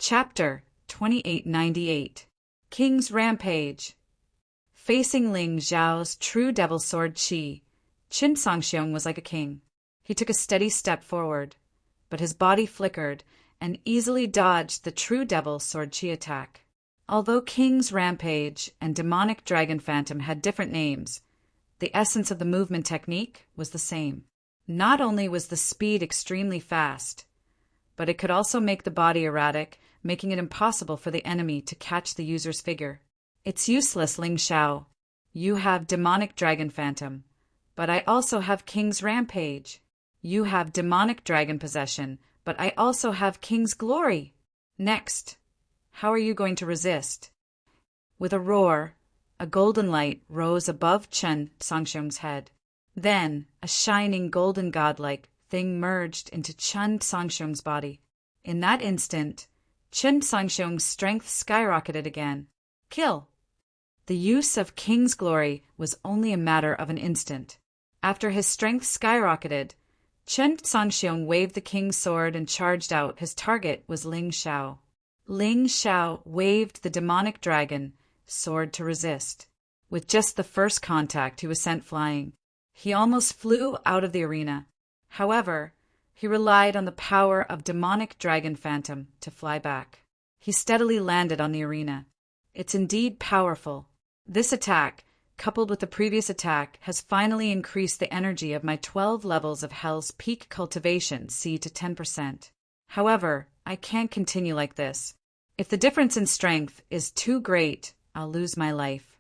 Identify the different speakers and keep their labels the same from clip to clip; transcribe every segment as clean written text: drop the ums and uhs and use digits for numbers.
Speaker 1: Chapter 2898 King's Rampage. Facing Ling Xiao's true devil sword Qi, Qin Sangxiong was like a king. He took a steady step forward, but his body flickered and easily dodged the true devil sword Qi attack. Although King's Rampage and Demonic Dragon Phantom had different names, the essence of the movement technique was the same. Not only was the speed extremely fast, but it could also make the body erratic, making it impossible for the enemy to catch the user's figure. It's useless, Ling Xiao. You have Demonic Dragon Phantom, but I also have King's Rampage. You have Demonic Dragon Possession, but I also have King's Glory. Next, how are you going to resist? With a roar, a golden light rose above Qin Sangxiong's head. Then, a shining golden godlike thing merged into Qin Sangxiong's body. In that instant, Qin Sangxiong's strength skyrocketed again. Kill! The use of King's Glory was only a matter of an instant. After his strength skyrocketed, Qin Sangxiong waved the king's sword and charged out. His target was Ling Xiao. Ling Xiao waved the demonic dragon sword to resist. With just the first contact, he was sent flying. He almost flew out of the arena. However, he relied on the power of Demonic Dragon Phantom to fly back. He steadily landed on the arena. It's indeed powerful. This attack, coupled with the previous attack, has finally increased the energy of my 12 levels of Hell's peak cultivation C to 10%. However, I can't continue like this. If the difference in strength is too great, I'll lose my life.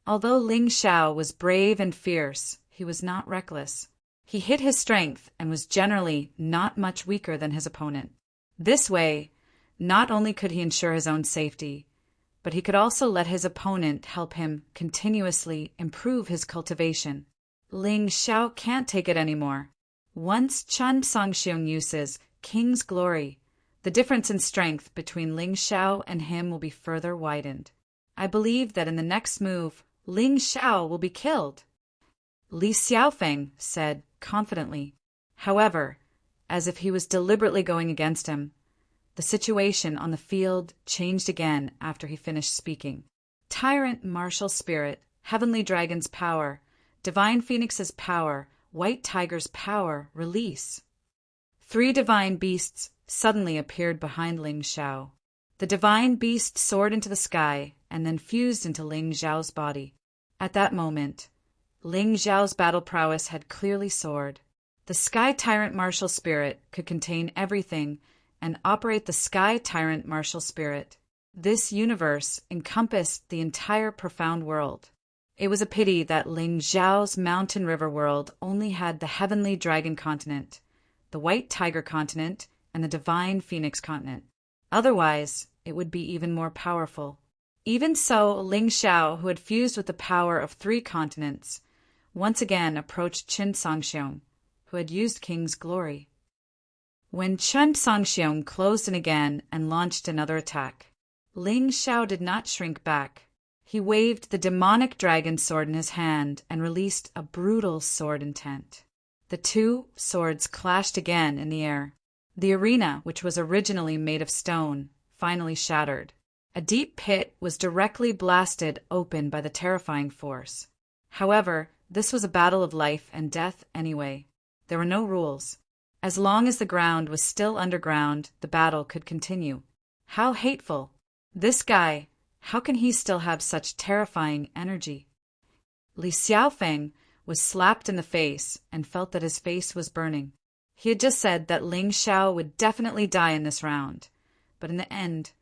Speaker 1: Although Ling Xiao was brave and fierce, he was not reckless. He hid his strength and was generally not much weaker than his opponent. This way, not only could he ensure his own safety, but he could also let his opponent help him continuously improve his cultivation. Ling Xiao can't take it anymore. Once Qin Sangxiong uses King's Glory, the difference in strength between Ling Xiao and him will be further widened. I believe that in the next move, Ling Xiao will be killed, Li Xiaofeng said confidently. However, as if he was deliberately going against him, the situation on the field changed again after he finished speaking. Tyrant Martial Spirit, Heavenly Dragon's power, Divine Phoenix's power, White Tiger's power, release. 3 divine beasts suddenly appeared behind Ling Xiao. The divine beast soared into the sky and then fused into Ling Xiao's body. At that moment, Ling Xiao's battle prowess had clearly soared. The Sky Tyrant Martial Spirit could contain everything and operate the Sky Tyrant Martial Spirit. This universe encompassed the entire profound world. It was a pity that Ling Xiao's Mountain River world only had the Heavenly Dragon Continent, the White Tiger Continent, and the Divine Phoenix Continent. Otherwise, it would be even more powerful. Even so, Ling Xiao, who had fused with the power of 3 continents, once again approached Qin Sangxiong, who had used King's Glory. When Qin Sangxiong closed in again and launched another attack, Ling Xiao did not shrink back. He waved the demonic dragon sword in his hand and released a brutal sword intent. The 2 swords clashed again in the air. The arena, which was originally made of stone, finally shattered. A deep pit was directly blasted open by the terrifying force. However, this was a battle of life and death anyway. There were no rules. As long as the ground was still underground, the battle could continue. How hateful! This guy, how can he still have such terrifying energy? Li Xiaofeng was slapped in the face and felt that his face was burning. He had just said that Ling Xiao would definitely die in this round, but in the end,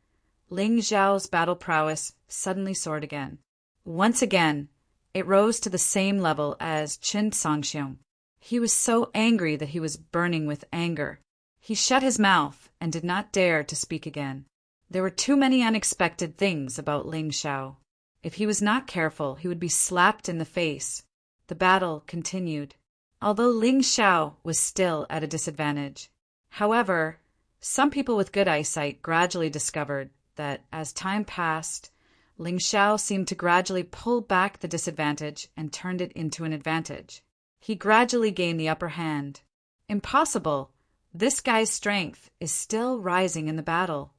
Speaker 1: Ling Xiao's battle prowess suddenly soared again. Once again, it rose to the same level as Qin Sangxiong. He was so angry that he was burning with anger. He shut his mouth and did not dare to speak again. There were too many unexpected things about Ling Xiao. If he was not careful, he would be slapped in the face. The battle continued, although Ling Xiao was still at a disadvantage. However, some people with good eyesight gradually discovered that as time passed, Ling Xiao seemed to gradually pull back the disadvantage and turned it into an advantage. He gradually gained the upper hand. Impossible! This guy's strength is still rising in the battle.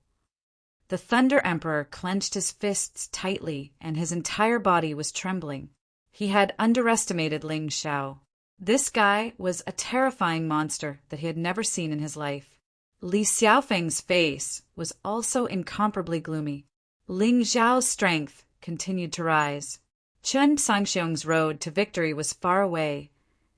Speaker 1: The Thunder Emperor clenched his fists tightly, and his entire body was trembling. He had underestimated Ling Xiao. This guy was a terrifying monster that he had never seen in his life. Li Xiaofeng's face was also incomparably gloomy. Ling Xiao's strength continued to rise. Chen Sangxiong's road to victory was far away,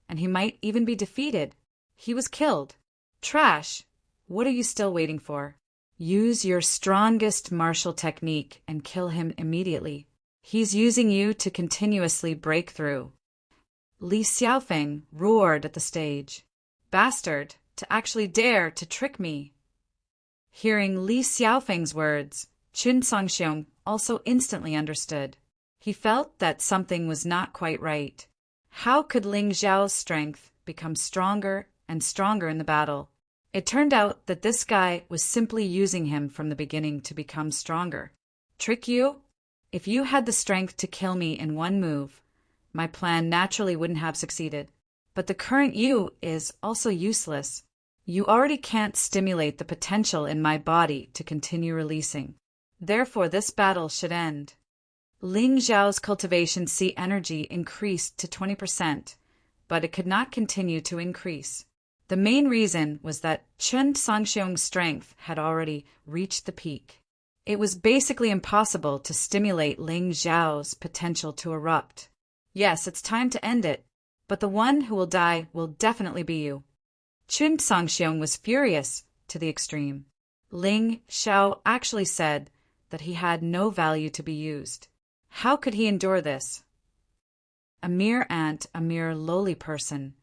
Speaker 1: and he might even be defeated. He was killed. Trash! What are you still waiting for? Use your strongest martial technique and kill him immediately. He's using you to continuously break through. Li Xiaofeng roared at the stage. Bastard, to actually dare to trick me. Hearing Li Xiaofeng's words, Chen Sangxiong also instantly understood. He felt that something was not quite right. How could Ling Xiao's strength become stronger and stronger in the battle? It turned out that this guy was simply using him from the beginning to become stronger. Trick you? If you had the strength to kill me in one move, my plan naturally wouldn't have succeeded. But the current you is also useless. You already can't stimulate the potential in my body to continue releasing. Therefore, this battle should end. Ling Xiao's cultivation C energy increased to 20%, but it could not continue to increase. The main reason was that Chen Sangxiong's strength had already reached the peak. It was basically impossible to stimulate Ling Xiao's potential to erupt. Yes, it's time to end it, but the one who will die will definitely be you. Chen Sangxiong was furious to the extreme. Ling Xiao actually said that he had no value to be used. How could he endure this? A mere ant, a mere lowly person,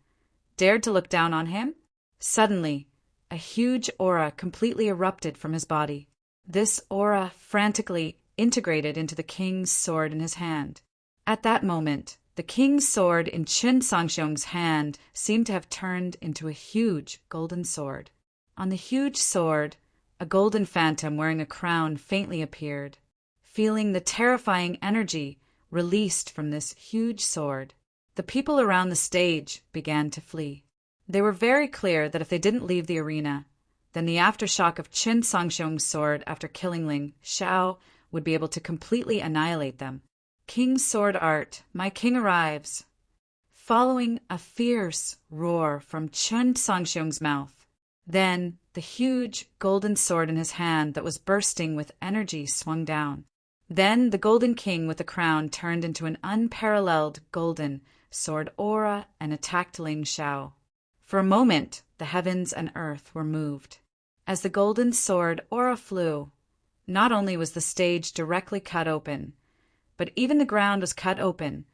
Speaker 1: dared to look down on him? Suddenly, a huge aura completely erupted from his body. This aura frantically integrated into the king's sword in his hand. At that moment, the king's sword in Chen Sangxiong's hand seemed to have turned into a huge golden sword. On the huge sword, a golden phantom wearing a crown faintly appeared. Feeling the terrifying energy released from this huge sword, the people around the stage began to flee. They were very clear that if they didn't leave the arena, then the aftershock of Chen Sangxiong's sword after killing Ling Xiao would be able to completely annihilate them. King's sword art, my king arrives. Following a fierce roar from Chen Sangxiong's mouth. Then the huge golden sword in his hand that was bursting with energy swung down. Then the golden king with the crown turned into an unparalleled golden sword aura and attacked Ling Xiao. For a moment, the heavens and earth were moved. As the golden sword aura flew, not only was the stage directly cut open, but even the ground was cut open,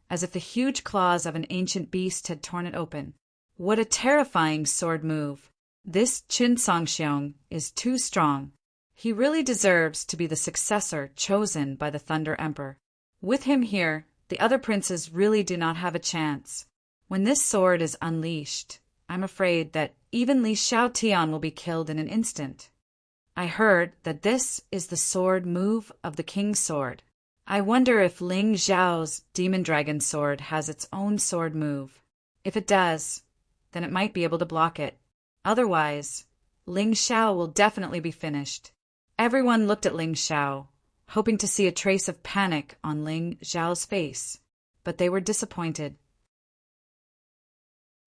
Speaker 1: as if the huge claws of an ancient beast had torn it open. What a terrifying sword move! This Chen Sangxiong is too strong. He really deserves to be the successor chosen by the Thunder Emperor. With him here, the other princes really do not have a chance. When this sword is unleashed, I'm afraid that even Li Xiaotian will be killed in an instant. I heard that this is the sword move of the king's sword. I wonder if Ling Xiao's demon dragon sword has its own sword move. If it does, then it might be able to block it. Otherwise, Ling Xiao will definitely be finished. Everyone looked at Ling Xiao, hoping to see a trace of panic on Ling Xiao's face, but they were disappointed.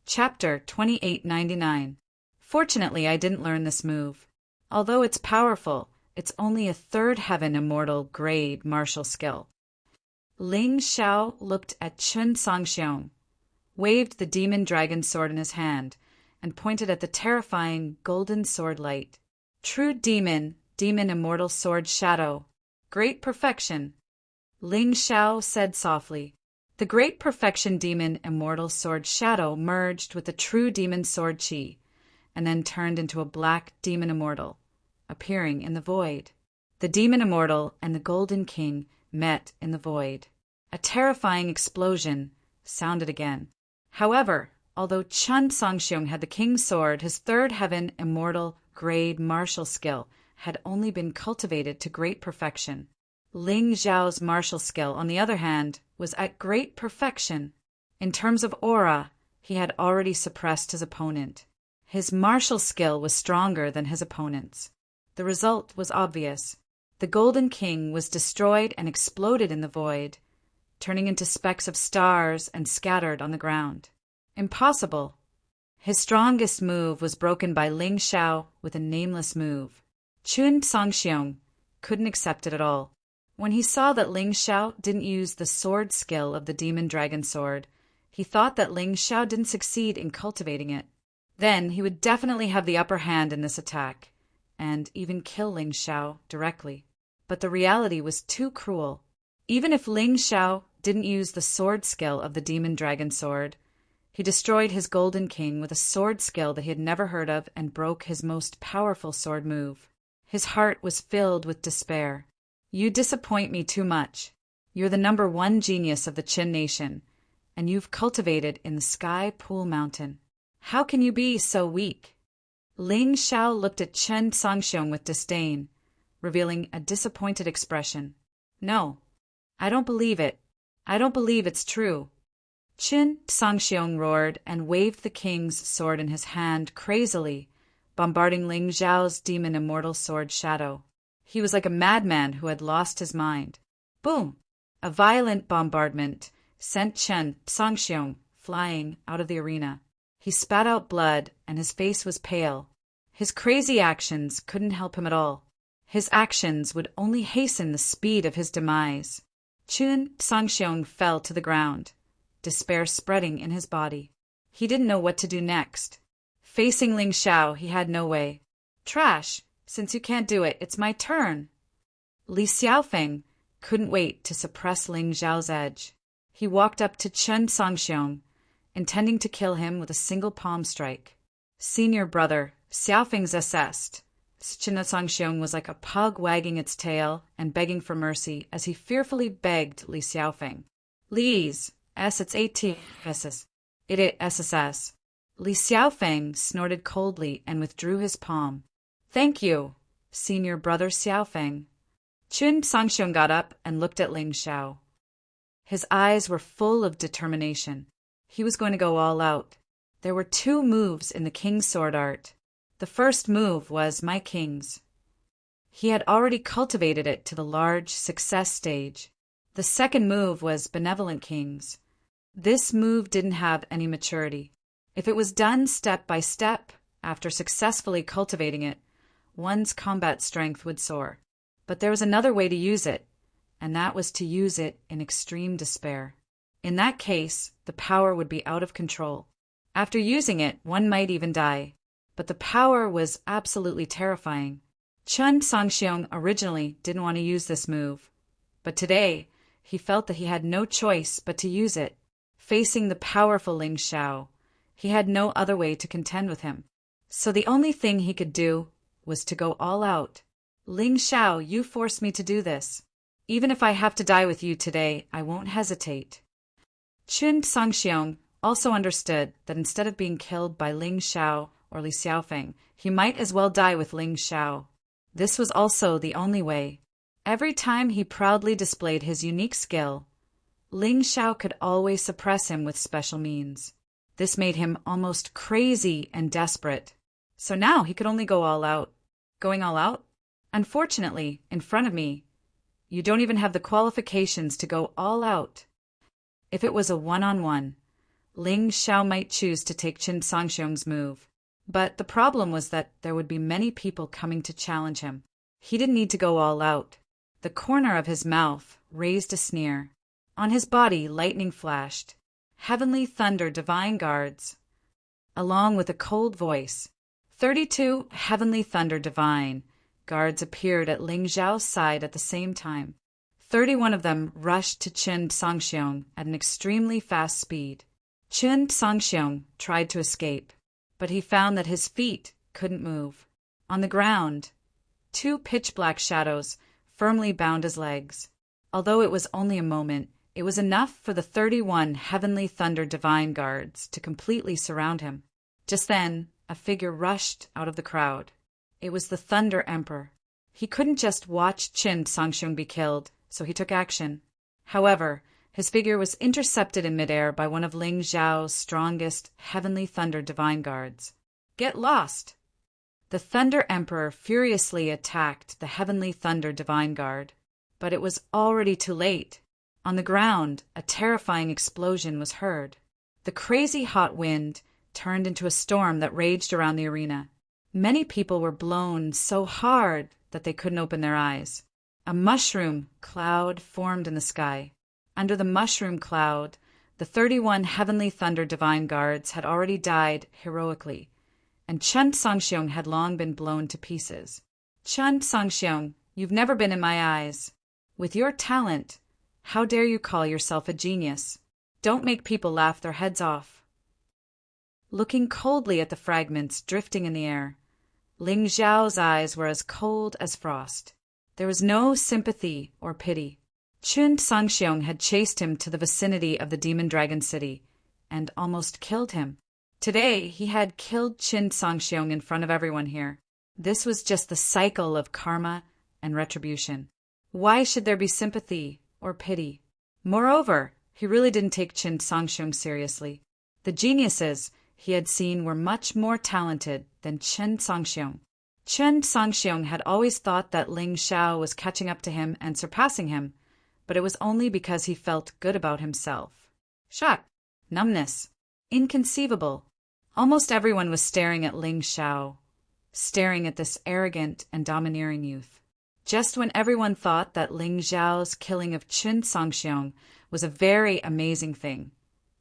Speaker 1: Chapter 2899. Fortunately, I didn't learn this move. Although it's powerful, it's only a third heaven immortal grade martial skill. Ling Xiao looked at Chen Sangxiong, waved the demon dragon sword in his hand, and pointed at the terrifying golden sword light. True demon immortal sword shadow. Great perfection. Ling Xiao said softly. The great perfection demon immortal sword shadow merged with the true demon sword chi, and then turned into a black demon immortal, appearing in the void. The demon immortal and the golden king met in the void. A terrifying explosion sounded again. However, although Chen Sangxiong had the king's sword, his third heaven immortal grade martial skill had only been cultivated to great perfection. Ling Xiao's martial skill, on the other hand, was at great perfection. In terms of aura, he had already suppressed his opponent. His martial skill was stronger than his opponent's. The result was obvious. The Golden King was destroyed and exploded in the void, turning into specks of stars and scattered on the ground. Impossible. His strongest move was broken by Ling Xiao with a nameless move. Chun Songxiong couldn't accept it at all. When he saw that Ling Xiao didn't use the sword skill of the demon dragon sword, he thought that Ling Xiao didn't succeed in cultivating it. Then he would definitely have the upper hand in this attack, and even kill Ling Xiao directly. But the reality was too cruel. Even if Ling Xiao didn't use the sword skill of the demon dragon sword, he destroyed his Golden King with a sword skill that he had never heard of and broke his most powerful sword move. His heart was filled with despair. You disappoint me too much. You're the #1 genius of the Qin nation, and you've cultivated in the Sky Pool Mountain. How can you be so weak? Ling Xiao looked at Chen Songxiong with disdain, revealing a disappointed expression. No, I don't believe it. I don't believe it's true. Chen Songxiong roared and waved the king's sword in his hand crazily, bombarding Ling Xiao's demon immortal sword shadow. He was like a madman who had lost his mind. Boom! A violent bombardment sent Chen Songxiong flying out of the arena. He spat out blood, and his face was pale. His crazy actions couldn't help him at all. His actions would only hasten the speed of his demise. Chen Songxiong fell to the ground, despair spreading in his body. He didn't know what to do next. Facing Ling Xiao, he had no way. Trash! Since you can't do it, it's my turn. Li Xiaofeng couldn't wait to suppress Ling Xiao's edge. He walked up to Chen Songxiong, intending to kill him with a single palm strike. Senior brother, Xiaofeng's assessed. Chen Songxiong was like a pug wagging its tail and begging for mercy as he fearfully begged Li Xiaofeng. Li's, it's 18 SS. It SSS. Li Xiaofeng snorted coldly and withdrew his palm. Thank you, senior brother Xiaofeng. Chen Songxiong got up and looked at Ling Xiao. His eyes were full of determination. He was going to go all out. There were 2 moves in the king's sword art. The first move was My King's. He had already cultivated it to the large success stage. The second move was Benevolent King's. This move didn't have any maturity. If it was done step by step, after successfully cultivating it, one's combat strength would soar. But there was another way to use it, and that was to use it in extreme despair. In that case, the power would be out of control. After using it, one might even die. But the power was absolutely terrifying. Chen Songxiong originally didn't want to use this move, but today he felt that he had no choice but to use it. Facing the powerful Ling Xiao, he had no other way to contend with him. So the only thing he could do was to go all out. Ling Xiao, you forced me to do this. Even if I have to die with you today, I won't hesitate. Chen Songxiong also understood that instead of being killed by Ling Xiao or Li Xiaofeng, he might as well die with Ling Xiao. This was also the only way. Every time he proudly displayed his unique skill, Ling Xiao could always suppress him with special means. This made him almost crazy and desperate. So now he could only go all out. Going all out? Unfortunately, in front of me, you don't even have the qualifications to go all out. If it was a one-on-one, Ling Xiao might choose to take Chen Songxiong's move. But the problem was that there would be many people coming to challenge him. He didn't need to go all out. The corner of his mouth raised a sneer. On his body, lightning flashed. Heavenly thunder divine guards. Along with a cold voice, 32 heavenly thunder divine guards appeared at Ling Xiao's side at the same time. 31 of them rushed to Chen Songxiong at an extremely fast speed. Chen Songxiong tried to escape, but he found that his feet couldn't move. On the ground, 2 pitch-black shadows firmly bound his legs. Although it was only a moment, it was enough for the 31 Heavenly Thunder Divine Guards to completely surround him. Just then, a figure rushed out of the crowd. It was the Thunder Emperor. He couldn't just watch Chen Songxiong be killed, so he took action. However, his figure was intercepted in midair by one of Ling Xiao's strongest Heavenly Thunder Divine Guards. Get lost! The Thunder Emperor furiously attacked the Heavenly Thunder Divine Guard. But it was already too late. On the ground, a terrifying explosion was heard. The crazy hot wind turned into a storm that raged around the arena. Many people were blown so hard that they couldn't open their eyes. A mushroom cloud formed in the sky. Under the mushroom cloud, the 31 Heavenly Thunder Divine Guards had already died heroically, and Chun Sangxiong had long been blown to pieces. Chun Sangxiong, you've never been in my eyes. With your talent, how dare you call yourself a genius? Don't make people laugh their heads off. Looking coldly at the fragments drifting in the air, Ling Xiao's eyes were as cold as frost. There was no sympathy or pity. Chun Sangxiong had chased him to the vicinity of the Demon Dragon City and almost killed him. Today, he had killed Chun Sangxiong in front of everyone here. This was just the cycle of karma and retribution. Why should there be sympathy or pity? Moreover, he really didn't take Chun Sangxiong seriously. The geniuses he had seen were much more talented than Chun Sangxiong. Chun Sangxiong had always thought that Ling Xiao was catching up to him and surpassing him, but it was only because he felt good about himself. Shock, numbness, inconceivable. Almost everyone was staring at Ling Xiao, staring at this arrogant and domineering youth. Just when everyone thought that Ling Xiao's killing of Chun Sangxiong was a very amazing thing,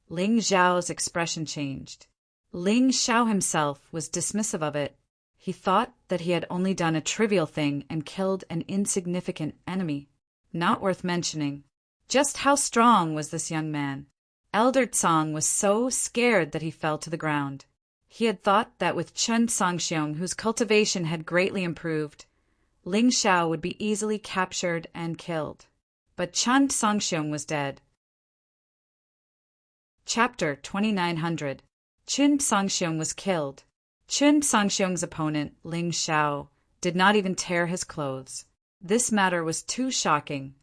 Speaker 1: Ling Xiao's expression changed. Ling Xiao himself was dismissive of it. He thought that he had only done a trivial thing and killed an insignificant enemy. Not worth mentioning. Just how strong was this young man? Elder Tsang was so scared that he fell to the ground. He had thought that with Chun Sangxiong, whose cultivation had greatly improved, Ling Xiao would be easily captured and killed. But Chun Sangxiong was dead. Chapter 2900. Chun Sangxiong was killed. Chun Sangxiong's opponent, Ling Xiao, did not even tear his clothes. This matter was too shocking.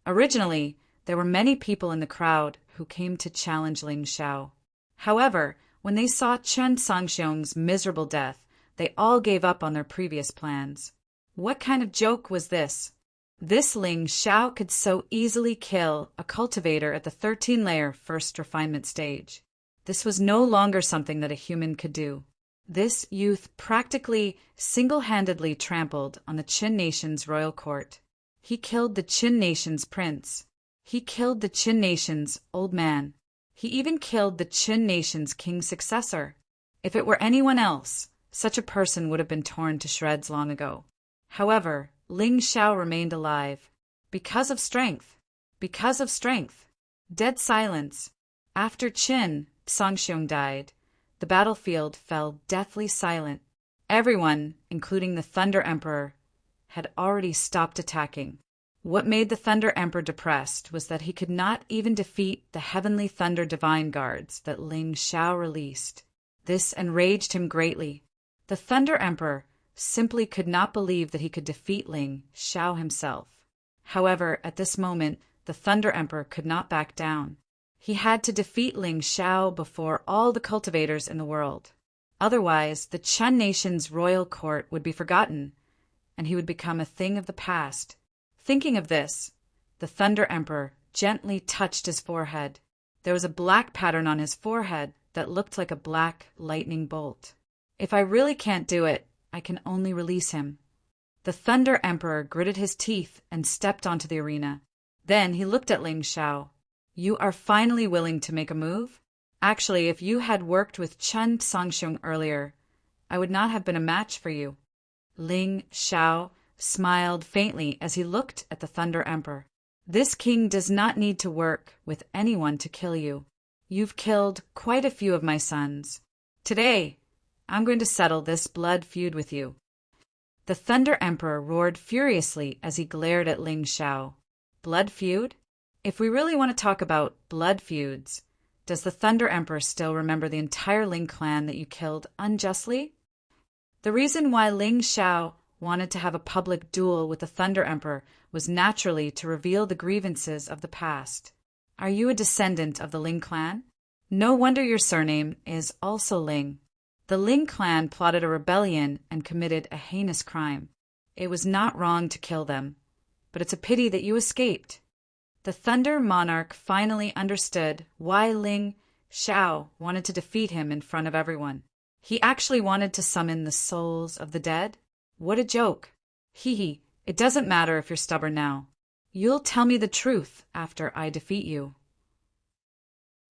Speaker 1: Originally, there were many people in the crowd who came to challenge Ling Xiao. However, when they saw Chun Sangxiong's miserable death, they all gave up on their previous plans. What kind of joke was this? This Ling Xiao could so easily kill a cultivator at the 13-layer first refinement stage. This was no longer something that a human could do. This youth practically single-handedly trampled on the Qin nation's royal court. He killed the Qin nation's prince. He killed the Qin nation's old man. He even killed the Qin nation's king's successor. If it were anyone else, such a person would have been torn to shreds long ago. However, Ling Xiao remained alive. Because of strength. Because of strength. Dead silence. After Qin Sangxiong died, the battlefield fell deathly silent. Everyone, including the Thunder Emperor, had already stopped attacking. What made the Thunder Emperor depressed was that he could not even defeat the Heavenly Thunder Divine Guards that Ling Xiao released. This enraged him greatly. The Thunder Emperor simply could not believe that he could defeat Ling Xiao himself. However, at this moment, the Thunder Emperor could not back down. He had to defeat Ling Xiao before all the cultivators in the world. Otherwise, the Chun nation's royal court would be forgotten, and he would become a thing of the past. Thinking of this, the Thunder Emperor gently touched his forehead. There was a black pattern on his forehead that looked like a black lightning bolt. If I really can't do it, I can only release him. The Thunder Emperor gritted his teeth and stepped onto the arena. Then he looked at Ling Xiao. You are finally willing to make a move? Actually, if you had worked with Chun Sangxiong earlier, I would not have been a match for you. Ling Xiao smiled faintly as he looked at the Thunder Emperor. This king does not need to work with anyone to kill you. You've killed quite a few of my sons. Today, I'm going to settle this blood feud with you. The Thunder Emperor roared furiously as he glared at Ling Xiao. Blood feud? If we really want to talk about blood feuds, does the Thunder Emperor still remember the entire Ling clan that you killed unjustly? The reason why Ling Xiao wanted to have a public duel with the Thunder Emperor was naturally to reveal the grievances of the past. Are you a descendant of the Ling clan? No wonder your surname is also Ling. The Ling clan plotted a rebellion and committed a heinous crime. It was not wrong to kill them, but it's a pity that you escaped. The Thunder Monarch finally understood why Ling Xiao wanted to defeat him in front of everyone. He actually wanted to summon the souls of the dead? What a joke. Hee hee, it doesn't matter if you're stubborn now. You'll tell me the truth after I defeat you.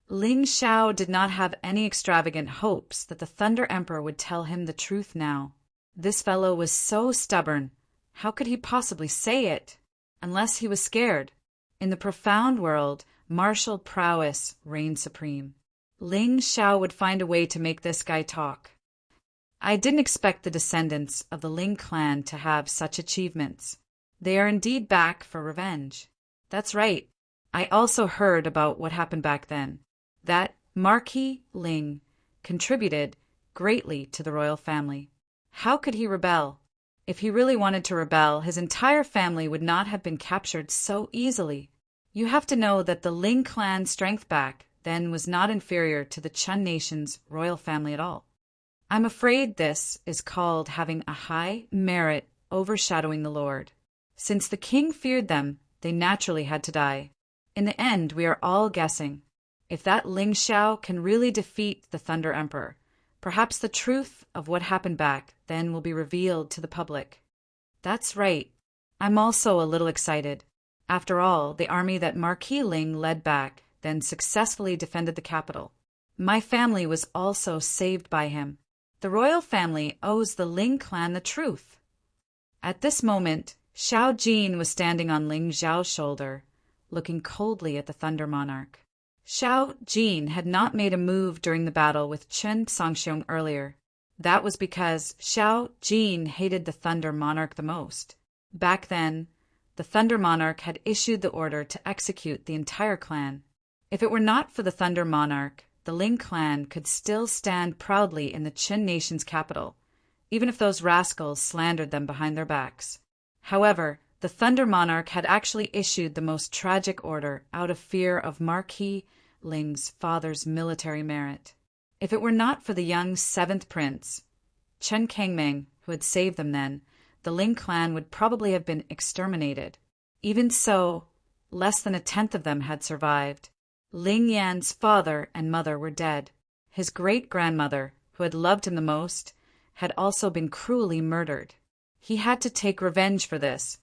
Speaker 1: Ling Xiao did not have any extravagant hopes that the Thunder Emperor would tell him the truth now. This fellow was so stubborn. How could he possibly say it? Unless he was scared. In the profound world, martial prowess reigned supreme. Ling Xiao would find a way to make this guy talk. I didn't expect the descendants of the Ling clan to have such achievements. They are indeed back for revenge. That's right. I also heard about what happened back then. That Marquis Ling contributed greatly to the royal family. How could he rebel? If he really wanted to rebel, his entire family would not have been captured so easily. You have to know that the Ling clan's strength back then was not inferior to the Chun nation's royal family at all. I'm afraid this is called having a high merit overshadowing the Lord. Since the king feared them, they naturally had to die. In the end, we are all guessing. If that Ling Xiao can really defeat the Thunder Emperor, perhaps the truth of what happened back then will be revealed to the public. That's right. I'm also a little excited. After all, the army that Marquis Ling led back then successfully defended the capital. My family was also saved by him. The royal family owes the Ling clan the truth. At this moment, Xiao Jin was standing on Ling Xiao's shoulder, looking coldly at the Thunder Monarch. Xiao Jin had not made a move during the battle with Chen Songxiong earlier. That was because Xiao Jin hated the Thunder Monarch the most. Back then, the Thunder Monarch had issued the order to execute the entire clan. If it were not for the Thunder Monarch, the Ling clan could still stand proudly in the Qin nation's capital, even if those rascals slandered them behind their backs. However, the Thunder Monarch had actually issued the most tragic order out of fear of Marquis Ling's father's military merit. If it were not for the young seventh prince, Chen Kangming, who had saved them then, the Ling clan would probably have been exterminated. Even so, less than a tenth of them had survived. Ling Yan's father and mother were dead. His great-grandmother, who had loved him the most, had also been cruelly murdered. He had to take revenge for this.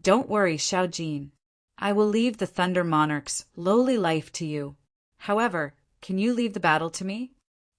Speaker 1: Don't worry, Xiao Jin. I will leave the Thunder Monarch's lowly life to you. However, can you leave the battle to me?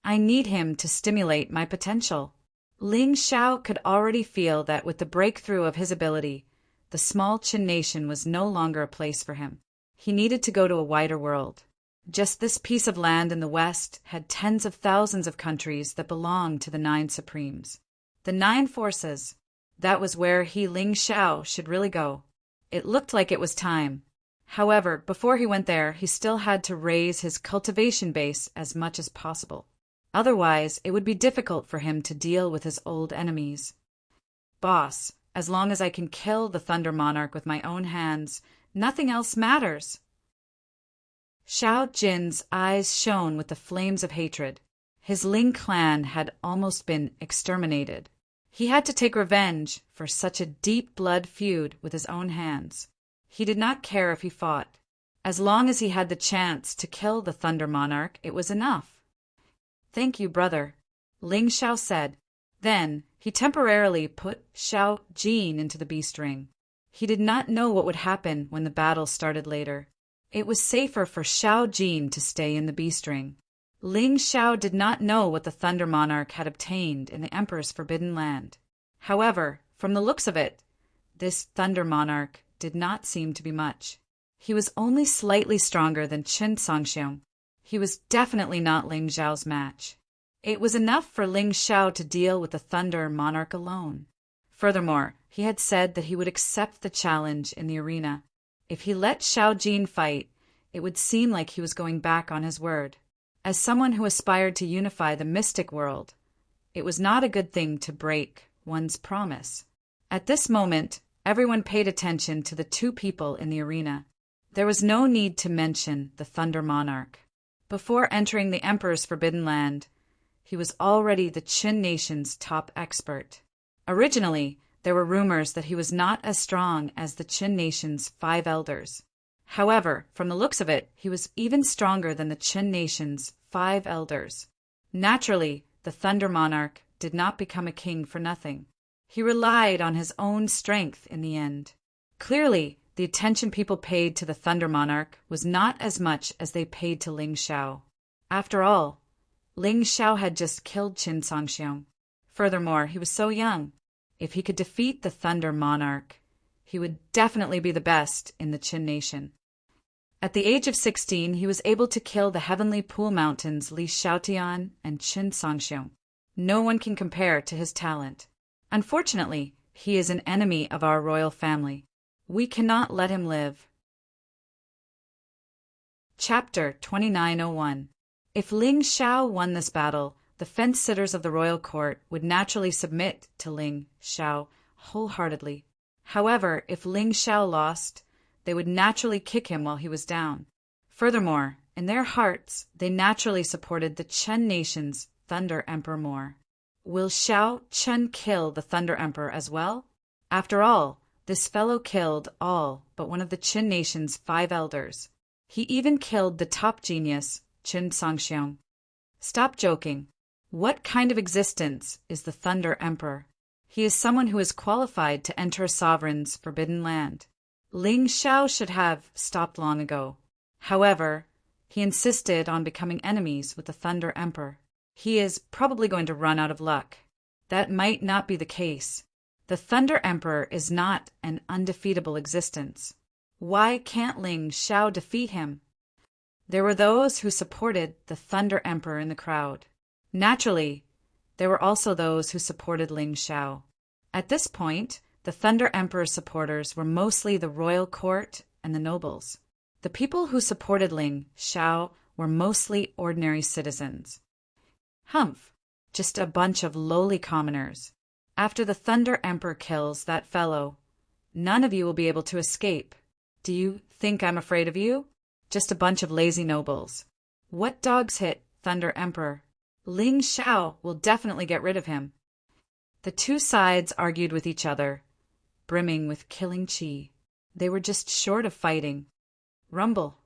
Speaker 1: I need him to stimulate my potential. Ling Xiao could already feel that with the breakthrough of his ability, the small Qin nation was no longer a place for him. He needed to go to a wider world. Just this piece of land in the west had tens of thousands of countries that belonged to the 9 Supremes. The 9 forces. That was where Ling Xiao should really go. It looked like it was time. However, before he went there, he still had to raise his cultivation base as much as possible. Otherwise, it would be difficult for him to deal with his old enemies. Boss, as long as I can kill the Thunder Monarch with my own hands, nothing else matters. Xiao Jin's eyes shone with the flames of hatred. His Ling clan had almost been exterminated. He had to take revenge for such a deep blood feud with his own hands. He did not care if he fought. As long as he had the chance to kill the Thunder Monarch, it was enough. Thank you, brother, Ling Xiao said. Then he temporarily put Xiao Jin into the beast ring. He did not know what would happen when the battle started later. It was safer for Xiao Jin to stay in the beast ring. Ling Xiao did not know what the Thunder Monarch had obtained in the Emperor's Forbidden Land. However, from the looks of it, this Thunder Monarch did not seem to be much. He was only slightly stronger than Chen Songxiong. He was definitely not Ling Xiao's match. It was enough for Ling Xiao to deal with the Thunder Monarch alone. Furthermore, he had said that he would accept the challenge in the arena. If he let Xiao Jin fight, it would seem like he was going back on his word. As someone who aspired to unify the mystic world, it was not a good thing to break one's promise. At this moment, everyone paid attention to the 2 people in the arena. There was no need to mention the Thunder Monarch. Before entering the Emperor's Forbidden Land, He was already the Qin nation's top expert. Originally, there were rumors that he was not as strong as the Qin nation's 5 elders. However, from the looks of it, he was even stronger than the Qin nation's 5 elders. Naturally, the Thunder Monarch did not become a king for nothing. He relied on his own strength in the end. Clearly, the attention people paid to the Thunder Monarch was not as much as they paid to Ling Xiao. After all, Ling Xiao had just killed Qin Songxiong. Furthermore, he was so young. If he could defeat the Thunder Monarch, he would definitely be the best in the Qin nation. At the age of 16, he was able to kill the Heavenly Pool Mountains Li Xiaotian and Qin Songxiong. No one can compare to his talent. Unfortunately, he is an enemy of our royal family. We cannot let him live. Chapter 2901. If Ling Xiao won this battle, the fence-sitters of the royal court would naturally submit to Ling Xiao wholeheartedly. However, if Ling Xiao lost, they would naturally kick him while he was down. Furthermore, in their hearts, they naturally supported the Chen nation's Thunder Emperor more. Will Xiao Chen kill the Thunder Emperor as well? After all, this fellow killed all but one of the Qin nation's 5 elders. He even killed the top genius, Qin Songxiong. Stop joking. What kind of existence is the Thunder Emperor? He is someone who is qualified to enter a sovereign's forbidden land. Ling Xiao should have stopped long ago. However, he insisted on becoming enemies with the Thunder Emperor. He is probably going to run out of luck. That might not be the case. The Thunder Emperor is not an undefeatable existence. Why can't Ling Xiao defeat him? There were those who supported the Thunder Emperor in the crowd. Naturally, there were also those who supported Ling Xiao. At this point, the Thunder Emperor's supporters were mostly the royal court and the nobles. The people who supported Ling Xiao were mostly ordinary citizens. Humph, just a bunch of lowly commoners. After the Thunder Emperor kills that fellow, none of you will be able to escape. Do you think I'm afraid of you? Just a bunch of lazy nobles. What dogs hit Thunder Emperor? Ling Xiao will definitely get rid of him. The two sides argued with each other, brimming with killing qi. They were just short of fighting. Rumble.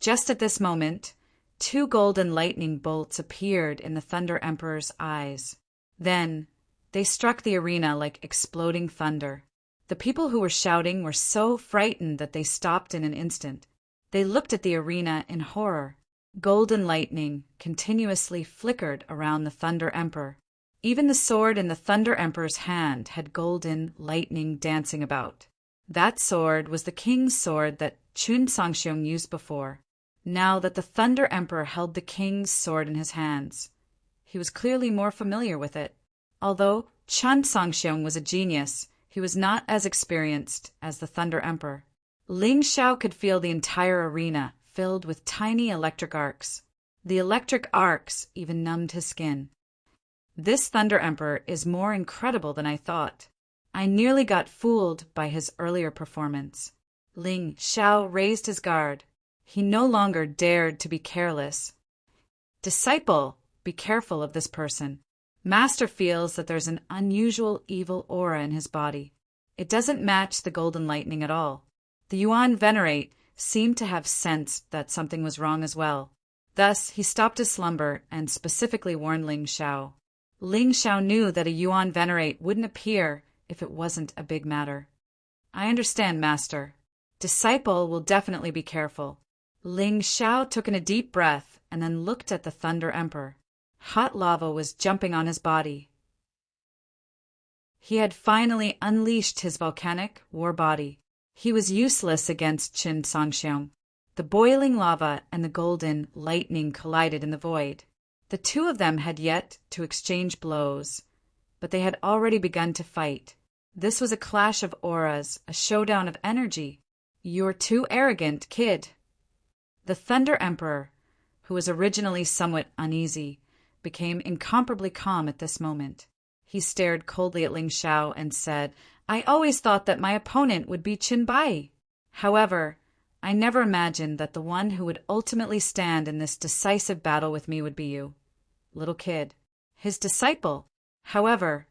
Speaker 1: Just at this moment, 2 golden lightning bolts appeared in the Thunder Emperor's eyes. Then, they struck the arena like exploding thunder. The people who were shouting were so frightened that they stopped in an instant. They looked at the arena in horror. Golden lightning continuously flickered around the Thunder Emperor. Even the sword in the Thunder Emperor's hand had golden lightning dancing about. That sword was the king's sword that Qin Songxiong used before. Now that the Thunder Emperor held the king's sword in his hands, he was clearly more familiar with it. Although Qin Songxiong was a genius, he was not as experienced as the Thunder Emperor. Ling Xiao could feel the entire arena filled with tiny electric arcs. The electric arcs even numbed his skin. This Thunder Emperor is more incredible than I thought. I nearly got fooled by his earlier performance. Ling Xiao raised his guard. He no longer dared to be careless. Disciple, be careful of this person. Master feels that there's an unusual evil aura in his body. It doesn't match the golden lightning at all. The Yuan Venerate seemed to have sensed that something was wrong as well. Thus, he stopped his slumber and specifically warned Ling Xiao. Ling Xiao knew that a Yuan Venerate wouldn't appear if it wasn't a big matter. I understand, Master. Disciple will definitely be careful. Ling Xiao took in a deep breath and then looked at the Thunder Emperor. Hot lava was jumping on his body. He had finally unleashed his volcanic war body. He was useless against Qin Songxiong. The boiling lava and the golden lightning collided in the void. The two of them had yet to exchange blows, but they had already begun to fight. This was a clash of auras, a showdown of energy. You're too arrogant, kid. The Thunder Emperor, who was originally somewhat uneasy, became incomparably calm at this moment. He stared coldly at Ling Xiao and said, I always thought that my opponent would be Qin Bai. However, I never imagined that the one who would ultimately stand in this decisive battle with me would be you. Little kid, his disciple. However,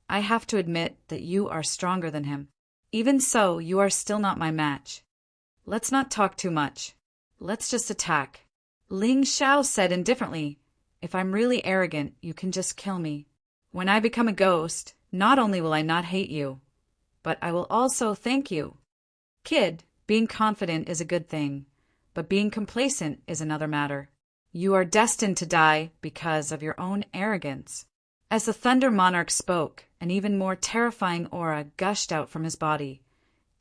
Speaker 1: I have to admit that you are stronger than him. Even so, you are still not my match. Let's not talk too much. Let's just attack. Ling Xiao said indifferently, if I'm really arrogant, you can just kill me. When I become a ghost, not only will I not hate you, but I will also thank you. Kid, being confident is a good thing, but being complacent is another matter. You are destined to die because of your own arrogance. As the Thunder Monarch spoke, an even more terrifying aura gushed out from his body,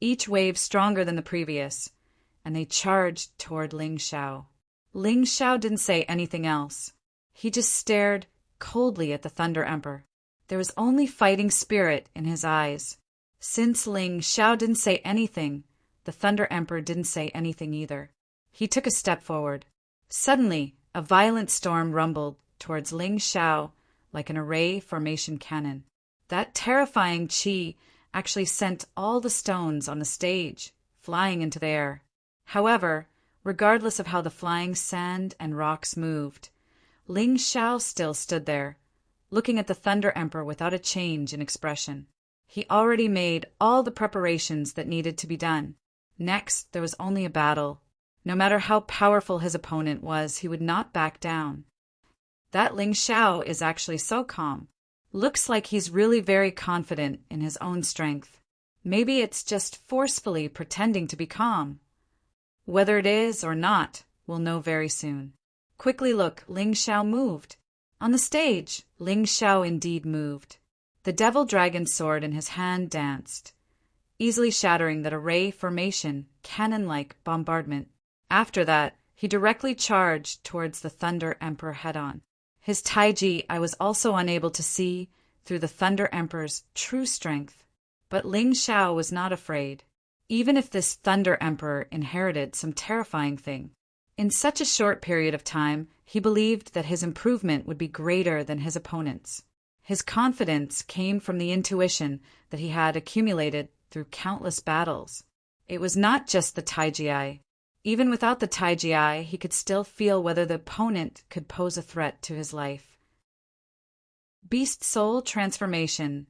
Speaker 1: each wave stronger than the previous, and they charged toward Ling Xiao. Ling Xiao didn't say anything else. He just stared coldly at the Thunder Emperor. There was only fighting spirit in his eyes. Since Ling Xiao didn't say anything, the Thunder Emperor didn't say anything either. He took a step forward. Suddenly, a violent storm rumbled towards Ling Xiao like an array formation cannon. That terrifying qi actually sent all the stones on the stage flying into the air. However, regardless of how the flying sand and rocks moved, Ling Xiao still stood there, looking at the Thunder Emperor without a change in expression. He already made all the preparations that needed to be done. Next, there was only a battle. No matter how powerful his opponent was, he would not back down. That Ling Xiao is actually so calm. Looks like he's really very confident in his own strength. Maybe it's just forcefully pretending to be calm. Whether it is or not, we'll know very soon. Quickly look, Ling Xiao moved. On the stage, Ling Xiao indeed moved. The devil dragon sword in his hand danced, easily shattering that array formation, cannon-like bombardment. After that, he directly charged towards the Thunder Emperor head-on. His taiji I was also unable to see through the Thunder Emperor's true strength. But Ling Xiao was not afraid, even if this Thunder Emperor inherited some terrifying thing. In such a short period of time, he believed that his improvement would be greater than his opponent's. His confidence came from the intuition that he had accumulated through countless battles. It was not just the taiji. Even without the taiji, he could still feel whether the opponent could pose a threat to his life. Beast Soul Transformation,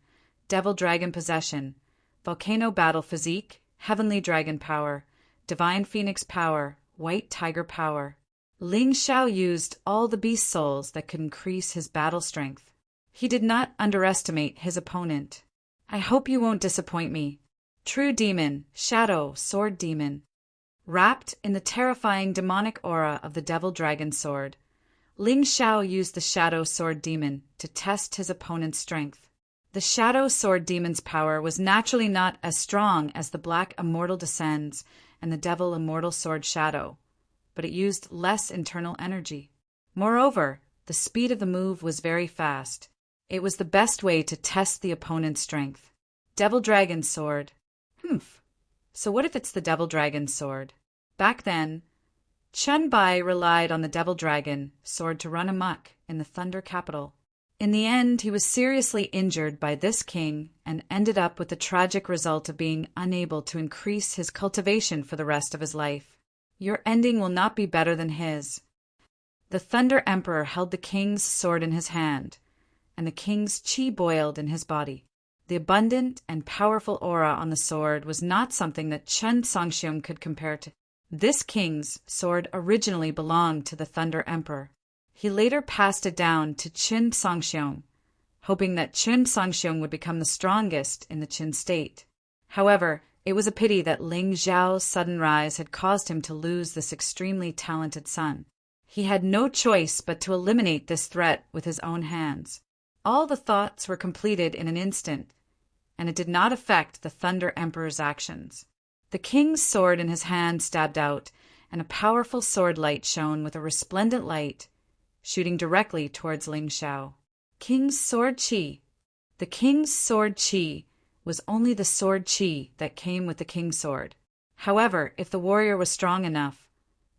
Speaker 1: Devil Dragon Possession, Volcano Battle Physique, Heavenly Dragon Power, Divine Phoenix Power, White Tiger Power. Ling Xiao used all the beast souls that could increase his battle strength. He did not underestimate his opponent. I hope you won't disappoint me. True Demon, Shadow, Sword Demon. Wrapped in the terrifying demonic aura of the Devil Dragon Sword, Ling Xiao used the Shadow Sword Demon to test his opponent's strength. The Shadow Sword Demon's power was naturally not as strong as the Black Immortal Descends and the Devil Immortal Sword Shadow, but it used less internal energy. Moreover, the speed of the move was very fast. It was the best way to test the opponent's strength. Devil Dragon Sword. So what if it's the Devil Dragon Sword? Back then, Chun Bai relied on the Devil Dragon Sword to run amok in the Thunder Capital. In the end, he was seriously injured by this king and ended up with the tragic result of being unable to increase his cultivation for the rest of his life. Your ending will not be better than his. The Thunder Emperor held the king's sword in his hand, and the king's qi boiled in his body. The abundant and powerful aura on the sword was not something that Chen Songxiong could compare to. This king's sword originally belonged to the Thunder Emperor. He later passed it down to Qin Songxiong, hoping that Qin Songxiong would become the strongest in the Qin state. However, it was a pity that Ling Xiao's sudden rise had caused him to lose this extremely talented son. He had no choice but to eliminate this threat with his own hands. All the thoughts were completed in an instant, and it did not affect the Thunder Emperor's actions. The king's sword in his hand stabbed out, and a powerful sword light shone with a resplendent light, shooting directly towards Ling Xiao. King's sword qi. The king's sword qi was only the sword qi that came with the king's sword. However, if the warrior was strong enough,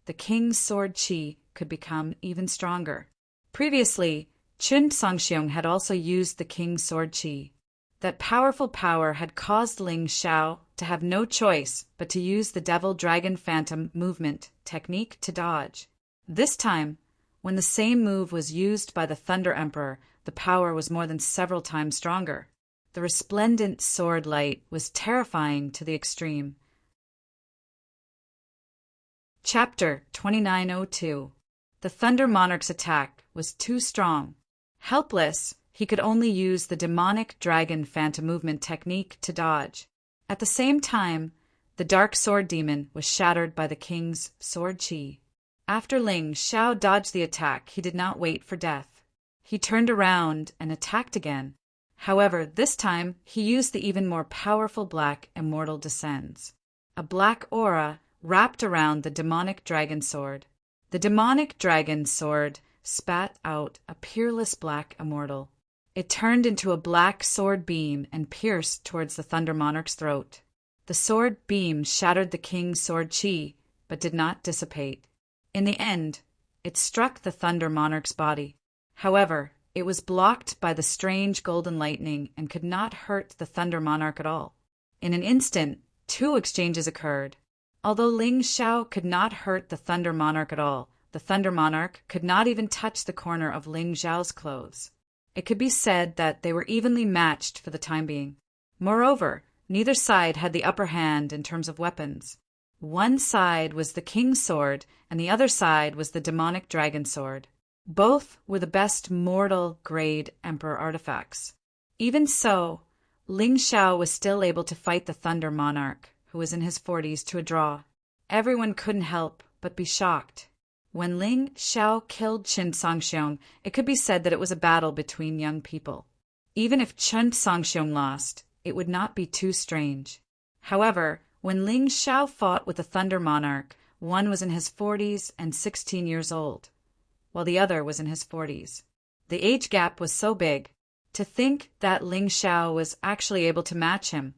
Speaker 1: the king's sword qi could become even stronger. Previously, Qin Songxiong had also used the king's sword qi. That powerful power had caused Ling Xiao to have no choice but to use the Devil Dragon Phantom movement technique to dodge. This time, when the same move was used by the Thunder Emperor, the power was more than several times stronger. The resplendent sword light was terrifying to the extreme. Chapter 2902. The Thunder Monarch's attack was too strong. Helpless, he could only use the demonic dragon phantom movement technique to dodge. At the same time, the dark sword demon was shattered by the king's sword chi. After Ling Xiao dodged the attack, he did not wait for death. He turned around and attacked again. However, this time he used the even more powerful black immortal descends. A black aura wrapped around the demonic dragon sword. The demonic dragon sword spat out a peerless black immortal. It turned into a black sword beam and pierced towards the Thunder Monarch's throat. The sword beam shattered the king's sword chi, but did not dissipate. In the end, it struck the Thunder Monarch's body. However, it was blocked by the strange golden lightning and could not hurt the Thunder Monarch at all. In an instant, two exchanges occurred. Although Ling Xiao could not hurt the Thunder Monarch at all, the Thunder Monarch could not even touch the corner of Ling Xiao's clothes. It could be said that they were evenly matched for the time being. Moreover, neither side had the upper hand in terms of weapons. One side was the king's sword, and the other side was the demonic dragon sword. Both were the best mortal-grade emperor artifacts. Even so, Ling Xiao was still able to fight the Thunder Monarch, who was in his 40s, to a draw. Everyone couldn't help but be shocked. When Ling Xiao killed Qin Songxiong, it could be said that it was a battle between young people. Even if Qin Songxiong lost, it would not be too strange. However, when Ling Xiao fought with the Thunder Monarch, one was in his 40s and 16 years old, while the other was in his 40s. The age gap was so big. To think that Ling Xiao was actually able to match him,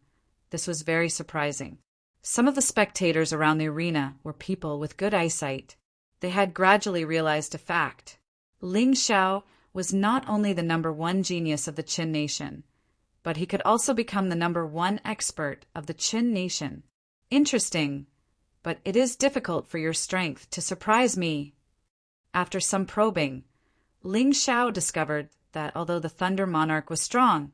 Speaker 1: this was very surprising. Some of the spectators around the arena were people with good eyesight. They had gradually realized a fact. Ling Xiao was not only the #1 genius of the Qin nation, but he could also become the #1 expert of the Qin nation. Interesting, but it is difficult for your strength to surprise me. After some probing, Ling Xiao discovered that although the Thunder Monarch was strong,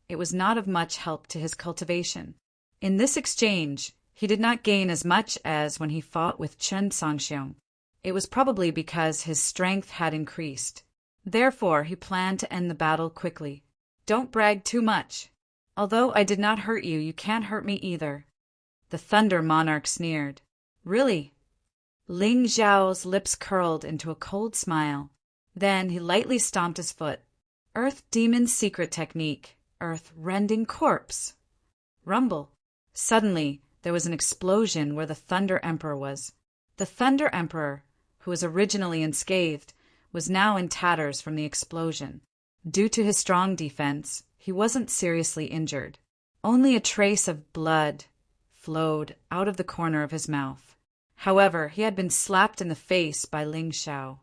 Speaker 1: it was not of much help to his cultivation. In this exchange, he did not gain as much as when he fought with Qin Songxiong. It was probably because his strength had increased. Therefore, he planned to end the battle quickly. Don't brag too much. Although I did not hurt you, you can't hurt me either. The Thunder Monarch sneered. Really? Ling Xiao's lips curled into a cold smile. Then he lightly stomped his foot. Earth Demon's secret technique. Earth-rending corpse. Rumble. Suddenly, there was an explosion where the Thunder Emperor was. The Thunder Emperor, who was originally unscathed, was now in tatters from the explosion. Due to his strong defense, he wasn't seriously injured. Only a trace of blood flowed out of the corner of his mouth. However, he had been slapped in the face by Ling Xiao.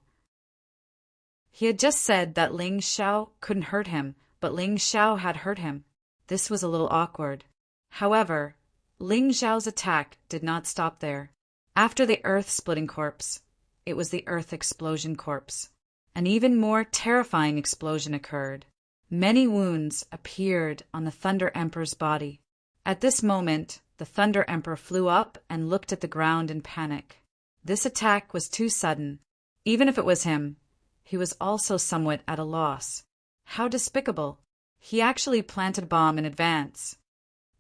Speaker 1: He had just said that Ling Xiao couldn't hurt him, but Ling Xiao had hurt him. This was a little awkward. However, Ling Xiao's attack did not stop there. After the earth-splitting corpse, it was the earth explosion corpse. An even more terrifying explosion occurred. Many wounds appeared on the Thunder Emperor's body. At this moment, the Thunder Emperor flew up and looked at the ground in panic. This attack was too sudden. Even if it was him, he was also somewhat at a loss. How despicable. He actually planted a bomb in advance.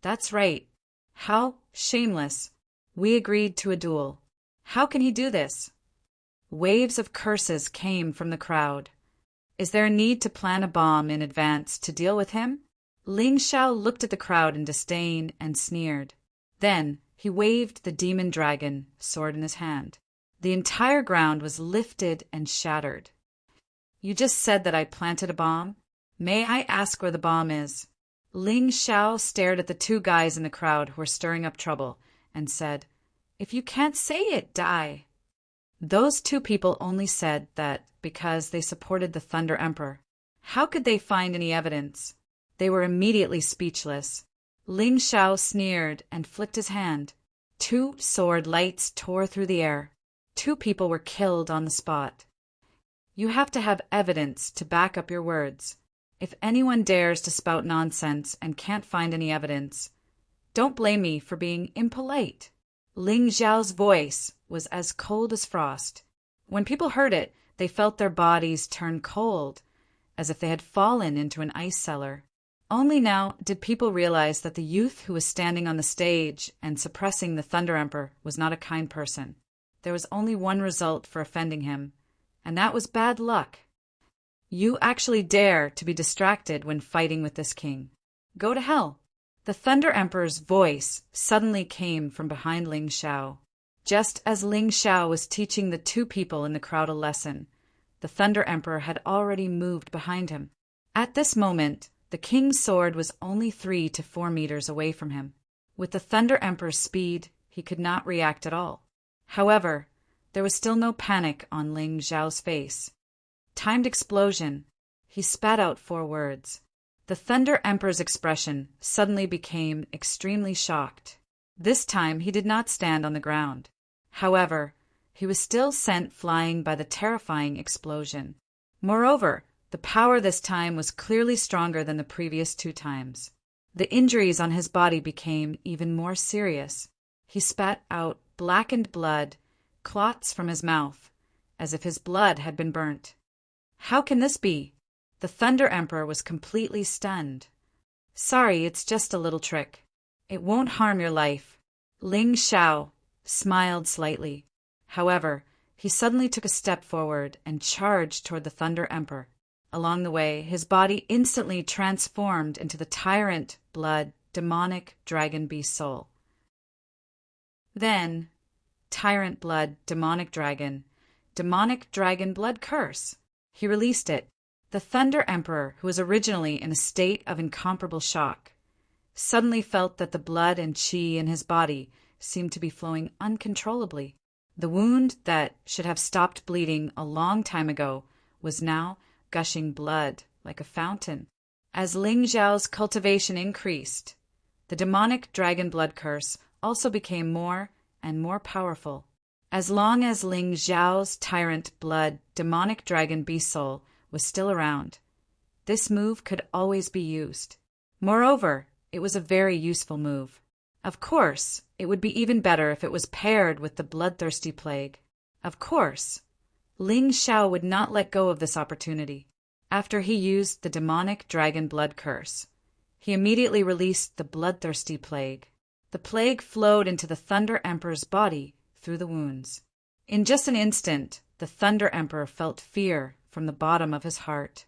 Speaker 1: That's right. How shameless. We agreed to a duel. How can he do this? Waves of curses came from the crowd. Is there a need to plan a bomb in advance to deal with him? Ling Xiao looked at the crowd in disdain and sneered. Then he waved the demon dragon sword in his hand. The entire ground was lifted and shattered. You just said that I planted a bomb? May I ask where the bomb is? Ling Xiao stared at the two guys in the crowd who were stirring up trouble and said, If you can't say it, die. Those two people only said that because they supported the Thunder Emperor. How could they find any evidence? They were immediately speechless. Ling Xiao sneered and flicked his hand. Two sword lights tore through the air. Two people were killed on the spot. You have to have evidence to back up your words. If anyone dares to spout nonsense and can't find any evidence, don't blame me for being impolite. Ling Zhao's voice was as cold as frost. When people heard it, they felt their bodies turn cold, as if they had fallen into an ice cellar. Only now did people realize that the youth who was standing on the stage and suppressing the Thunder Emperor was not a kind person. There was only one result for offending him, and that was bad luck. You actually dare to be distracted when fighting with this king. Go to hell. The Thunder Emperor's voice suddenly came from behind Ling Xiao. Just as Ling Xiao was teaching the two people in the crowd a lesson, the Thunder Emperor had already moved behind him. At this moment, the king's sword was only 3 to 4 meters away from him. With the Thunder Emperor's speed, he could not react at all. However, there was still no panic on Ling Xiao's face. Timed explosion. He spat out 4 words. The Thunder Emperor's expression suddenly became extremely shocked. This time he did not stand on the ground. However, he was still sent flying by the terrifying explosion. Moreover, the power this time was clearly stronger than the previous 2 times. The injuries on his body became even more serious. He spat out blackened blood, clots from his mouth, as if his blood had been burnt. How can this be? The Thunder Emperor was completely stunned. Sorry, it's just a little trick. It won't harm your life. Ling Xiao smiled slightly. However, he suddenly took a step forward and charged toward the Thunder Emperor. Along the way, his body instantly transformed into the Tyrant blood demonic dragon beast soul. Then, Tyrant blood demonic dragon blood curse. He released it. The Thunder Emperor, who was originally in a state of incomparable shock, suddenly felt that the blood and qi in his body seemed to be flowing uncontrollably. The wound that should have stopped bleeding a long time ago was now gushing blood like a fountain. As Ling Zhao's cultivation increased, the demonic dragon blood curse also became more and more powerful. As long as Ling Zhao's Tyrant blood demonic dragon beast soul was still around, this move could always be used. Moreover, it was a very useful move. Of course, it would be even better if it was paired with the bloodthirsty plague. Of course, Ling Xiao would not let go of this opportunity. After he used the demonic dragon blood curse, he immediately released the bloodthirsty plague. The plague flowed into the Thunder Emperor's body through the wounds. In just an instant, the Thunder Emperor felt fear from the bottom of his heart.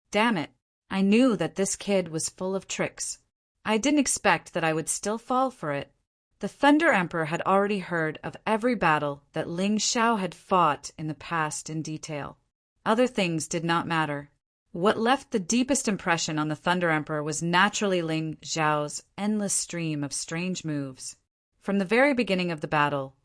Speaker 1: Damn it, I knew that this kid was full of tricks. I didn't expect that I would still fall for it. The Thunder Emperor had already heard of every battle that Ling Xiao had fought in the past in detail. Other things did not matter. What left the deepest impression on the Thunder Emperor was naturally Ling Xiao's endless stream of strange moves. From the very beginning of the battle,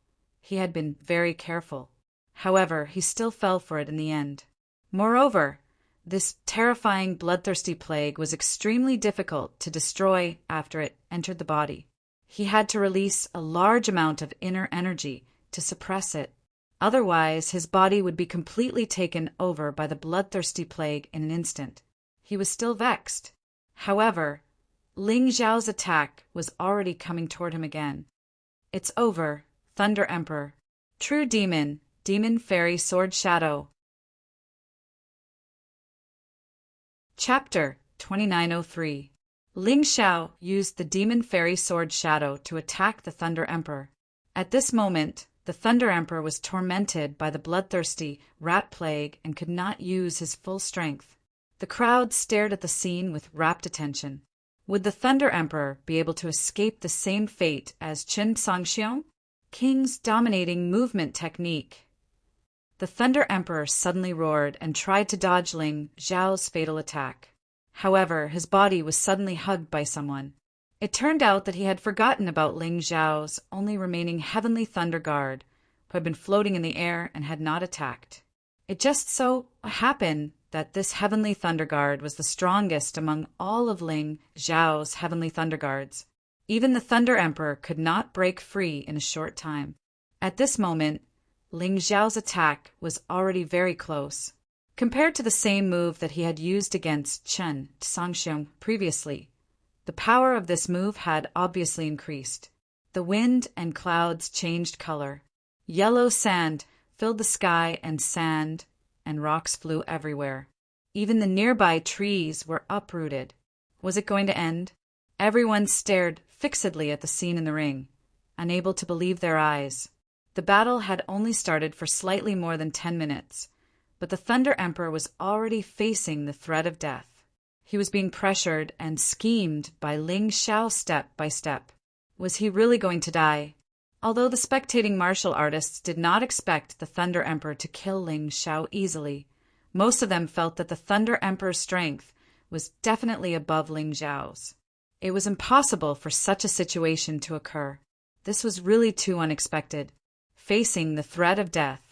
Speaker 1: he had been very careful. However, he still fell for it in the end. Moreover, this terrifying bloodthirsty plague was extremely difficult to destroy after it entered the body. He had to release a large amount of inner energy to suppress it. Otherwise, his body would be completely taken over by the bloodthirsty plague in an instant. He was still vexed. However, Ling Zhao's attack was already coming toward him again. It's over, Thunder Emperor. True demon, demon fairy sword shadow. Chapter 2903. Ling Xiao used the demon fairy sword shadow to attack the Thunder Emperor. At this moment, the Thunder Emperor was tormented by the bloodthirsty rat plague and could not use his full strength. The crowd stared at the scene with rapt attention. Would the Thunder Emperor be able to escape the same fate as Qin Sangxiong, King's dominating movement technique? The Thunder Emperor suddenly roared and tried to dodge Ling Zhao's fatal attack. However, his body was suddenly hugged by someone. It turned out that he had forgotten about Ling Zhao's only remaining Heavenly Thunder Guard, who had been floating in the air and had not attacked. It just so happened that this Heavenly Thunder Guard was the strongest among all of Ling Zhao's Heavenly Thunder Guards. Even the Thunder Emperor could not break free in a short time. At this moment, Ling Zhao's attack was already very close. Compared to the same move that he had used against Chen Sangxiong previously, the power of this move had obviously increased. The wind and clouds changed color. Yellow sand filled the sky, and sand and rocks flew everywhere. Even the nearby trees were uprooted. Was it going to end? Everyone stared fixedly at the scene in the ring, unable to believe their eyes. The battle had only started for slightly more than 10 minutes, but the Thunder Emperor was already facing the threat of death. He was being pressured and schemed by Ling Xiao step by step. Was he really going to die? Although the spectating martial artists did not expect the Thunder Emperor to kill Ling Xiao easily, most of them felt that the Thunder Emperor's strength was definitely above Ling Xiao's. It was impossible for such a situation to occur. This was really too unexpected. Facing the threat of death,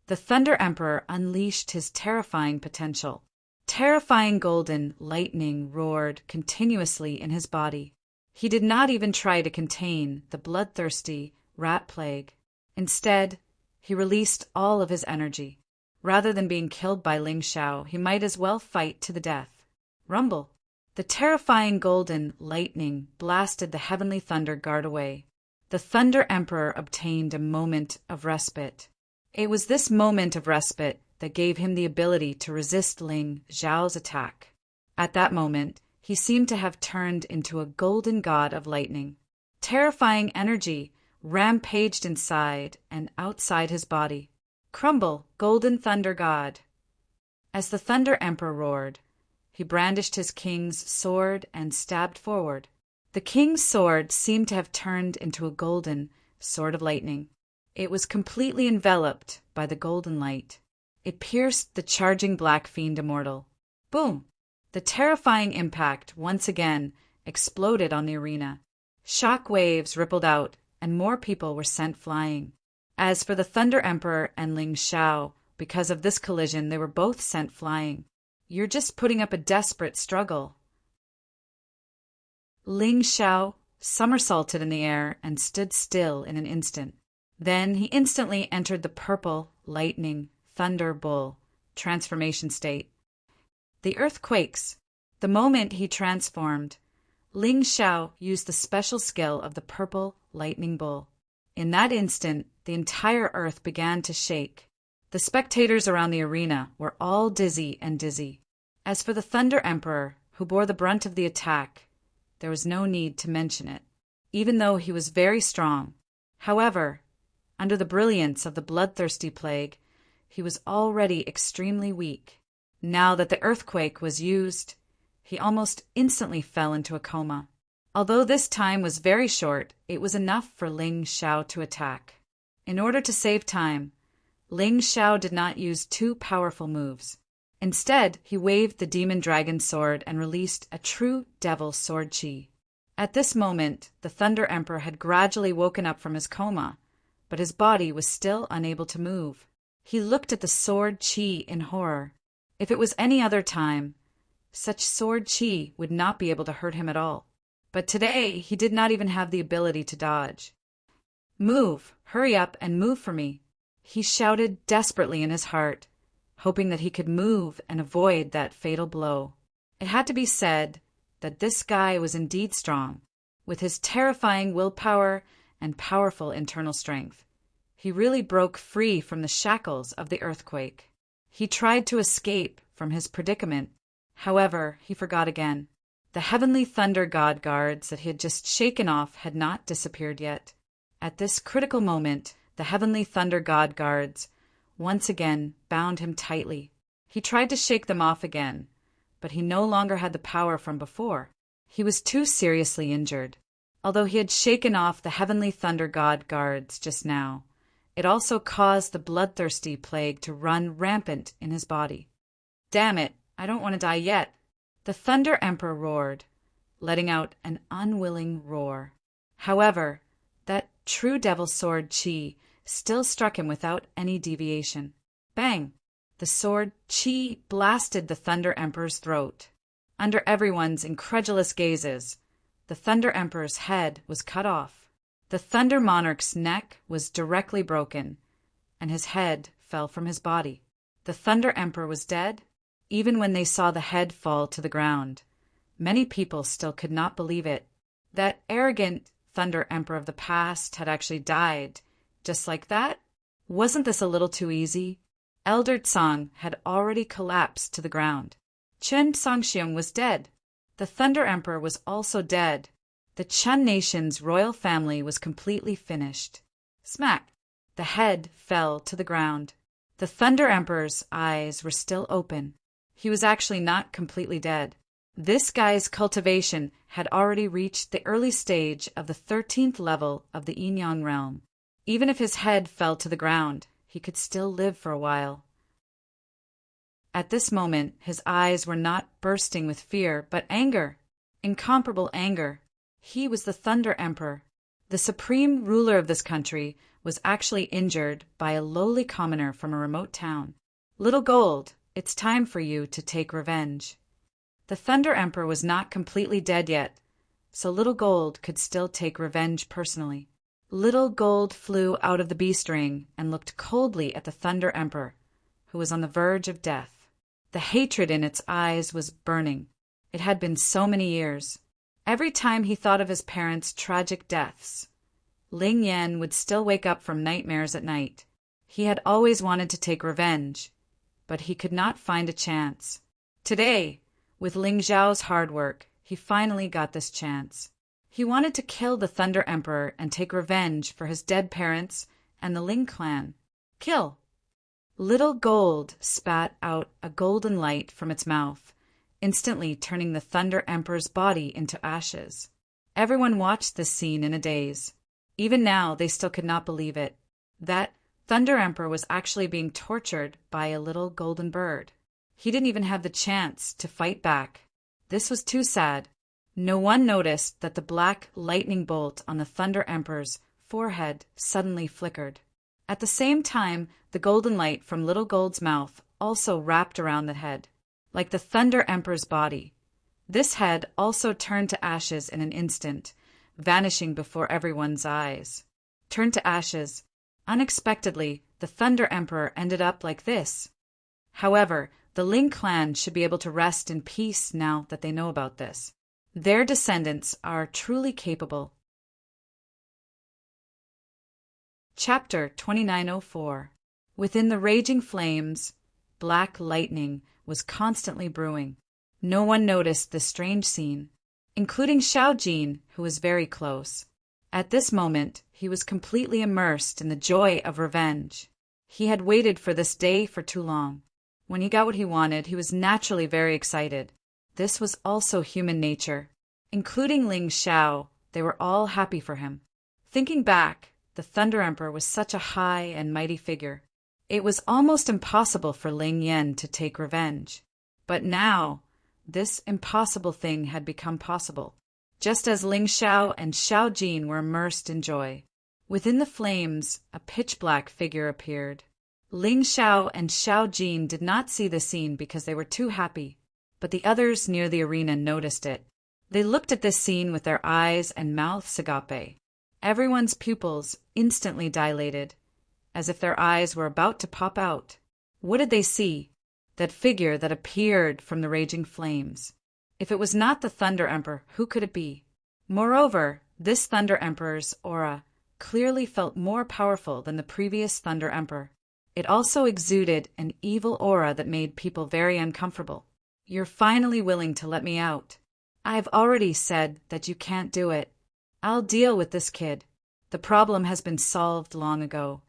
Speaker 1: the Thunder Emperor unleashed his terrifying potential. Terrifying golden lightning roared continuously in his body. He did not even try to contain the bloodthirsty rat plague. Instead, he released all of his energy. Rather than being killed by Ling Xiao, he might as well fight to the death. Rumble! The terrifying golden lightning blasted the heavenly thunder guard away. The Thunder Emperor obtained a moment of respite. It was this moment of respite that gave him the ability to resist Ling Xiao's attack. At that moment, he seemed to have turned into a golden god of lightning. Terrifying energy rampaged inside and outside his body. Crumble, golden thunder god! As the Thunder Emperor roared, he brandished his king's sword and stabbed forward. The king's sword seemed to have turned into a golden sword of lightning. It was completely enveloped by the golden light. It pierced the charging black fiend immortal. Boom! The terrifying impact once again exploded on the arena. Shock waves rippled out, and more people were sent flying. As for the Thunder Emperor and Ling Xiao, because of this collision, they were both sent flying. You're just putting up a desperate struggle. Ling Xiao somersaulted in the air and stood still in an instant. Then he instantly entered the purple, lightning, thunder bull transformation state. The earth quakes. The moment he transformed, Ling Xiao used the special skill of the purple lightning bull. In that instant, the entire earth began to shake. The spectators around the arena were all dizzy and dizzy. As for the Thunder Emperor, who bore the brunt of the attack, there was no need to mention it, even though he was very strong. However, under the brilliance of the bloodthirsty plague, he was already extremely weak. Now that the earthquake was used, he almost instantly fell into a coma. Although this time was very short, it was enough for Ling Xiao to attack. In order to save time, Ling Xiao did not use two powerful moves. Instead, he waved the demon dragon sword and released a true devil sword chi. At this moment, the Thunder Emperor had gradually woken up from his coma, but his body was still unable to move. He looked at the sword chi in horror. If it was any other time, such sword chi would not be able to hurt him at all. But today, he did not even have the ability to dodge. Move! Hurry up and move for me! He shouted desperately in his heart, hoping that he could move and avoid that fatal blow. It had to be said that this guy was indeed strong. With his terrifying willpower and powerful internal strength, he really broke free from the shackles of the earthquake. He tried to escape from his predicament. However, he forgot again. The heavenly thunder god guards that he had just shaken off had not disappeared yet. At this critical moment, the heavenly thunder god guards once again bound him tightly. He tried to shake them off again, but he no longer had the power from before. He was too seriously injured. Although he had shaken off the heavenly thunder god guards just now, it also caused the bloodthirsty plague to run rampant in his body. Damn it, I don't want to die yet. The Thunder Emperor roared, letting out an unwilling roar. However, that true devil sword chi still struck him without any deviation. Bang! The sword chi blasted the Thunder Emperor's throat. Under everyone's incredulous gazes, the Thunder Emperor's head was cut off. The Thunder Monarch's neck was directly broken, and his head fell from his body. The Thunder Emperor was dead? Even when they saw the head fall to the ground, many people still could not believe it. That arrogant Thunder Emperor of the past had actually died. Just like that? Wasn't this a little too easy? Elder Tsang had already collapsed to the ground. Chen Songxiong was dead. The Thunder Emperor was also dead. The Chun nation's royal family was completely finished. Smack! The head fell to the ground. The Thunder Emperor's eyes were still open. He was actually not completely dead. This guy's cultivation had already reached the early stage of the 13th level of the Yin realm. Even if his head fell to the ground, he could still live for a while. At this moment, his eyes were not bursting with fear, but anger. Incomparable anger. He was the Thunder Emperor. The supreme ruler of this country was actually injured by a lowly commoner from a remote town. Little Gold, it's time for you to take revenge. The Thunder Emperor was not completely dead yet, so Little Gold could still take revenge personally. Little Gold flew out of the beast ring and looked coldly at the Thunder Emperor, who was on the verge of death. The hatred in its eyes was burning. It had been so many years. Every time he thought of his parents' tragic deaths, Ling Yan would still wake up from nightmares at night. He had always wanted to take revenge, but he could not find a chance. Today, with Ling Zhao's hard work, he finally got this chance. He wanted to kill the Thunder Emperor and take revenge for his dead parents and the Ling clan. Kill! Little Gold spat out a golden light from its mouth, instantly turning the Thunder Emperor's body into ashes. Everyone watched this scene in a daze. Even now, they still could not believe it. That Thunder Emperor was actually being tortured by a little golden bird. He didn't even have the chance to fight back. This was too sad. No one noticed that the black lightning bolt on the Thunder Emperor's forehead suddenly flickered. At the same time, the golden light from Little Gold's mouth also wrapped around the head, like the Thunder Emperor's body. This head also turned to ashes in an instant, vanishing before everyone's eyes. Turned to ashes. Unexpectedly, the Thunder Emperor ended up like this. However, the Ling clan should be able to rest in peace now that they know about this. Their descendants are truly capable. Chapter 2904. Within the raging flames, black lightning was constantly brewing. No one noticed this strange scene, including Xiao Jin, who was very close. At this moment, he was completely immersed in the joy of revenge. He had waited for this day for too long. When he got what he wanted, he was naturally very excited. This was also human nature. Including Ling Xiao, they were all happy for him. Thinking back, the Thunder Emperor was such a high and mighty figure. It was almost impossible for Ling Yan to take revenge. But now, this impossible thing had become possible, just as Ling Xiao and Xiao Jin were immersed in joy. Within the flames, a pitch-black figure appeared. Ling Xiao and Xiao Jin did not see the scene because they were too happy, but the others near the arena noticed it. They looked at this scene with their eyes and mouths agape. Everyone's pupils instantly dilated, as if their eyes were about to pop out. What did they see? That figure that appeared from the raging flames. If it was not the Thunder Emperor, who could it be? Moreover, this Thunder Emperor's aura clearly felt more powerful than the previous Thunder Emperor. It also exuded an evil aura that made people very uncomfortable. You're finally willing to let me out. I've already said that you can't do it. I'll deal with this kid. The problem has been solved long ago.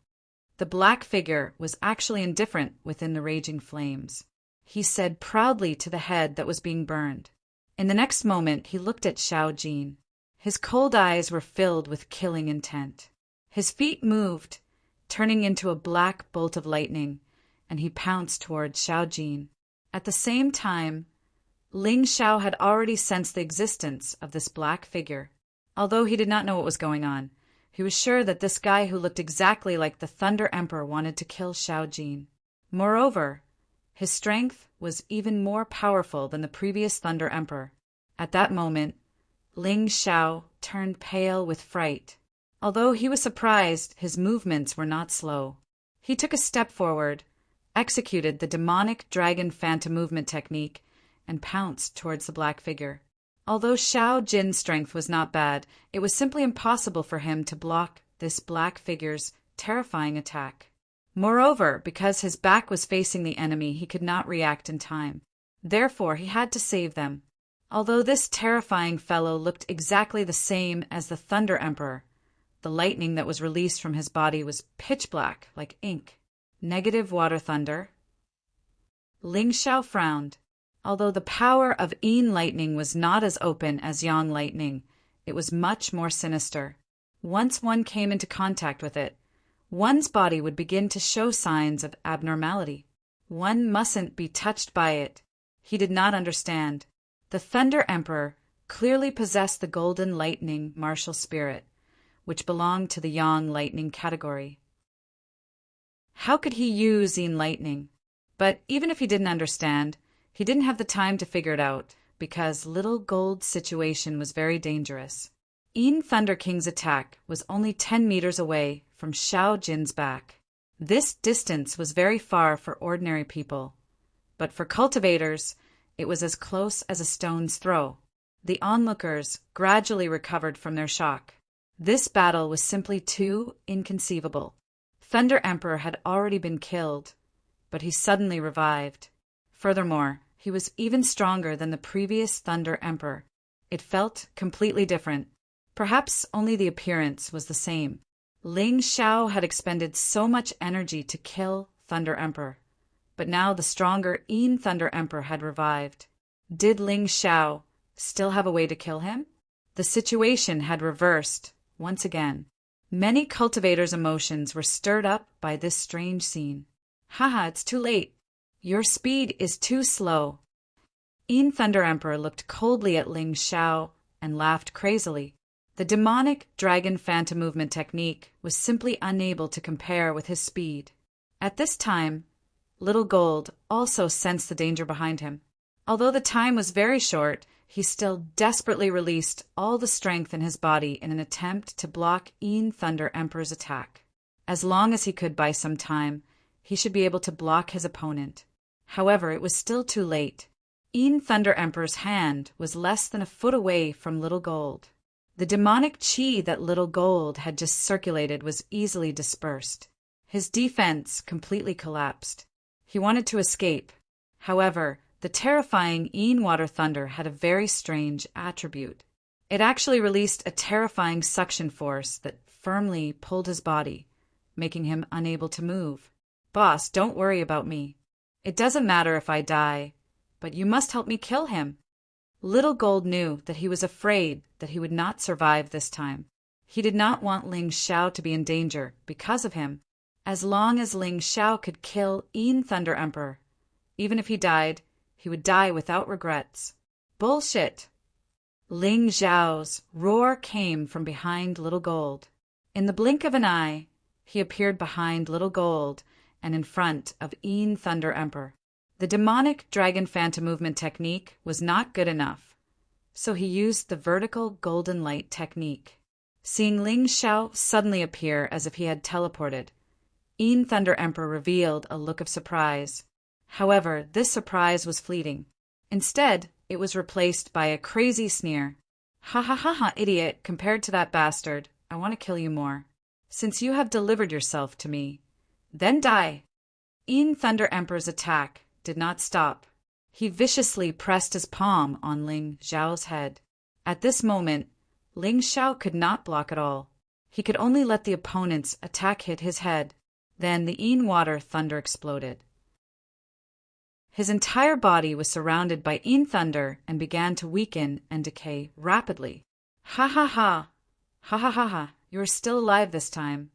Speaker 1: The black figure was actually indifferent within the raging flames. He said proudly to the head that was being burned. In the next moment, he looked at Xiao Jin. His cold eyes were filled with killing intent. His feet moved, turning into a black bolt of lightning, and he pounced toward Xiao Jin. At the same time, Ling Xiao had already sensed the existence of this black figure. Although he did not know what was going on, he was sure that this guy who looked exactly like the Thunder Emperor wanted to kill Xiao Jin. Moreover, his strength was even more powerful than the previous Thunder Emperor. At that moment, Ling Xiao turned pale with fright. Although he was surprised, his movements were not slow. He took a step forward, executed the demonic dragon phantom movement technique and pounced towards the black figure. Although Xiao Jin's strength was not bad, it was simply impossible for him to block this black figure's terrifying attack. Moreover, because his back was facing the enemy, he could not react in time. Therefore, he had to save them. Although this terrifying fellow looked exactly the same as the Thunder Emperor, the lightning that was released from his body was pitch black, like ink. Negative water thunder. Ling Xiao frowned. Although the power of Yin lightning was not as open as Yang lightning, it was much more sinister. Once one came into contact with it, one's body would begin to show signs of abnormality. One mustn't be touched by it. He did not understand. The Thunder Emperor clearly possessed the golden lightning martial spirit, which belonged to the Yang lightning category. How could he use Yin lightning? But even if he didn't understand, he didn't have the time to figure it out, because Little Gold's situation was very dangerous. Yin Thunder King's attack was only 10 meters away from Xiao Jin's back. This distance was very far for ordinary people, but for cultivators, it was as close as a stone's throw. The onlookers gradually recovered from their shock. This battle was simply too inconceivable. Thunder Emperor had already been killed, but he suddenly revived. Furthermore, he was even stronger than the previous Thunder Emperor. It felt completely different. Perhaps only the appearance was the same. Ling Xiao had expended so much energy to kill Thunder Emperor, but now the stronger Yin Thunder Emperor had revived. Did Ling Xiao still have a way to kill him? The situation had reversed once again. Many cultivators' emotions were stirred up by this strange scene. Haha, it's too late. Your speed is too slow. Yin Thunder Emperor looked coldly at Ling Xiao and laughed crazily. The demonic dragon phantom movement technique was simply unable to compare with his speed. At this time, Little Gold also sensed the danger behind him. Although the time was very short, he still desperately released all the strength in his body in an attempt to block Yin Thunder Emperor's attack. As long as he could buy some time, he should be able to block his opponent. However, it was still too late. Yin Thunder Emperor's hand was less than a foot away from Little Gold. The demonic qi that Little Gold had just circulated was easily dispersed. His defense completely collapsed. He wanted to escape. However, the terrifying Yin Water Thunder had a very strange attribute. It actually released a terrifying suction force that firmly pulled his body, making him unable to move. Boss, don't worry about me. It doesn't matter if I die, but you must help me kill him. Little Gold knew that he was afraid that he would not survive this time. He did not want Ling Xiao to be in danger because of him. As long as Ling Xiao could kill Yin Thunder Emperor, even if he died, he would die without regrets. Bullshit! Ling Xiao's roar came from behind Little Gold. In the blink of an eye, he appeared behind Little Gold and in front of Yin Thunder Emperor. The demonic dragon phantom movement technique was not good enough, so he used the vertical golden light technique. Seeing Ling Xiao suddenly appear as if he had teleported, Yin Thunder Emperor revealed a look of surprise. However, this surprise was fleeting. Instead, it was replaced by a crazy sneer. Ha ha ha ha, idiot, compared to that bastard, I want to kill you more. Since you have delivered yourself to me, then die. Yin Thunder Emperor's attack did not stop. He viciously pressed his palm on Ling Xiao's head. At this moment, Ling Xiao could not block at all. He could only let the opponent's attack hit his head. Then the Yin Water Thunder exploded. His entire body was surrounded by Yin Thunder and began to weaken and decay rapidly. Ha ha ha! Ha ha ha ha! You are still alive this time.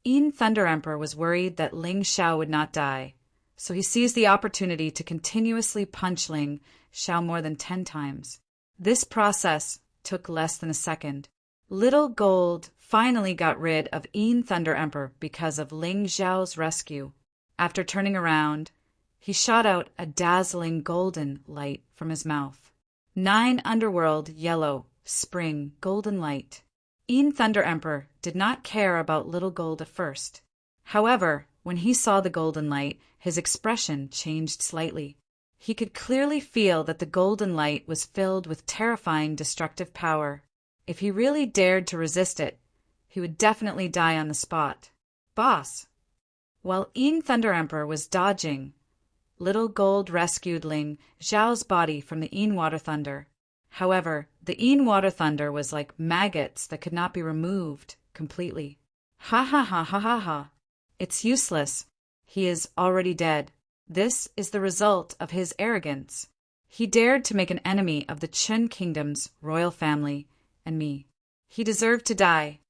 Speaker 1: Yin Thunder Emperor was worried that Ling Xiao would not die, so he seized the opportunity to continuously punch Ling Xiao more than 10 times. This process took less than a second. Little Gold finally got rid of Yin Thunder Emperor because of Ling Xiao's rescue. After turning around, he shot out a dazzling golden light from his mouth. 9 underworld yellow spring golden light. Yin Thunder Emperor did not care about Little Gold at first. However, when he saw the golden light, his expression changed slightly. He could clearly feel that the golden light was filled with terrifying destructive power. If he really dared to resist it, he would definitely die on the spot. Boss! While Yin Thunder Emperor was dodging, Little Gold rescued Ling Xiao's body from the Yin Water Thunder. However, the Yin Water Thunder was like maggots that could not be removed completely. Ha ha ha ha ha ha. It's useless. He is already dead. This is the result of his arrogance. He dared to make an enemy of the Chen Kingdom's royal family and me. He deserved to die.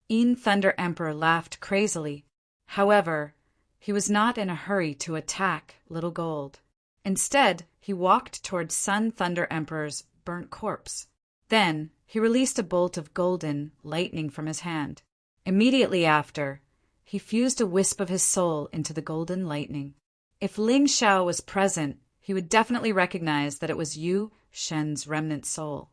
Speaker 1: Yin Thunder Emperor laughed crazily. However, he was not in a hurry to attack Little Gold. Instead, he walked toward Sun Thunder Emperor's burnt corpse. Then, he released a bolt of golden lightning from his hand. Immediately after, he fused a wisp of his soul into the golden lightning. If Ling Xiao was present, he would definitely recognize that it was Yu Shen's remnant soul.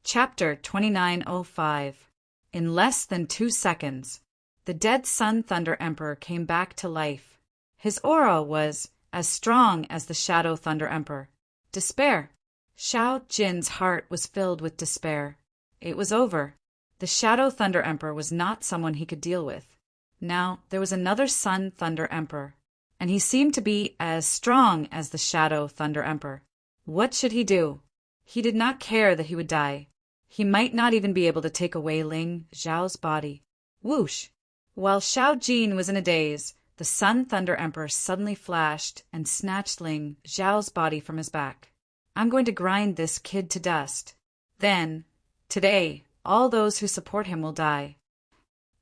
Speaker 1: Chapter 2905. In less than 2 seconds, the dead Sun Thunder Emperor came back to life. His aura was as strong as the Shadow Thunder Emperor. Despair. Xiao Jin's heart was filled with despair. It was over. The Shadow Thunder Emperor was not someone he could deal with. Now there was another Sun Thunder Emperor, and he seemed to be as strong as the Shadow Thunder Emperor. What should he do? He did not care that he would die. He might not even be able to take away Ling Xiao's body. Whoosh! While Xiao Jin was in a daze, the Sun Thunder Emperor suddenly flashed and snatched Ling Xiao's body from his back. I'm going to grind this kid to dust. Then, today, all those who support him will die.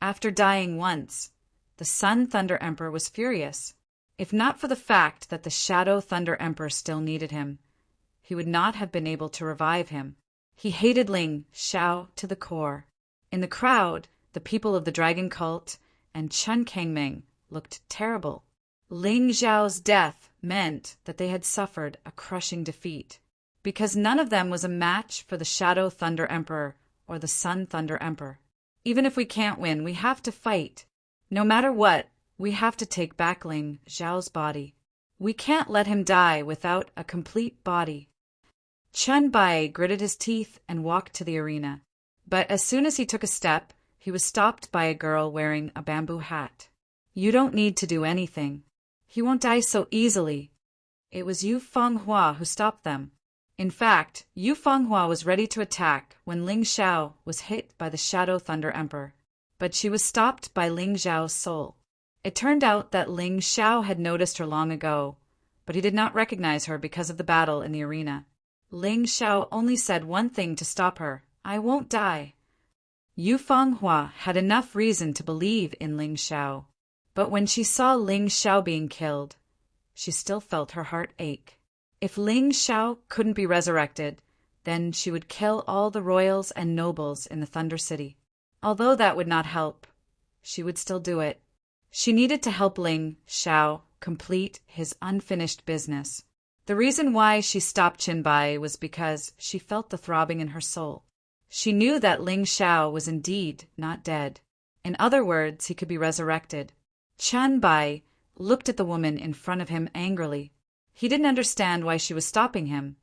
Speaker 1: After dying once, the Sun Thunder Emperor was furious. If not for the fact that the Shadow Thunder Emperor still needed him, he would not have been able to revive him. He hated Ling Xiao to the core. In the crowd, the people of the Dragon Cult and Chen Kangming looked terrible. Ling Xiao's death meant that they had suffered a crushing defeat, because none of them was a match for the Shadow Thunder Emperor or the Sun Thunder Emperor. Even if we can't win, we have to fight. No matter what, we have to take back Ling Xiao's body. We can't let him die without a complete body. Chen Bai gritted his teeth and walked to the arena. But as soon as he took a step, he was stopped by a girl wearing a bamboo hat. You don't need to do anything. He won't die so easily. It was Yu Fenghua who stopped them. In fact, Yu Fenghua was ready to attack when Ling Xiao was hit by the Shadow Thunder Emperor, but she was stopped by Ling Xiao's soul. It turned out that Ling Xiao had noticed her long ago, but he did not recognize her because of the battle in the arena. Ling Xiao only said one thing to stop her: I won't die. Yu Fenghua had enough reason to believe in Ling Xiao, but when she saw Ling Xiao being killed, she still felt her heart ache. If Ling Xiao couldn't be resurrected, then she would kill all the royals and nobles in the Thunder City. Although that would not help, she would still do it. She needed to help Ling Xiao complete his unfinished business. The reason why she stopped Qinbai was because she felt the throbbing in her soul. She knew that Ling Xiao was indeed not dead. In other words, he could be resurrected. Qinbai looked at the woman in front of him angrily. He didn't understand why she was stopping him,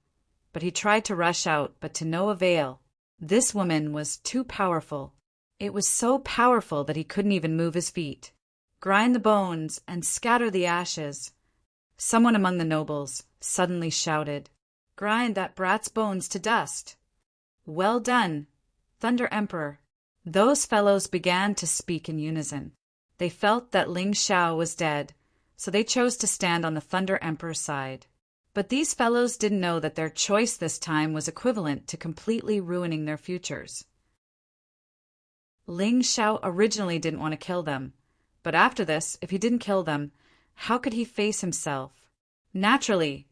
Speaker 1: but he tried to rush out, but to no avail. This woman was too powerful. It was so powerful that he couldn't even move his feet. Grind the bones and scatter the ashes. Someone among the nobles suddenly shouted, Grind that brat's bones to dust. Well done, Thunder Emperor. Those fellows began to speak in unison. They felt that Ling Xiao was dead, so they chose to stand on the Thunder Emperor's side. But these fellows didn't know that their choice this time was equivalent to completely ruining their futures. Ling Xiao originally didn't want to kill them, but after this, if he didn't kill them, how could he face himself? Naturally,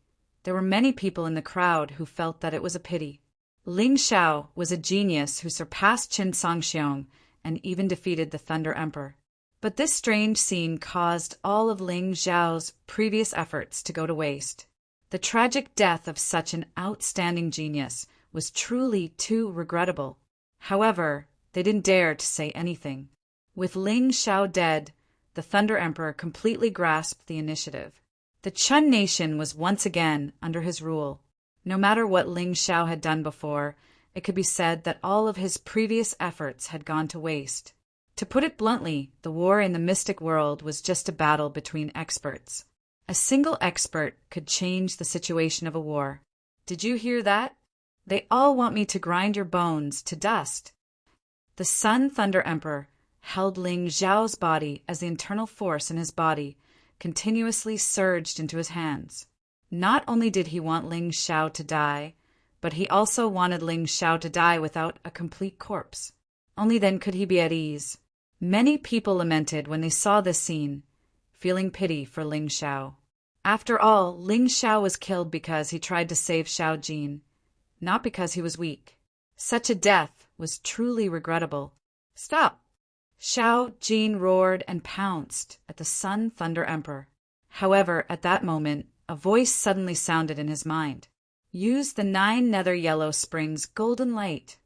Speaker 1: there were many people in the crowd who felt that it was a pity. Ling Xiao was a genius who surpassed Qin Sangxiong and even defeated the Thunder Emperor. But this strange scene caused all of Ling Xiao's previous efforts to go to waste. The tragic death of such an outstanding genius was truly too regrettable. However, They didn't dare to say anything. With Ling Xiao dead, the Thunder Emperor completely grasped the initiative. The Chun nation was once again under his rule. No matter what Ling Xiao had done before, it could be said that all of his previous efforts had gone to waste. To put it bluntly, the war in the mystic world was just a battle between experts. A single expert could change the situation of a war. Did you hear that? They all want me to grind your bones to dust. The Sun Thunder Emperor held Ling Xiao's body as the internal force in his body continuously surged into his hands. Not only did he want Ling Xiao to die, but he also wanted Ling Xiao to die without a complete corpse. Only then could he be at ease. Many people lamented when they saw this scene, feeling pity for Ling Xiao. After all, Ling Xiao was killed because he tried to save Xiao Jin, not because he was weak. Such a death was truly regrettable. Stop! Xiao Jin roared and pounced at the Sun Thunder Emperor. However, at that moment, a voice suddenly sounded in his mind. Use the 9 nether yellow springs golden light.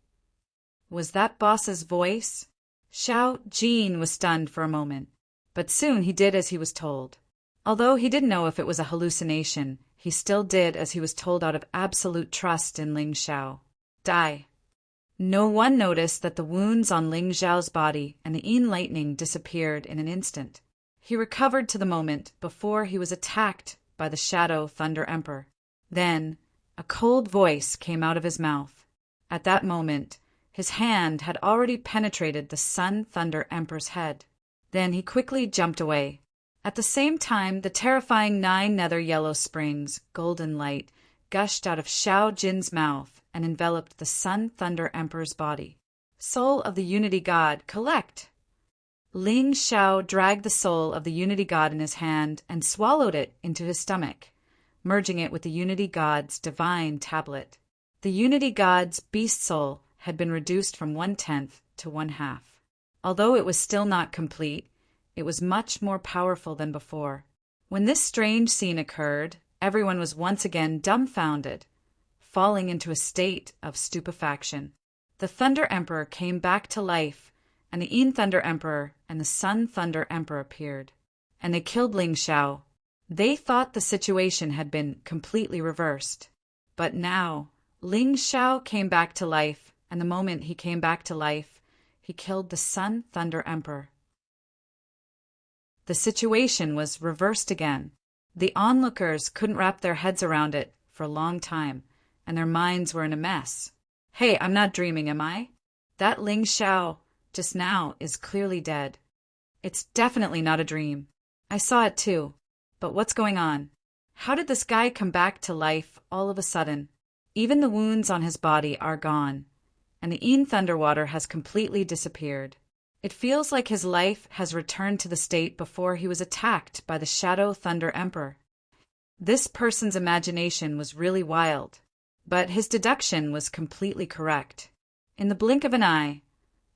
Speaker 1: Was that boss's voice? Xiao Jin was stunned for a moment, but soon he did as he was told. Although he didn't know if it was a hallucination, he still did as he was told out of absolute trust in Ling Xiao. Die. No one noticed that the wounds on Ling Xiao's body and the Yin lightning disappeared in an instant. He recovered to the moment before he was attacked by the Shadow Thunder Emperor. Then, a cold voice came out of his mouth. At that moment, his hand had already penetrated the Sun Thunder Emperor's head. Then he quickly jumped away. At the same time, the terrifying 9 nether yellow springs, golden light, gushed out of Xiao Jin's mouth and enveloped the Sun Thunder Emperor's body. Soul of the Unity God, collect! Ling Xiao dragged the soul of the Unity God in his hand and swallowed it into his stomach, merging it with the Unity God's divine tablet. The Unity God's beast soul had been reduced from 1/10 to 1/2. Although it was still not complete, it was much more powerful than before. When this strange scene occurred, everyone was once again dumbfounded, falling into a state of stupefaction. The Thunder Emperor came back to life, and the Yin Thunder Emperor and the Sun Thunder Emperor appeared, and they killed Ling Xiao. They thought the situation had been completely reversed. But now, Ling Xiao came back to life, and the moment he came back to life, he killed the Sun Thunder Emperor. The situation was reversed again. The onlookers couldn't wrap their heads around it for a long time, and their minds were in a mess. Hey, I'm not dreaming, am I? That Ling Xiao just now is clearly dead. It's definitely not a dream. I saw it too. But what's going on? How did this guy come back to life all of a sudden? Even the wounds on his body are gone, and the Yin Thunderwater has completely disappeared. It feels like his life has returned to the state before he was attacked by the Shadow Thunder Emperor. This person's imagination was really wild, but his deduction was completely correct. In the blink of an eye,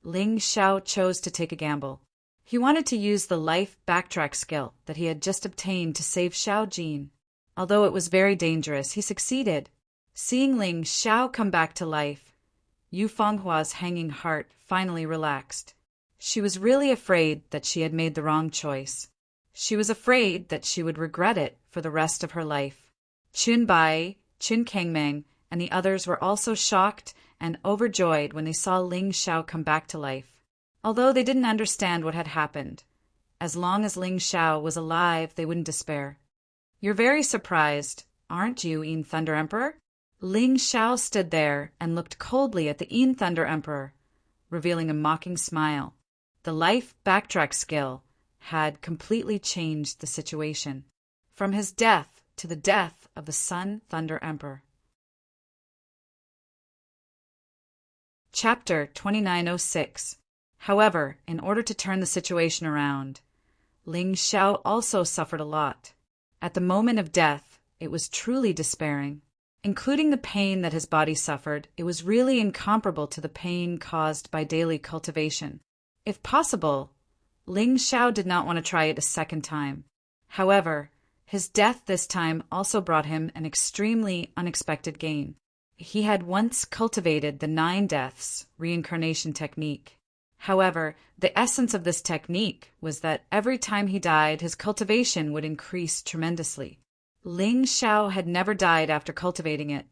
Speaker 1: Ling Xiao chose to take a gamble. He wanted to use the life backtrack skill that he had just obtained to save Xiao Jin. Although it was very dangerous, he succeeded. Seeing Ling Xiao come back to life, Yu Fenghua's hanging heart finally relaxed. She was really afraid that she had made the wrong choice. She was afraid that she would regret it for the rest of her life. Qun Bai, Qun Kangmeng, and the others were also shocked and overjoyed when they saw Ling Xiao come back to life. Although they didn't understand what had happened, as long as Ling Xiao was alive, they wouldn't despair. You're very surprised, aren't you, Yin Thunder Emperor? Ling Xiao stood there and looked coldly at the Yin Thunder Emperor, revealing a mocking smile. The life backtrack skill had completely changed the situation, from his death to the death of the Sun Thunder Emperor. Chapter 2906. However, in order to turn the situation around, Ling Xiao also suffered a lot. At the moment of death, it was truly despairing. Including the pain that his body suffered, it was really incomparable to the pain caused by daily cultivation. If possible, Ling Xiao did not want to try it a second time. However, his death this time also brought him an extremely unexpected gain. He had once cultivated the 9 deaths reincarnation technique. However, the essence of this technique was that every time he died, his cultivation would increase tremendously. Ling Xiao had never died after cultivating it,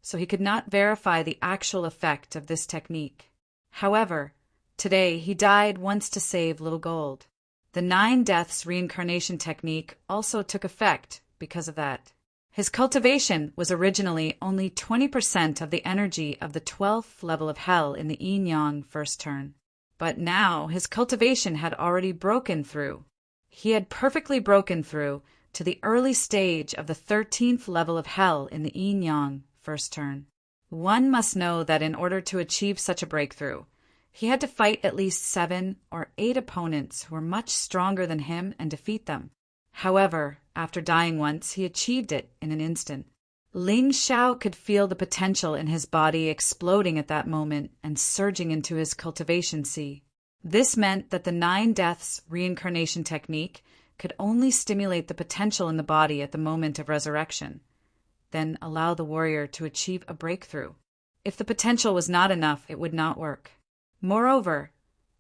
Speaker 1: so he could not verify the actual effect of this technique. However, today he died once to save little gold. The 9 deaths reincarnation technique also took effect because of that. His cultivation was originally only 20% of the energy of the 12th level of hell in the yin-yang first turn. But now his cultivation had already broken through. He had perfectly broken through to the early stage of the 13th level of hell in the yin-yang first turn. One must know that in order to achieve such a breakthrough, he had to fight at least 7 or 8 opponents who were much stronger than him and defeat them. However, after dying once, he achieved it in an instant. Ling Xiao could feel the potential in his body exploding at that moment and surging into his cultivation sea. This meant that the 9 deaths reincarnation technique could only stimulate the potential in the body at the moment of resurrection, then allow the warrior to achieve a breakthrough. If the potential was not enough, it would not work. Moreover,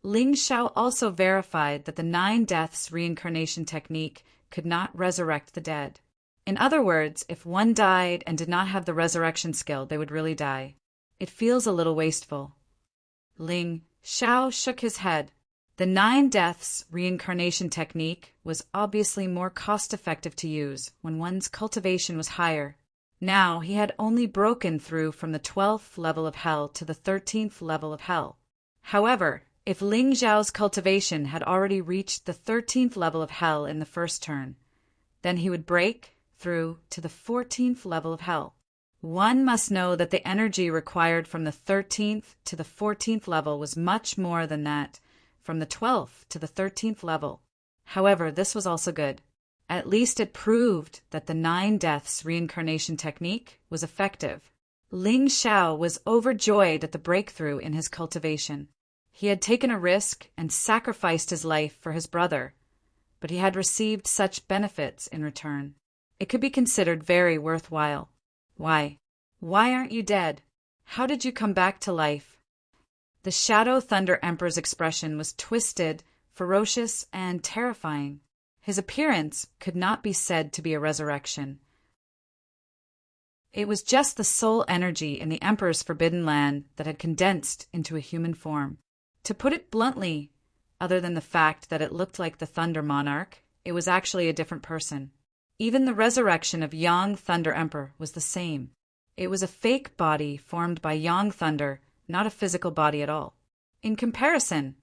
Speaker 1: Ling Xiao also verified that the 9 deaths reincarnation technique could not resurrect the dead. In other words, if one died and did not have the resurrection skill, they would really die. It feels a little wasteful. Ling Xiao shook his head. The 9 deaths reincarnation technique was obviously more cost-effective to use when one's cultivation was higher. Now he had only broken through from the 12th level of hell to the 13th level of hell. However, if Ling Xiao's cultivation had already reached the 13th level of hell in the first turn, then he would break through to the 14th level of hell. One must know that the energy required from the 13th to the 14th level was much more than that from the 12th to the 13th level. However, this was also good. At least it proved that the 9 deaths reincarnation technique was effective. Ling Xiao was overjoyed at the breakthrough in his cultivation. He had taken a risk and sacrificed his life for his brother, but he had received such benefits in return. It could be considered very worthwhile. Why? Why aren't you dead? How did you come back to life? The Shadow Thunder Emperor's expression was twisted, ferocious, and terrifying. His appearance could not be said to be a resurrection. It was just the soul energy in the Emperor's forbidden land that had condensed into a human form. To put it bluntly, other than the fact that it looked like the Thunder Monarch, it was actually a different person. Even the resurrection of Yang Thunder Emperor was the same. It was a fake body formed by Yang Thunder, not a physical body at all. In comparison,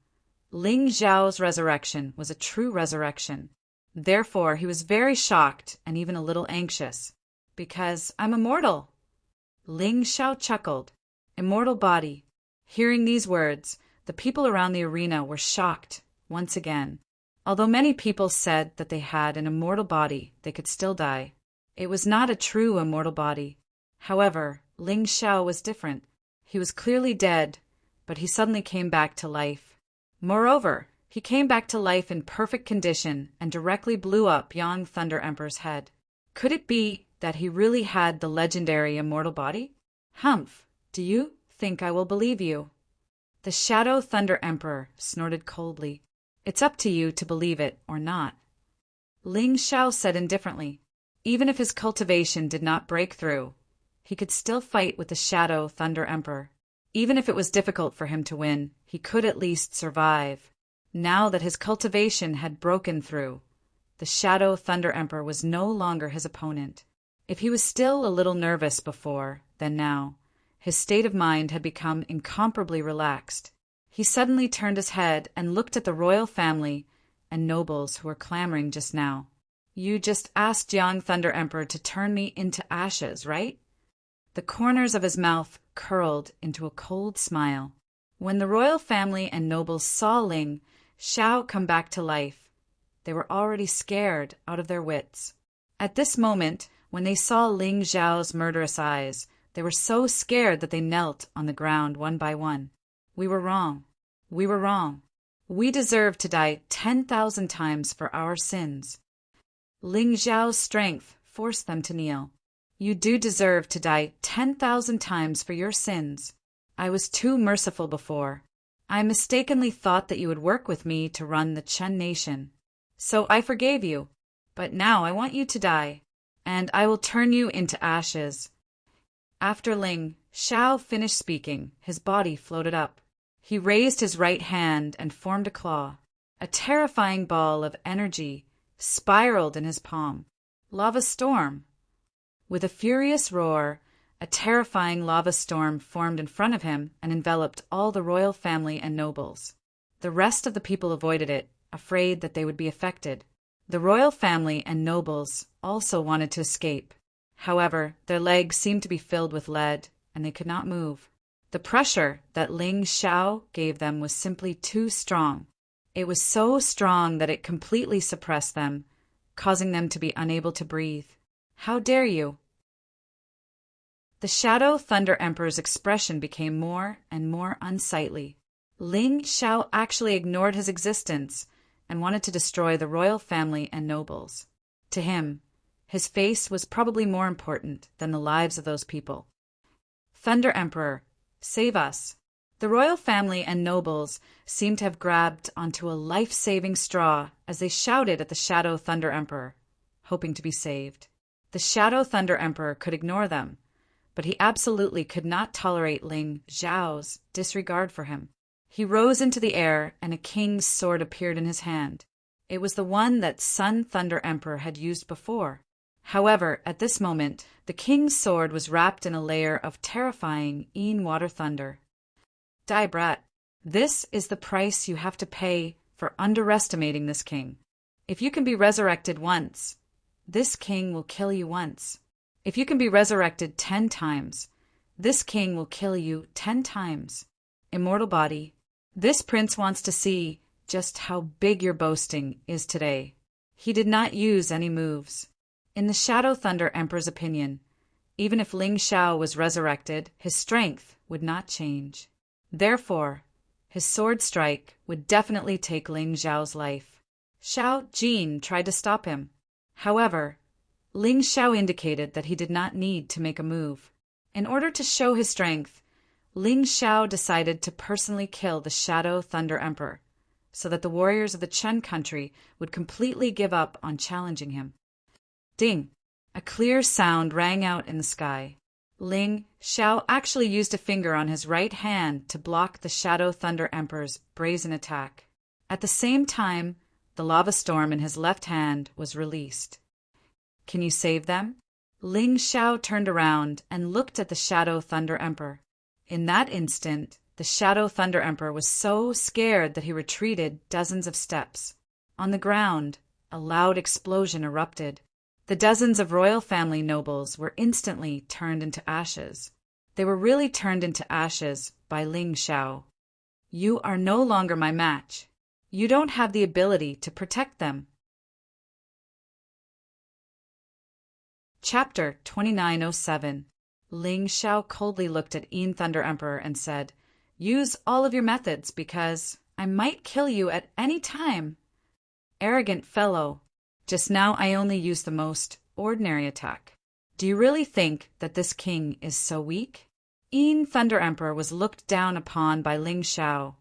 Speaker 1: Ling Xiao's resurrection was a true resurrection. Therefore, he was very shocked and even a little anxious. Because I'm immortal. Ling Xiao chuckled. Immortal body. Hearing these words, the people around the arena were shocked once again. Although many people said that they had an immortal body, they could still die. It was not a true immortal body. However, Ling Xiao was different. He was clearly dead, but he suddenly came back to life. Moreover, he came back to life in perfect condition and directly blew up Yang Thunder Emperor's head. Could it be that he really had the legendary immortal body? Humph, do you think I will believe you? The Shadow Thunder Emperor snorted coldly. It's up to you to believe it or not. Ling Xiao said indifferently. Even if his cultivation did not break through, he could still fight with the Shadow Thunder Emperor. Even if it was difficult for him to win, he could at least survive. Now that his cultivation had broken through, the Shadow Thunder Emperor was no longer his opponent. If he was still a little nervous before, then now, his state of mind had become incomparably relaxed. He suddenly turned his head and looked at the royal family and nobles who were clamoring just now. You just asked Yang Thunder Emperor to turn me into ashes, right? The corners of his mouth curled into a cold smile. When the royal family and nobles saw Ling Xiao come back to life, they were already scared out of their wits. At this moment, when they saw Ling Xiao's murderous eyes, they were so scared that they knelt on the ground one by one. We were wrong. We were wrong. We deserve to die 10,000 times for our sins. Ling Xiao's strength forced them to kneel. You do deserve to die 10,000 times for your sins. I was too merciful before. I mistakenly thought that you would work with me to run the Chen nation. So I forgave you, but now I want you to die, and I will turn you into ashes." After Ling Xiao finished speaking, his body floated up. He raised his right hand and formed a claw. A terrifying ball of energy spiraled in his palm. Lava storm. With a furious roar, a terrifying lava storm formed in front of him and enveloped all the royal family and nobles. The rest of the people avoided it, afraid that they would be affected. The royal family and nobles also wanted to escape. However, their legs seemed to be filled with lead, and they could not move. The pressure that Ling Xiao gave them was simply too strong. It was so strong that it completely suppressed them, causing them to be unable to breathe. "How dare you?" The Shadow Thunder Emperor's expression became more and more unsightly. Ling Xiao actually ignored his existence and wanted to destroy the royal family and nobles. To him, his face was probably more important than the lives of those people. "Thunder Emperor, save us." The royal family and nobles seemed to have grabbed onto a life-saving straw as they shouted at the Shadow Thunder Emperor, hoping to be saved. The Shadow Thunder Emperor could ignore them, but he absolutely could not tolerate Ling Xiao's disregard for him. He rose into the air, and a king's sword appeared in his hand. It was the one that Sun Thunder Emperor had used before. However, at this moment, the king's sword was wrapped in a layer of terrifying water thunder. "Die, brat. This is the price you have to pay for underestimating this king. If you can be resurrected once, this king will kill you once. If you can be resurrected 10 times, this king will kill you 10 times. Immortal body, this prince wants to see just how big your boasting is today." He did not use any moves. In the Shadow Thunder Emperor's opinion, even if Ling Xiao was resurrected, his strength would not change. Therefore, his sword strike would definitely take Ling Xiao's life. Xiao Jin tried to stop him. However, Ling Xiao indicated that he did not need to make a move. In order to show his strength, Ling Xiao decided to personally kill the Shadow Thunder Emperor, so that the warriors of the Chen country would completely give up on challenging him. Ding! A clear sound rang out in the sky. Ling Xiao actually used a finger on his right hand to block the Shadow Thunder Emperor's brazen attack. At the same time, the lava storm in his left hand was released. "Can you save them?" Ling Xiao turned around and looked at the Shadow Thunder Emperor. In that instant, the Shadow Thunder Emperor was so scared that he retreated dozens of steps. On the ground, a loud explosion erupted. The dozens of royal family nobles were instantly turned into ashes. They were really turned into ashes by Ling Xiao. "You are no longer my match. You don't have the ability to protect them." Chapter 2907. Ling Xiao coldly looked at Thunder Emperor and said, "Use all of your methods, because I might kill you at any time." "Arrogant fellow. Just now I only used the most ordinary attack. Do you really think that this king is so weak?" Thunder Emperor was looked down upon by Ling Xiao.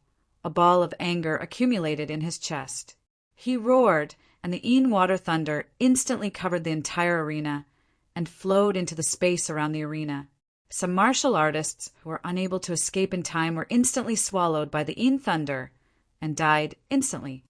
Speaker 1: A ball of anger accumulated in his chest. He roared, and the water thunder instantly covered the entire arena and flowed into the space around the arena. Some martial artists who were unable to escape in time were instantly swallowed by the thunder and died instantly.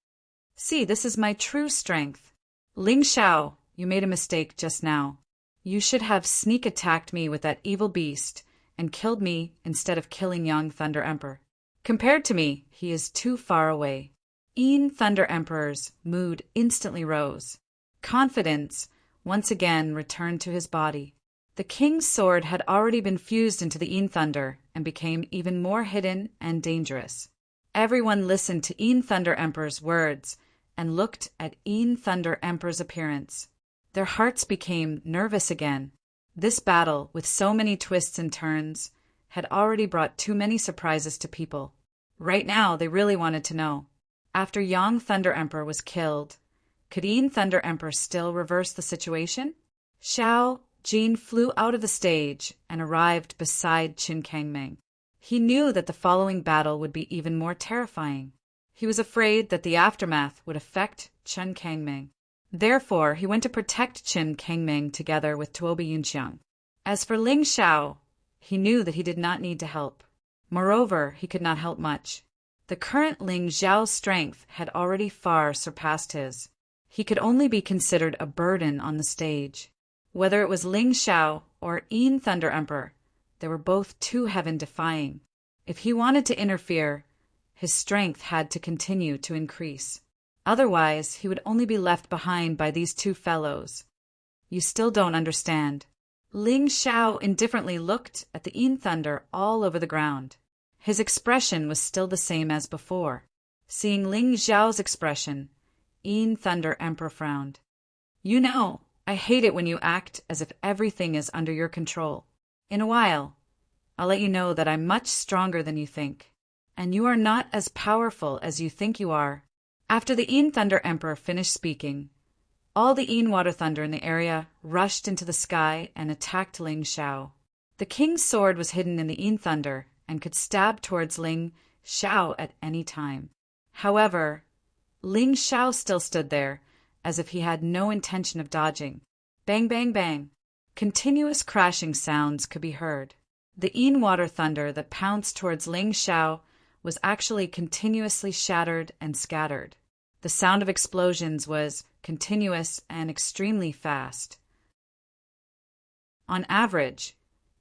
Speaker 1: "See, this is my true strength. Ling Xiao, you made a mistake just now. You should have sneak attacked me with that evil beast and killed me instead of killing young Thunder Emperor. Compared to me, he is too far away." Thunder Emperor's mood instantly rose. Confidence once again returned to his body. The king's sword had already been fused into the thunder and became even more hidden and dangerous. Everyone listened to Thunder Emperor's words and looked at Thunder Emperor's appearance. Their hearts became nervous again. This battle, with so many twists and turns, had already brought too many surprises to people. Right now, they really wanted to know. After young Thunder Emperor was killed, could Thunder Emperor still reverse the situation? Xiao Jin flew out of the stage and arrived beside Qin Kangming. He knew that the following battle would be even more terrifying. He was afraid that the aftermath would affect Chen Kangming. Therefore, he went to protect Chen Kangming together with Tuobi Yunxiang. As for Ling Xiao, he knew that he did not need to help. Moreover, he could not help much. The current Ling Xiao's strength had already far surpassed his. He could only be considered a burden on the stage. Whether it was Ling Xiao or Yin Thunder Emperor, they were both too heaven-defying. If he wanted to interfere, his strength had to continue to increase. Otherwise, he would only be left behind by these two fellows. You still don't understand. Ling Xiao indifferently looked at the Yin Thunder all over the ground. His expression was still the same as before. Seeing Ling Xiao's expression, Yin Thunder Emperor frowned. You know, I hate it when you act as if everything is under your control. In a while, I'll let you know that I'm much stronger than you think, and you are not as powerful as you think you are. After the Yin Thunder Emperor finished speaking, all the Yin Water Thunder in the area rushed into the sky and attacked Ling Xiao. The king's sword was hidden in the Yin Thunder and could stab towards Ling Xiao at any time. However, Ling Xiao still stood there, as if he had no intention of dodging. Bang, bang, bang. Continuous crashing sounds could be heard. The Yin Water Thunder that pounced towards Ling Xiao was actually continuously shattered and scattered. The sound of explosions was continuous and extremely fast. On average,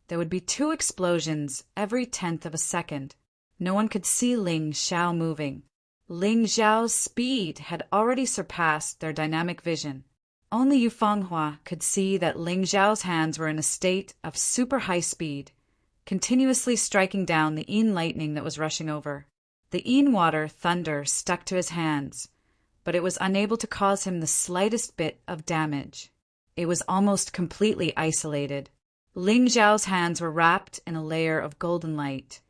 Speaker 1: there would be 2 explosions every 1/10 of a second. No one could see Ling Xiao moving. Ling Xiao's speed had already surpassed their dynamic vision. Only Yu Fenghua could see that Ling Xiao's hands were in a state of super high speed, continuously striking down the Yin lightning that was rushing over. The Yin Water Thunder stuck to his hands, but it was unable to cause him the slightest bit of damage. It was almost completely isolated. Ling Xiao's hands were wrapped in a layer of golden light,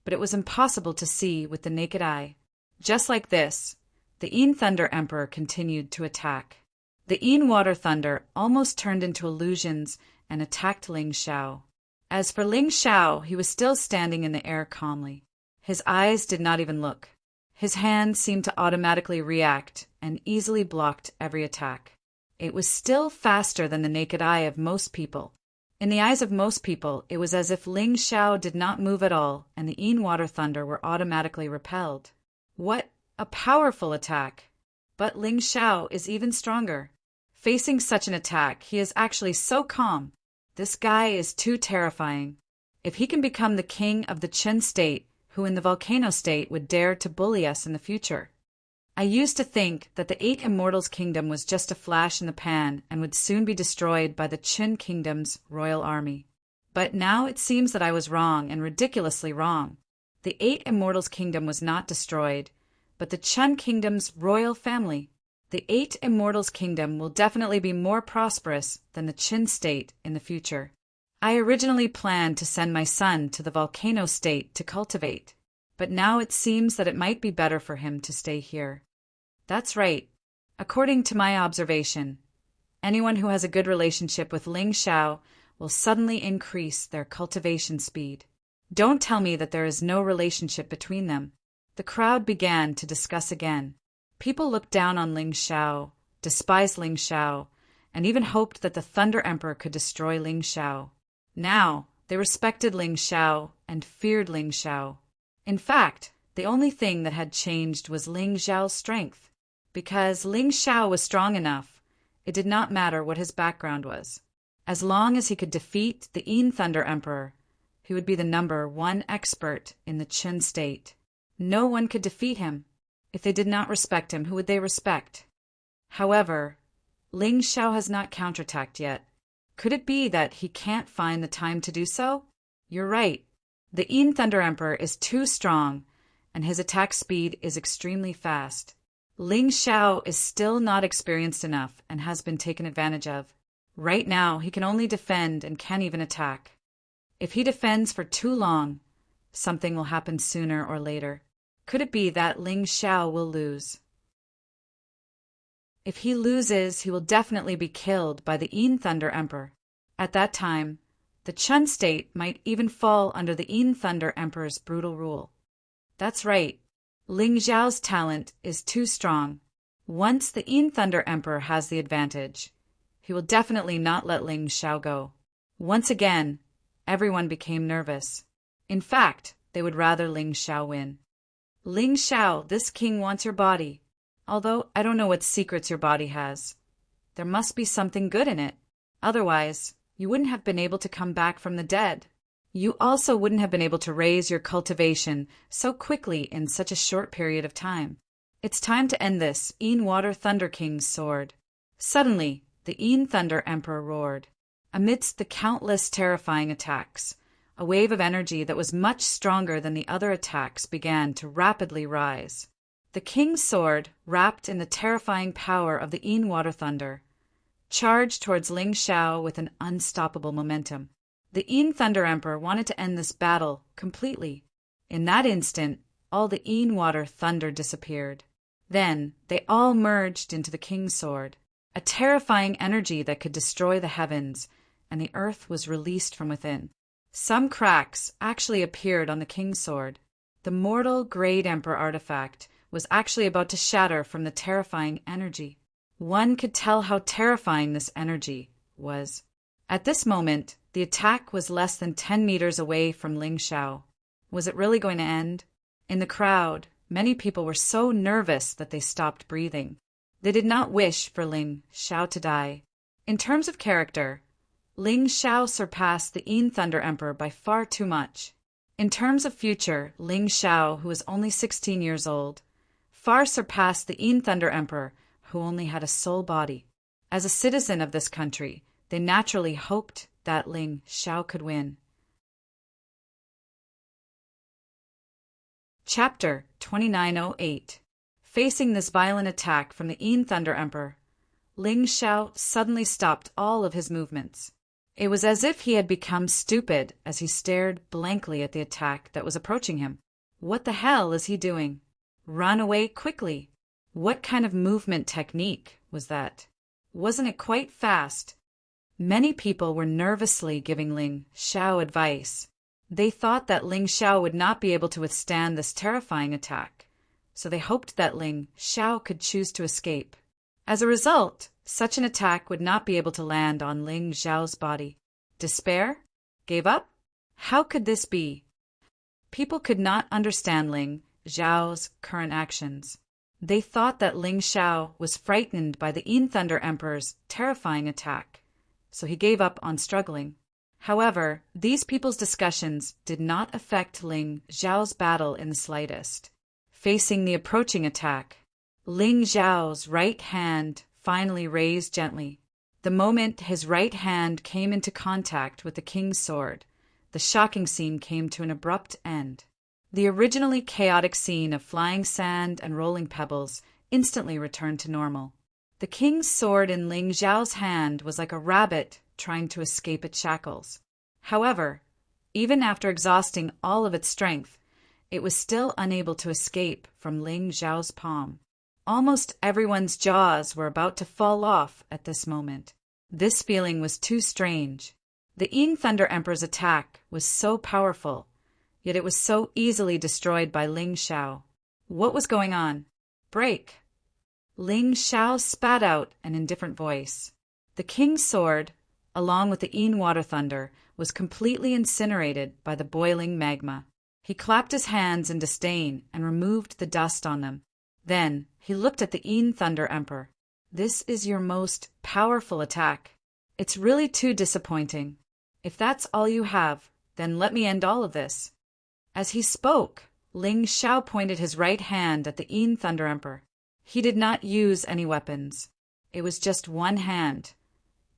Speaker 1: but it was impossible to see with the naked eye. Just like this, the Yin Thunder Emperor continued to attack. The Yin Water Thunder almost turned into illusions and attacked Ling Xiao. As for Ling Xiao, he was still standing in the air calmly. His eyes did not even look. His hands seemed to automatically react and easily blocked every attack. It was still faster than the naked eye of most people. In the eyes of most people, it was as if Ling Xiao did not move at all and the Yin Water Thunder were automatically repelled. What a powerful attack! But Ling Xiao is even stronger. Facing such an attack, he is actually so calm. This guy is too terrifying. If he can become the king of the Qin state, who in the volcano state would dare to bully us in the future? I used to think that the 8 Immortals Kingdom was just a flash in the pan and would soon be destroyed by the Qin Kingdom's royal army. But now it seems that I was wrong and ridiculously wrong. The 8 Immortals Kingdom was not destroyed, but the Qin Kingdom's royal family. The 8 Immortals Kingdom will definitely be more prosperous than the Qin state in the future. I originally planned to send my son to the volcano state to cultivate, but now it seems that it might be better for him to stay here. That's right. According to my observation, anyone who has a good relationship with Ling Xiao will suddenly increase their cultivation speed. Don't tell me that there is no relationship between them. The crowd began to discuss again. People looked down on Ling Xiao, despised Ling Xiao, and even hoped that the Thunder Emperor could destroy Ling Xiao. Now, they respected Ling Xiao and feared Ling Xiao. In fact, the only thing that had changed was Ling Xiao's strength. Because Ling Xiao was strong enough, it did not matter what his background was. As long as he could defeat the Yin Thunder Emperor, he would be the #1 expert in the Qin state. No one could defeat him. If they did not respect him, who would they respect? However, Ling Xiao has not counterattacked yet. Could it be that he can't find the time to do so? You're right. The Yin Thunder Emperor is too strong, and his attack speed is extremely fast. Ling Xiao is still not experienced enough and has been taken advantage of. Right now, he can only defend and can't even attack. If he defends for too long, something will happen sooner or later. Could it be that Ling Xiao will lose? If he loses, he will definitely be killed by the Yin Thunder Emperor. At that time, The Chun state might even fall under the Yin Thunder Emperor's brutal rule. That's right, Ling Zhao's talent is too strong. Once the Yin Thunder Emperor has the advantage, he will definitely not let Ling Xiao go. Once again, everyone became nervous. In fact, they would rather Ling Xiao win. Ling Xiao, this king wants your body. Although I don't know what secrets your body has. There must be something good in it. Otherwise, you wouldn't have been able to come back from the dead. You also wouldn't have been able to raise your cultivation so quickly in such a short period of time. It's time to end this, Yin Water Thunder King's sword. Suddenly, the Yin Thunder Emperor roared. Amidst the countless terrifying attacks, a wave of energy that was much stronger than the other attacks began to rapidly rise. The king's sword, wrapped in the terrifying power of the Yin Water Thunder, charged towards Ling Xiao with an unstoppable momentum. The Yin Thunder Emperor wanted to end this battle completely. In that instant, all the Yin Water Thunder disappeared. Then, they all merged into the king's sword, a terrifying energy that could destroy the heavens, and the earth was released from within. Some cracks actually appeared on the king's sword. The mortal Great Emperor artifact was actually about to shatter from the terrifying energy. One could tell how terrifying this energy was. At this moment, the attack was less than 10 meters away from Ling Xiao. Was it really going to end? In the crowd, many people were so nervous that they stopped breathing. They did not wish for Ling Xiao to die. In terms of character, Ling Xiao surpassed the Yin Thunder Emperor by far too much. In terms of future, Ling Xiao, who was only 16 years old, far surpassed the Yin Thunder Emperor, who only had a soul body. As a citizen of this country, they naturally hoped that Ling Xiao could win. Chapter 2908. Facing this violent attack from the Yin Thunder Emperor, Ling Xiao suddenly stopped all of his movements. It was as if he had become stupid as he stared blankly at the attack that was approaching him. What the hell is he doing? Run away quickly. What kind of movement technique was that? Wasn't it quite fast? Many people were nervously giving Ling Xiao advice. They thought that Ling Xiao would not be able to withstand this terrifying attack, so they hoped that Ling Xiao could choose to escape. As a result, such an attack would not be able to land on Ling Xiao's body. Despair? Gave up? How could this be? People could not understand Ling Xiao's current actions. They thought that Ling Xiao was frightened by the Yin Thunder Emperor's terrifying attack, so he gave up on struggling. However, these people's discussions did not affect Ling Xiao's battle in the slightest. Facing the approaching attack, Ling Xiao's right hand finally raised gently. The moment his right hand came into contact with the king's sword, the shocking scene came to an abrupt end. The originally chaotic scene of flying sand and rolling pebbles instantly returned to normal. The king's sword in Ling Xiao's hand was like a rabbit trying to escape its shackles. However, even after exhausting all of its strength, it was still unable to escape from Ling Xiao's palm. Almost everyone's jaws were about to fall off at this moment. This feeling was too strange. The Yin Thunder Emperor's attack was so powerful, yet it was so easily destroyed by Ling Xiao. What was going on? Break! Ling Xiao spat out an indifferent voice. The king's sword, along with the Yin Water Thunder, was completely incinerated by the boiling magma. He clapped his hands in disdain and removed the dust on them. Then he looked at the Yin Thunder Emperor. This is your most powerful attack. It's really too disappointing. If that's all you have, then let me end all of this. As he spoke, Ling Xiao pointed his right hand at the Yin Thunder Emperor. He did not use any weapons. It was just one hand,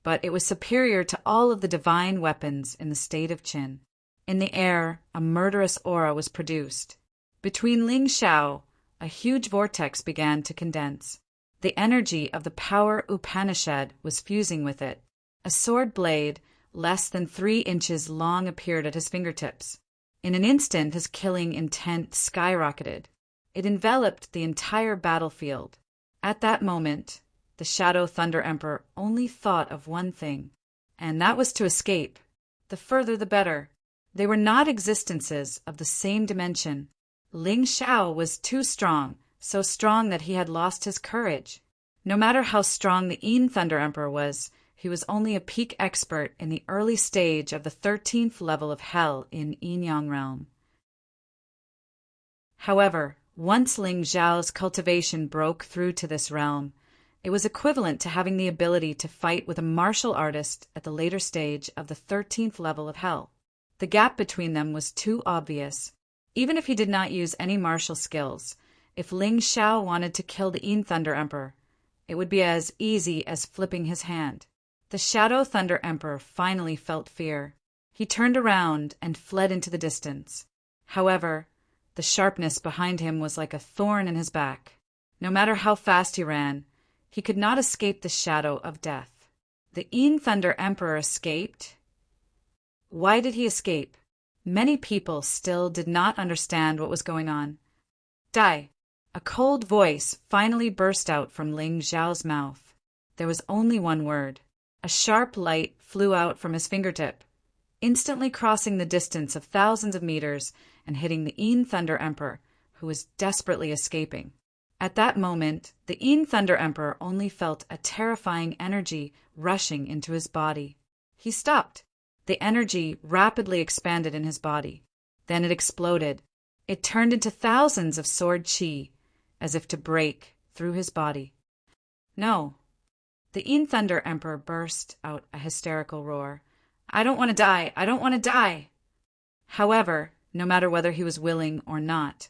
Speaker 1: but it was superior to all of the divine weapons in the state of Qin. In the air, a murderous aura was produced. Between Ling Xiao, a huge vortex began to condense. The energy of the Power Upanishad was fusing with it. A sword blade, less than 3 inches long, appeared at his fingertips. In an instant, his killing intent skyrocketed. It enveloped the entire battlefield. At that moment, the Shadow Thunder Emperor only thought of one thing, and that was to escape. the further the better. They were not existences of the same dimension. Ling Xiao was too strong, so strong that he had lost his courage. No matter how strong the Yin Thunder Emperor was, he was only a peak expert in the early stage of the 13th level of hell in Yin Yang realm. However, once Ling Xiao's cultivation broke through to this realm, it was equivalent to having the ability to fight with a martial artist at the later stage of the 13th level of hell. The gap between them was too obvious. Even if he did not use any martial skills, if Ling Xiao wanted to kill the Yin Thunder Emperor, it would be as easy as flipping his hand. The Shadow Thunder Emperor finally felt fear. He turned around and fled into the distance. However, the sharpness behind him was like a thorn in his back. No matter how fast he ran, he could not escape the shadow of death. The Yin Thunder Emperor escaped. Why did he escape? Many people still did not understand what was going on. Die! A cold voice finally burst out from Ling Xiao's mouth. There was only one word. A sharp light flew out from his fingertip, instantly crossing the distance of thousands of meters and hitting the Yin Thunder Emperor, who was desperately escaping. At that moment, the Yin Thunder Emperor only felt a terrifying energy rushing into his body. He stopped. The energy rapidly expanded in his body. Then it exploded. It turned into thousands of sword qi, as if to break through his body. No. The Yin Thunder Emperor burst out a hysterical roar. I don't want to die! I don't want to die! However, no matter whether he was willing or not,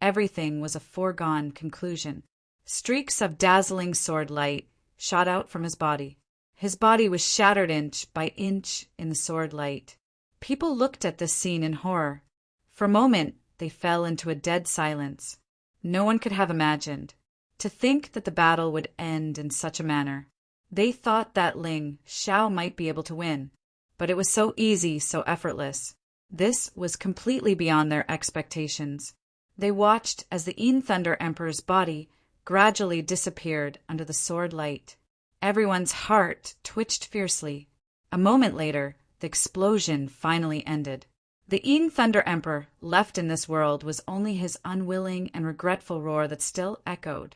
Speaker 1: everything was a foregone conclusion. Streaks of dazzling sword light shot out from his body. His body was shattered inch by inch in the sword light. People looked at this scene in horror. For a moment, they fell into a dead silence. No one could have imagined. To think that the battle would end in such a manner. They thought that Ling Xiao might be able to win, but it was so easy, so effortless. This was completely beyond their expectations. They watched as the Yin Thunder Emperor's body gradually disappeared under the sword light. Everyone's heart twitched fiercely. A moment later, the explosion finally ended. The Yin Thunder Emperor left in this world was only his unwilling and regretful roar that still echoed.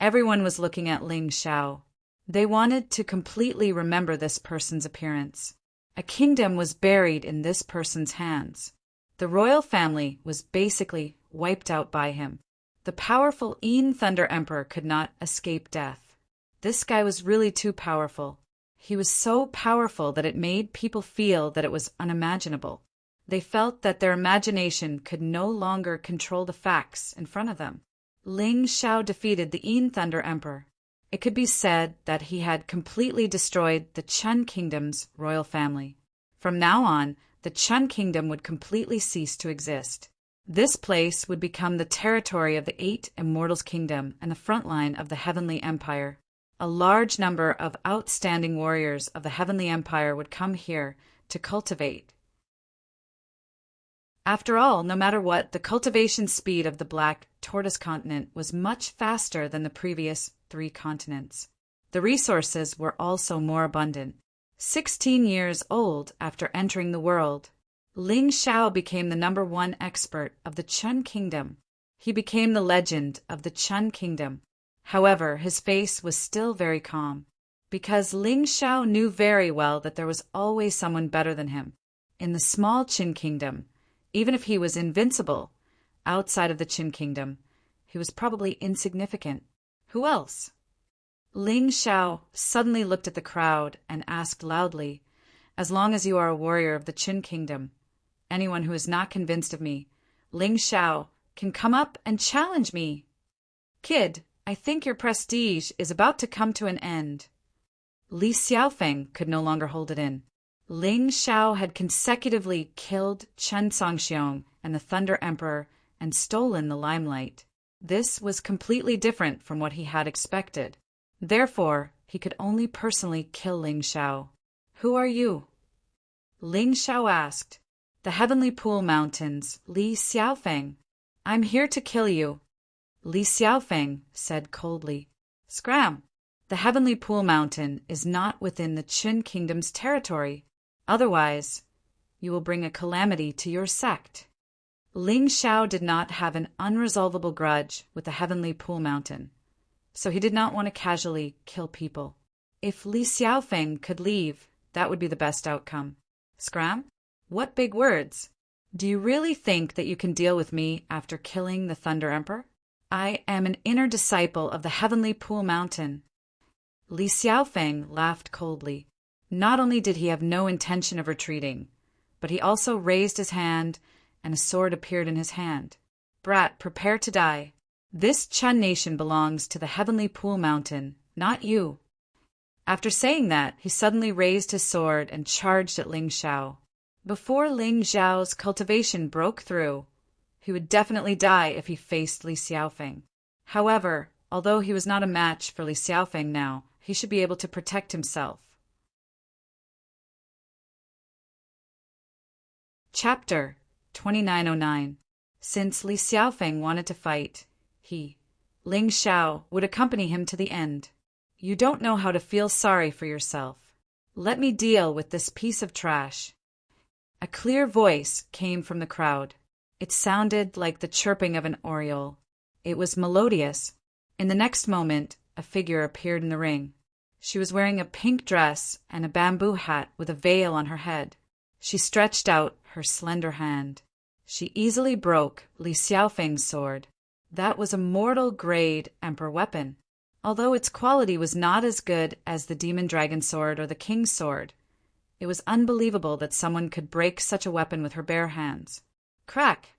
Speaker 1: Everyone was looking at Ling Xiao. They wanted to completely remember this person's appearance. A kingdom was buried in this person's hands. The royal family was basically wiped out by him. The powerful Yin Thunder Emperor could not escape death. This guy was really too powerful. He was so powerful that it made people feel that it was unimaginable. They felt that their imagination could no longer control the facts in front of them. Ling Xiao defeated the Yin Thunder Emperor. It could be said that he had completely destroyed the Chun Kingdom's royal family. From now on, the Chun Kingdom would completely cease to exist. This place would become the territory of the 8 Immortals Kingdom and the front line of the Heavenly Empire. A large number of outstanding warriors of the Heavenly Empire would come here to cultivate. After all, no matter what, the cultivation speed of the Black Tortoise continent was much faster than the previous 3 continents. The resources were also more abundant. 16 years old after entering the world, Ling Xiao became the #1 expert of the Chun Kingdom. He became the legend of the Chun Kingdom. However, his face was still very calm, because Ling Xiao knew very well that there was always someone better than him. In the small Qin Kingdom, even if he was invincible, outside of the Qin Kingdom, he was probably insignificant. Who else? Ling Xiao suddenly looked at the crowd and asked loudly, "As long as you are a warrior of the Qin Kingdom, anyone who is not convinced of me, Ling Xiao, can come up and challenge me. Kid, I think your prestige is about to come to an end." Li Xiaofeng could no longer hold it in. Ling Xiao had consecutively killed Chen Songxiong and the Thunder Emperor and stolen the limelight. This was completely different from what he had expected. Therefore, he could only personally kill Ling Xiao. "Who are you?" Ling Xiao asked. "The Heavenly Pool Mountains, Li Xiaofeng. I'm here to kill you." Li Xiaofeng said coldly, "Scram! The Heavenly Pool Mountain is not within the Qin Kingdom's territory. Otherwise, you will bring a calamity to your sect. Ling Xiao did not have an unresolvable grudge with the heavenly pool mountain, so he did not want to casually kill people. If Li Xiaofeng could leave, that would be the best outcome. Scram? What big words! Do you really think that you can deal with me after killing the Thunder Emperor? I am an inner disciple of the heavenly pool mountain. Li Xiaofeng laughed coldly. Not only did he have no intention of retreating, but he also raised his hand, and a sword appeared in his hand. Brat, prepare to die. This Chun nation belongs to the heavenly pool mountain, not you. After saying that, he suddenly raised his sword and charged at Ling Xiao. Before Ling Xiao's cultivation broke through, he would definitely die if he faced Li Xiaofeng. However, although he was not a match for Li Xiaofeng now, he should be able to protect himself. Chapter 2909. Since Li Xiaofeng wanted to fight, he, Ling Xiao, would accompany him to the end. You don't know how to feel sorry for yourself. Let me deal with this piece of trash. A clear voice came from the crowd. It sounded like the chirping of an oriole. It was melodious. In the next moment, a figure appeared in the ring. She was wearing a pink dress and a bamboo hat with a veil on her head. She stretched out her slender hand. She easily broke Li Xiaofeng's sword. That was a mortal-grade emperor weapon. Although its quality was not as good as the demon dragon sword or the king's sword, it was unbelievable that someone could break such a weapon with her bare hands. Crack!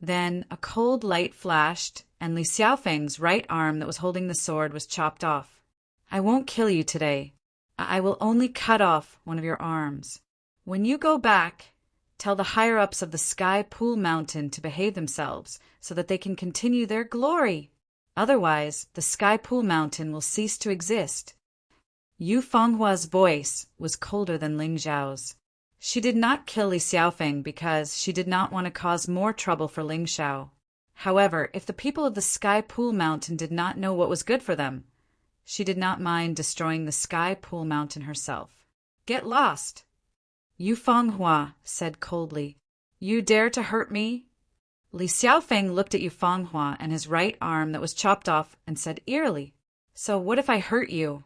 Speaker 1: Then a cold light flashed, and Li Xiaofeng's right arm that was holding the sword was chopped off. I won't kill you today. I will only cut off one of your arms. When you go back, tell the higher-ups of the Sky Pool Mountain to behave themselves so that they can continue their glory. Otherwise, the Sky Pool Mountain will cease to exist. Yu Fenghua's voice was colder than Ling Xiao's. She did not kill Li Xiaofeng because she did not want to cause more trouble for Ling Xiao. However, if the people of the Sky Pool Mountain did not know what was good for them, she did not mind destroying the Sky Pool Mountain herself. Get lost! Yu Fenghua said coldly. You dare to hurt me? Li Xiaofeng looked at Yu Fenghua and his right arm that was chopped off and said eerily, So what if I hurt you?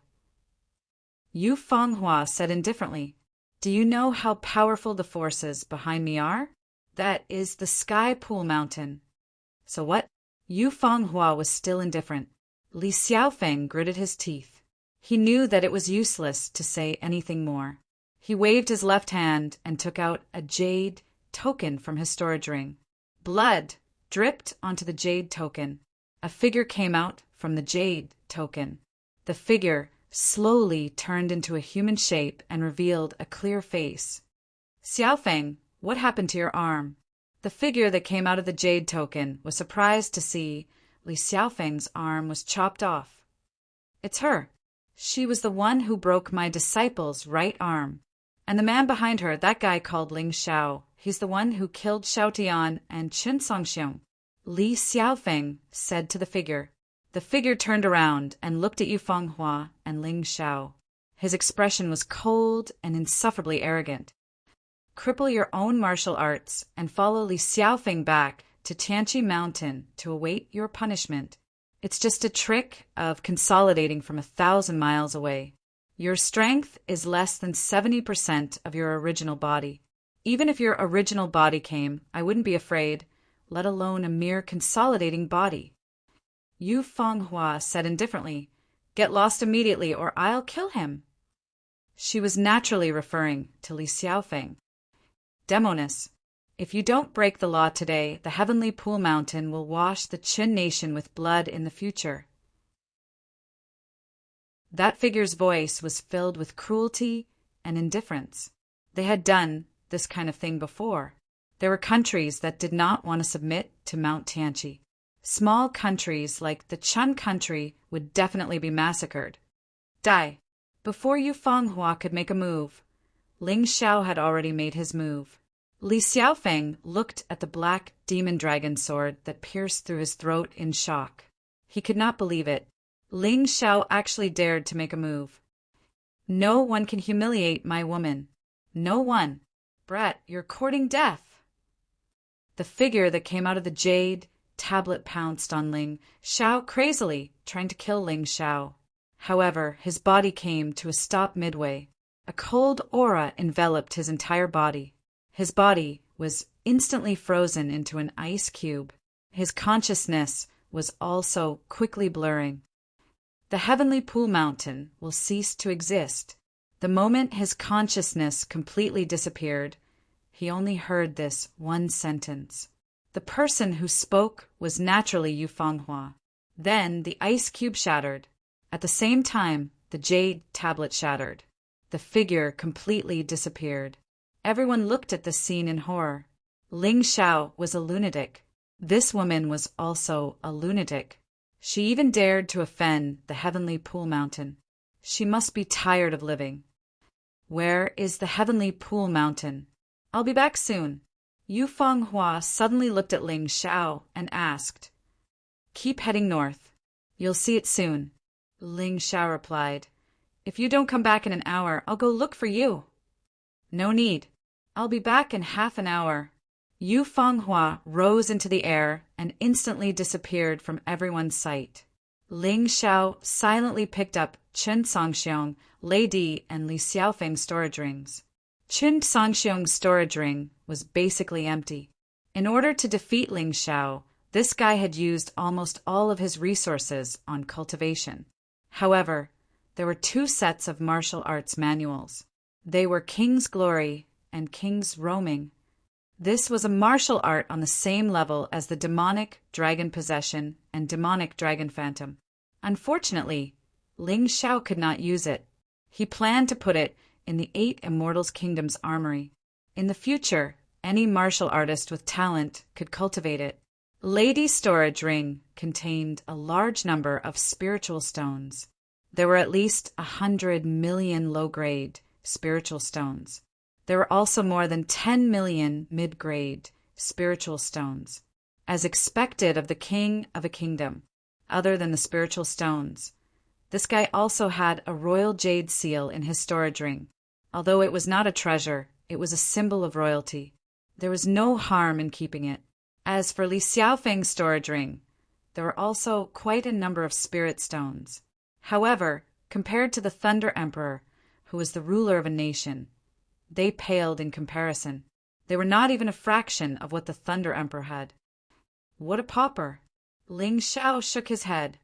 Speaker 1: Yu Fenghua said indifferently, Do you know how powerful the forces behind me are? That is the Sky Pool Mountain. So what? Yu Fenghua was still indifferent. Li Xiaofeng gritted his teeth. He knew that it was useless to say anything more. He waved his left hand and took out a jade token from his storage ring. Blood dripped onto the jade token. A figure came out from the jade token. The figure slowly turned into a human shape and revealed a clear face. Xiaofeng, what happened to your arm? The figure that came out of the jade token was surprised to see Li Xiaofeng's arm was chopped off. It's her. She was the one who broke my disciple's right arm. And the man behind her, that guy called Ling Xiao, he's the one who killed Xiao Tian and Qin Songxiong. Li Xiaofeng said to the figure. The figure turned around and looked at Yu Fenghua and Ling Xiao. His expression was cold and insufferably arrogant. Cripple your own martial arts and follow Li Xiaofeng back to Tianqi Mountain to await your punishment. It's just a trick of consolidating from 1,000 miles away. Your strength is less than 70% of your original body. Even if your original body came, I wouldn't be afraid, let alone a mere consolidating body. Yu Fenghua said indifferently, Get lost immediately or I'll kill him. She was naturally referring to Li Xiaofeng. Demoness, if you don't break the law today, the heavenly pool mountain will wash the Qin nation with blood in the future. That figure's voice was filled with cruelty and indifference. They had done this kind of thing before. There were countries that did not want to submit to Mount Tianqi. Small countries like the Chun country would definitely be massacred. Die. Before Yu Fenghua could make a move, Ling Xiao had already made his move. Li Xiaofeng looked at the black demon dragon sword that pierced through his throat in shock. He could not believe it. Ling Xiao actually dared to make a move. No one can humiliate my woman. No one. Brett, you're courting death. The figure that came out of the jade tablet pounced on Ling Xiao crazily, trying to kill Ling Xiao. However, his body came to a stop midway. A cold aura enveloped his entire body. His body was instantly frozen into an ice cube. His consciousness was also quickly blurring. The heavenly pool mountain will cease to exist. The moment his consciousness completely disappeared, he only heard this one sentence. The person who spoke was naturally Yu Fanghua. Then the ice cube shattered. At the same time, the jade tablet shattered. The figure completely disappeared. Everyone looked at the scene in horror. Ling Xiao was a lunatic. This woman was also a lunatic. She even dared to offend the heavenly pool mountain. She must be tired of living. Where is the heavenly pool mountain? I'll be back soon. Yu Fanghua suddenly looked at Ling Xiao and asked, Keep heading north. You'll see it soon. Ling Xiao replied, If you don't come back in an hour, I'll go look for you. No need. I'll be back in half an hour. Yu Fanghua rose into the air and instantly disappeared from everyone's sight. Ling Xiao silently picked up Chen Songxiong, Lei Di, and Li Xiaofeng's storage rings. Chen Songxiong's storage ring was basically empty. In order to defeat Ling Xiao, this guy had used almost all of his resources on cultivation. However, there were two sets of martial arts manuals. They were King's Glory and King's Roaming. This was a martial art on the same level as the demonic dragon possession and demonic dragon phantom. Unfortunately, Ling Xiao could not use it. He planned to put it in the 8 Immortals Kingdom's armory. In the future, any martial artist with talent could cultivate it. Lady's storage ring contained a large number of spiritual stones. There were at least 100 million low-grade spiritual stones. There were also more than 10 million mid-grade spiritual stones. As expected of the king of a kingdom, other than the spiritual stones, this guy also had a royal jade seal in his storage ring. Although it was not a treasure, it was a symbol of royalty. There was no harm in keeping it. As for Li Xiaofeng's storage ring, there were also quite a number of spirit stones. However, compared to the Thunder Emperor, who was the ruler of a nation, they paled in comparison. They were not even a fraction of what the Thunder Emperor had. What a pauper! Ling Xiao shook his head.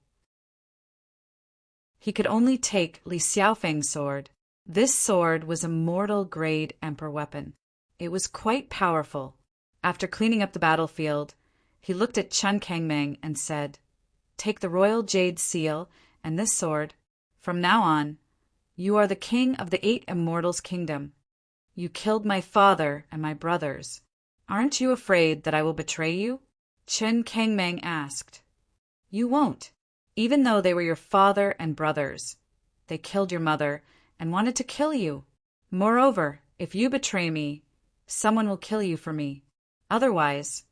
Speaker 1: He could only take Li Xiaofeng's sword. This sword was a mortal-grade emperor weapon. It was quite powerful. After cleaning up the battlefield, he looked at Chen Kangmeng and said, Take the royal jade seal and this sword. From now on, you are the king of the 8 Immortals Kingdom. You killed my father and my brothers. Aren't you afraid that I will betray you? Chen Kangmeng asked. You won't, even though they were your father and brothers. They killed your mother and wanted to kill you. Moreover, if you betray me, someone will kill you for me. Otherwise,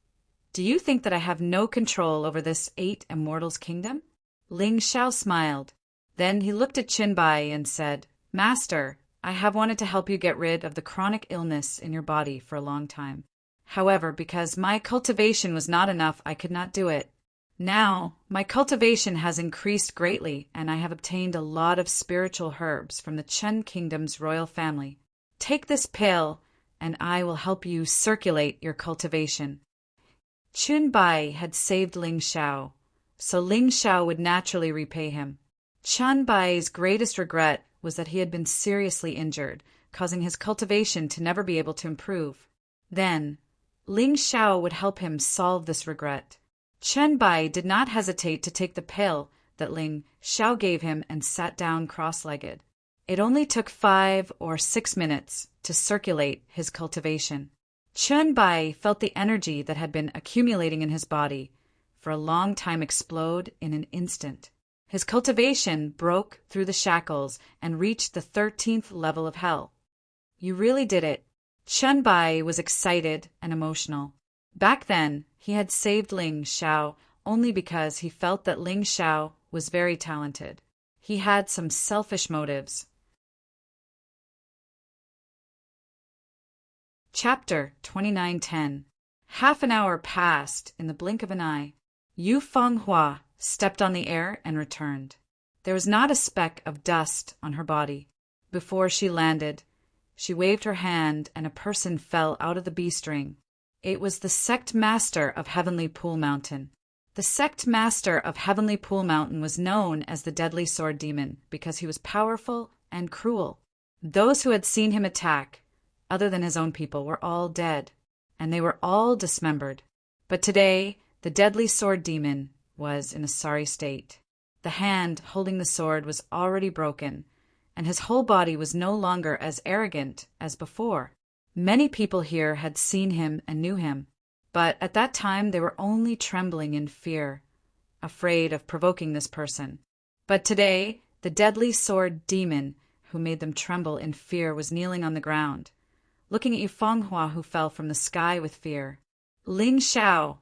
Speaker 1: do you think that I have no control over this 8 Immortals Kingdom? Ling Xiao smiled. Then he looked at Qin Bai and said, Master, I have wanted to help you get rid of the chronic illness in your body for a long time. However, because my cultivation was not enough, I could not do it. Now, my cultivation has increased greatly, and I have obtained a lot of spiritual herbs from the Chen Kingdom's royal family. Take this pill, and I will help you circulate your cultivation. Qin Bai had saved Ling Xiao, so Ling Xiao would naturally repay him. Qin Bai's greatest regret was that he had been seriously injured, causing his cultivation to never be able to improve. Then, Ling Xiao would help him solve this regret. Qin Bai did not hesitate to take the pill that Ling Xiao gave him and sat down cross-legged. It only took 5 or 6 minutes to circulate his cultivation. Qin Bai felt the energy that had been accumulating in his body for a long time explode in an instant. His cultivation broke through the shackles and reached the 13th level of hell. You really did it. Qin Bai was excited and emotional. Back then, he had saved Ling Xiao only because he felt that Ling Xiao was very talented. He had some selfish motives. Chapter 2910. Half an hour passed in the blink of an eye. Yu Fenghua stepped on the air and returned. There was not a speck of dust on her body. Before she landed, she waved her hand and a person fell out of the beast ring. It was the sect master of Heavenly Pool Mountain. The sect master of Heavenly Pool Mountain was known as the Deadly Sword Demon because he was powerful and cruel. Those who had seen him attack, other than his own people, were all dead, and they were all dismembered. But today, the Deadly Sword Demon was in a sorry state. The hand holding the sword was already broken, and his whole body was no longer as arrogant as before. Many people here had seen him and knew him, but at that time they were only trembling in fear, afraid of provoking this person. But today, the Deadly Sword Demon, who made them tremble in fear, was kneeling on the ground, looking at Yu Fenghua, who fell from the sky with fear. Ling Xiao,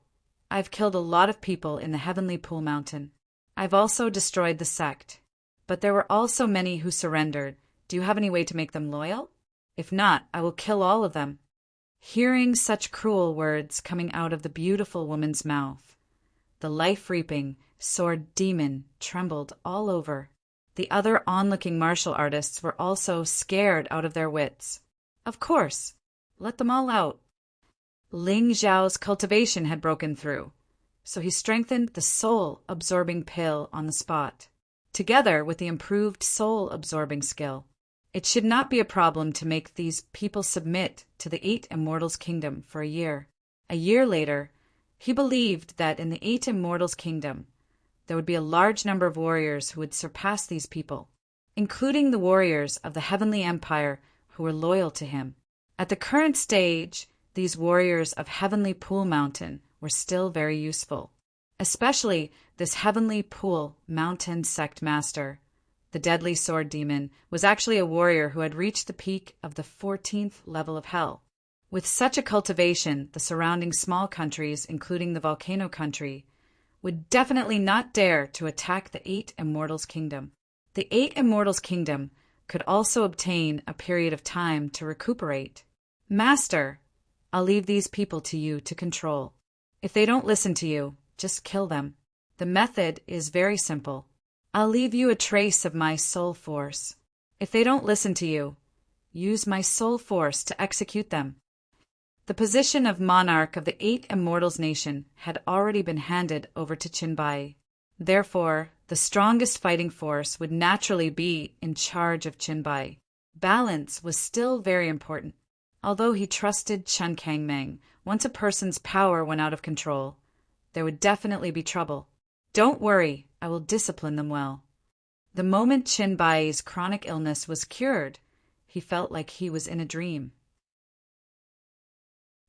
Speaker 1: I've killed a lot of people in the Heavenly Pool Mountain. I've also destroyed the sect. But there were also many who surrendered. Do you have any way to make them loyal? If not, I will kill all of them. Hearing such cruel words coming out of the beautiful woman's mouth, the life-reaping sword demon trembled all over. The other onlooking martial artists were also scared out of their wits. Of course, let them all out. Ling Xiao's cultivation had broken through, so he strengthened the soul-absorbing pill on the spot, together with the improved soul-absorbing skill. It should not be a problem to make these people submit to the 8 Immortals' Kingdom for a year. A year later, he believed that in the 8 Immortals' Kingdom, there would be a large number of warriors who would surpass these people, including the warriors of the Heavenly Empire who were loyal to him. At the current stage, these warriors of Heavenly Pool Mountain were still very useful, especially this Heavenly Pool Mountain sect master. The Deadly Sword Demon was actually a warrior who had reached the peak of the 14th level of hell. With such a cultivation, the surrounding small countries, including the Volcano Country, would definitely not dare to attack the 8 Immortals' Kingdom. The 8 Immortals' Kingdom could also obtain a period of time to recuperate. Master, I'll leave these people to you to control. If they don't listen to you, just kill them. The method is very simple. I'll leave you a trace of my soul force. If they don't listen to you, use my soul force to execute them. The position of monarch of the 8 Immortals Nation had already been handed over to Qinbai. Therefore, the strongest fighting force would naturally be in charge of Qinbai. Balance was still very important. Although he trusted Chen Kangmeng, once a person's power went out of control, there would definitely be trouble. Don't worry, I will discipline them well. The moment Qinbai's chronic illness was cured, he felt like he was in a dream.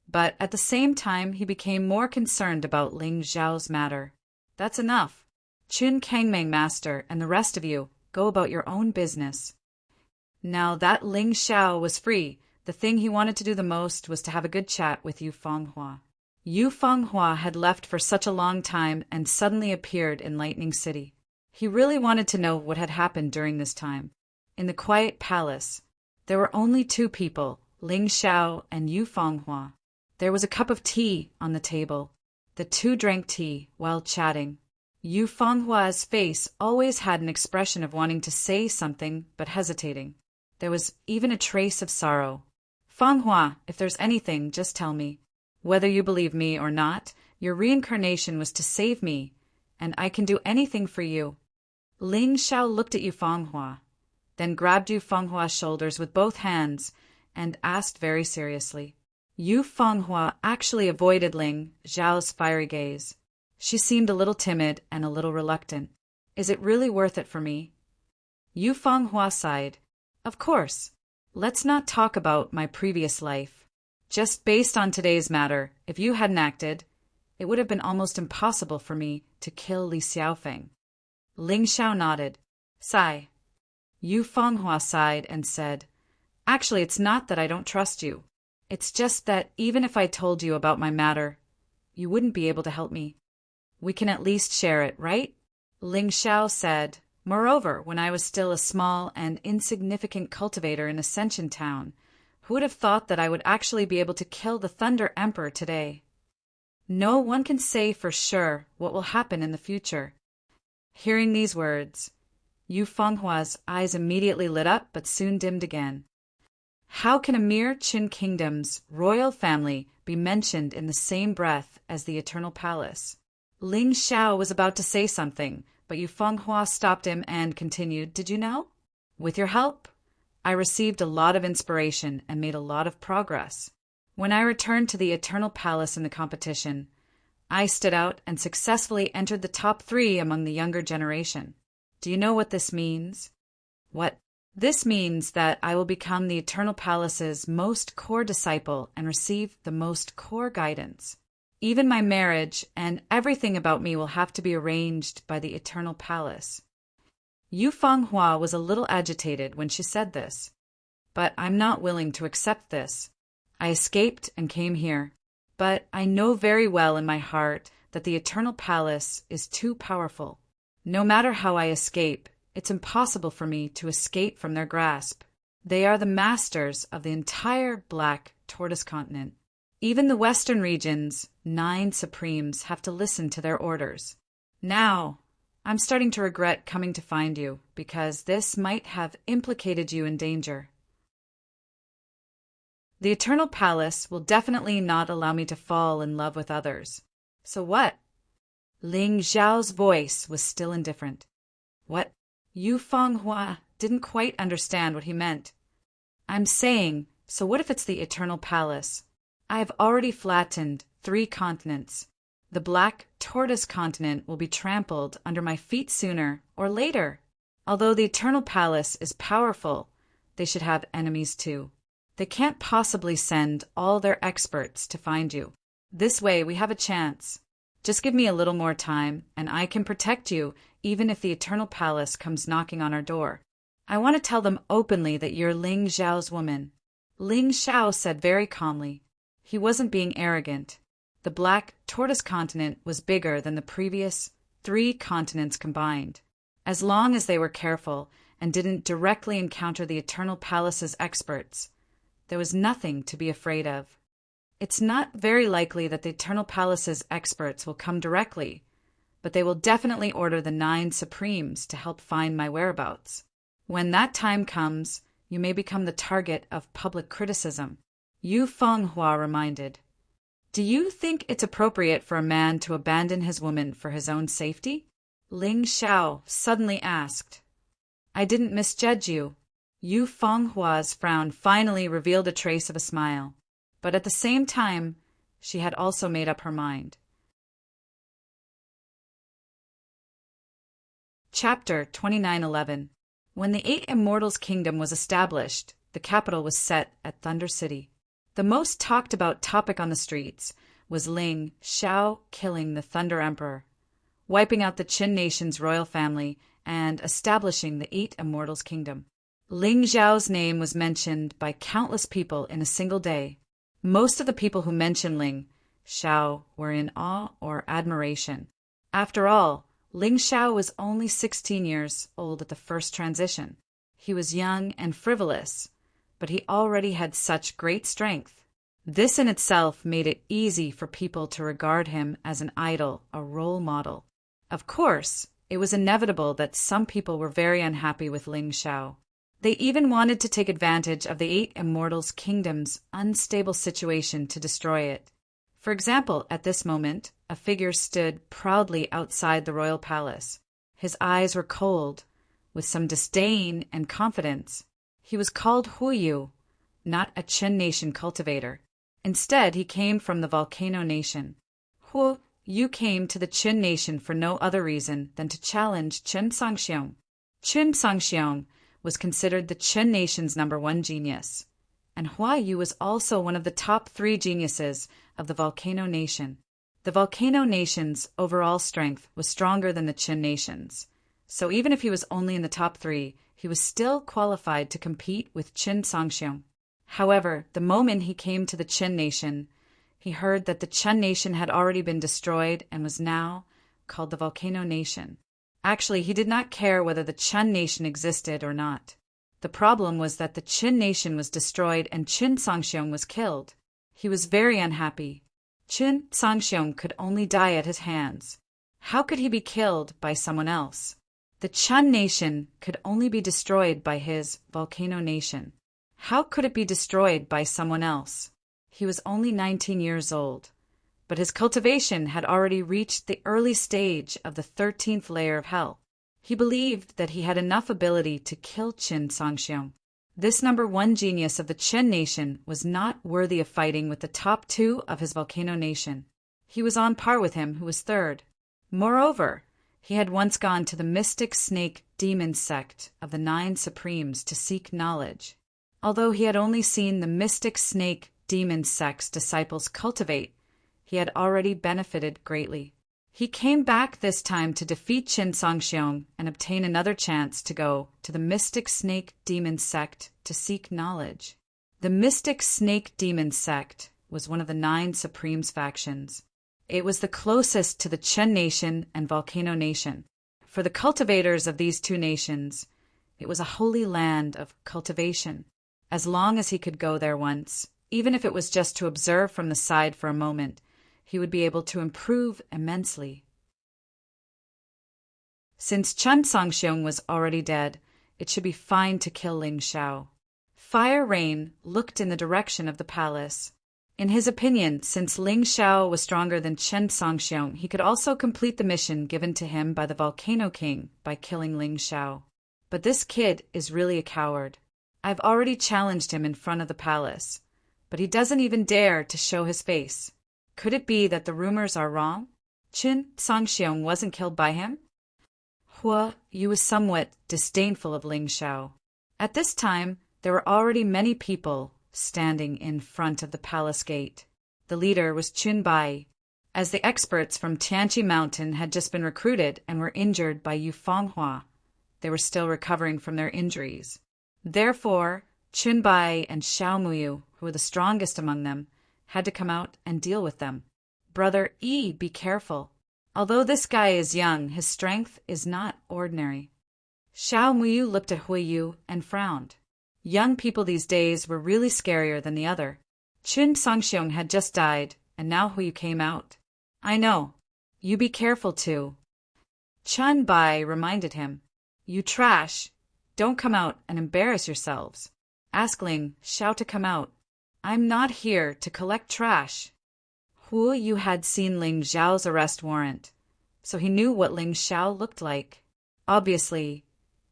Speaker 1: But at the same time, he became more concerned about Ling Xiao's matter. That's enough. Chen Kangmeng, master, and the rest of you, go about your own business. Now that Ling Xiao was free, the thing he wanted to do the most was to have a good chat with Yu Fenghua. Yu Fenghua had left for such a long time and suddenly appeared in Lightning City. He really wanted to know what had happened during this time. In the quiet palace, there were only 2 people, Ling Xiao and Yu Fenghua. There was a cup of tea on the table. The 2 drank tea while chatting. Yu Fenghua's face always had an expression of wanting to say something but hesitating. There was even a trace of sorrow. Fenghua, if there's anything, just tell me. Whether you believe me or not, your reincarnation was to save me, and I can do anything for you. Ling Xiao looked at Yu Fenghua, then grabbed Yu Fenghua's shoulders with both hands and asked very seriously. Yu Fenghua actually avoided Ling Xiao's fiery gaze. She seemed a little timid and a little reluctant. Is it really worth it for me? Yu Fenghua sighed. Of course. Let's not talk about my previous life. Just based on today's matter, if you hadn't acted, it would have been almost impossible for me to kill Li Xiaofeng. Ling Xiao nodded. Sigh. Yu Fenghua sighed and said, Actually, it's not that I don't trust you. It's just that even if I told you about my matter, you wouldn't be able to help me. We can at least share it, right? Ling Xiao said, Moreover, when I was still a small and insignificant cultivator in Ascension Town, Who would have thought that I would actually be able to kill the Thunder Emperor today? No one can say for sure what will happen in the future. Hearing these words, Yu Fenghua's eyes immediately lit up but soon dimmed again. How can a mere Qin kingdom's royal family be mentioned in the same breath as the Eternal Palace? Ling Xiao was about to say something, but Yu Fenghua stopped him and continued, Did you know? With your help, I received a lot of inspiration and made a lot of progress. When I returned to the Eternal Palace in the competition, I stood out and successfully entered the top 3 among the younger generation. Do you know what this means? What? This means that I will become the Eternal Palace's most core disciple and receive the most core guidance. Even my marriage and everything about me will have to be arranged by the Eternal Palace. Yu Fenghua was a little agitated when she said this. But I'm not willing to accept this. I escaped and came here. But I know very well in my heart that the Eternal Palace is too powerful. No matter how I escape, it's impossible for me to escape from their grasp. They are the masters of the entire Black Tortoise continent. Even the Western region's 9 supremes have to listen to their orders. Now, I'm starting to regret coming to find you, because this might have implicated you in danger. The Eternal Palace will definitely not allow me to fall in love with others. So what? Ling Xiao's voice was still indifferent. What? Yu Fenghua didn't quite understand what he meant. I'm saying, so what if it's the Eternal Palace? I've already flattened 3 continents. The Black Tortoise continent will be trampled under my feet sooner or later. Although the Eternal Palace is powerful, they should have enemies too. They can't possibly send all their experts to find you. This way we have a chance. Just give me a little more time, and I can protect you even if the Eternal Palace comes knocking on our door. I want to tell them openly that you're Ling Xiao's woman. Ling Xiao said very calmly. He wasn't being arrogant. The Black Tortoise continent was bigger than the previous 3 continents combined. As long as they were careful and didn't directly encounter the Eternal Palace's experts, there was nothing to be afraid of. It's not very likely that the Eternal Palace's experts will come directly, but they will definitely order the 9 Supremes to help find my whereabouts. When that time comes, you may become the target of public criticism. Yu Fenghua reminded. Do you think it's appropriate for a man to abandon his woman for his own safety? Ling Xiao suddenly asked. I didn't misjudge you. Yu Fenghua's frown finally revealed a trace of a smile, but at the same time, she had also made up her mind. Chapter 2911. When the 8 Immortals' Kingdom was established, the capital was set at Thunder City. The most talked about topic on the streets was Ling Xiao killing the Thunder Emperor, wiping out the Qin nation's royal family, and establishing the 8 Immortals' Kingdom. Ling Xiao's name was mentioned by countless people in a single day. Most of the people who mentioned Ling Xiao were in awe or admiration. After all, Ling Xiao was only 16 years old at the first transition. He was young and frivolous, but he already had such great strength. This in itself made it easy for people to regard him as an idol, a role model. Of course, it was inevitable that some people were very unhappy with Ling Xiao. They even wanted to take advantage of the 8 Immortals' Kingdom's unstable situation to destroy it. For example, at this moment, a figure stood proudly outside the royal palace. His eyes were cold, with some disdain and confidence. He was called Huyu, not a Qin nation cultivator. Instead, he came from the Volcano Nation. Yu came to the Qin nation for no other reason than to challenge Qin Sangxiong. Qin Sangxiong was considered the Qin nation's #1 genius, and Huayu was also one of the top 3 geniuses of the Volcano Nation. The Volcano Nation's overall strength was stronger than the Qin nation's, so even if he was only in the top 3, he was still qualified to compete with Qin Sangxiong. However, the moment he came to the Qin nation, he heard that the Qin nation had already been destroyed and was now called the Volcano Nation. Actually, he did not care whether the Qin nation existed or not. The problem was that the Qin nation was destroyed and Qin Songxiong was killed. He was very unhappy. Qin Songxiong could only die at his hands. How could he be killed by someone else? The Chun nation could only be destroyed by his volcano nation. How could it be destroyed by someone else? He was only 19 years old, but his cultivation had already reached the early stage of the 13th layer of hell. He believed that he had enough ability to kill Qin Songxiong. This number one genius of the Qin nation was not worthy of fighting with the top two of his volcano nation. He was on par with him, who was third. Moreover, he had once gone to the mystic snake demon sect of the 9 Supremes to seek knowledge. Although he had only seen the mystic snake demon sect's disciples cultivate, he had already benefited greatly. He came back this time to defeat Qin Songxiong and obtain another chance to go to the mystic snake demon sect to seek knowledge. The mystic snake demon sect was one of the 9 Supremes factions. It was the closest to the Qin nation and volcano nation. For the cultivators of these two nations, it was a holy land of cultivation. As long as he could go there once, even if it was just to observe from the side for a moment, he would be able to improve immensely. Since Qin Songxiong was already dead, it should be fine to kill Ling Xiao. Fire Rain looked in the direction of the palace. In his opinion, since Ling Xiao was stronger than Qin Songxiong, he could also complete the mission given to him by the Volcano King by killing Ling Xiao. But this kid is really a coward. I've already challenged him in front of the palace, but he doesn't even dare to show his face. Could it be that the rumors are wrong? Qin Songxiong wasn't killed by him? Hua Yu was somewhat disdainful of Ling Xiao. At this time, there were already many people standing in front of the palace gate. The leader was Chun Bai. As the experts from Tianqi Mountain had just been recruited and were injured by Yu Fanghua, they were still recovering from their injuries. Therefore, Chun Bai and Xiao Muyu, who were the strongest among them, had to come out and deal with them. Brother Yi, be careful. Although this guy is young, his strength is not ordinary. Xiao Muyu looked at Hui Yu and frowned. Young people these days were really scarier than the other. Qin Songxiong had just died, and now Hui Yu came out. I know. You be careful too. Chun Bai reminded him. You trash. Don't come out and embarrass yourselves. Ask Ling Xiao to come out. I'm not here to collect trash. Hu Yu had seen Ling Xiao's arrest warrant, so he knew what Ling Xiao looked like. Obviously,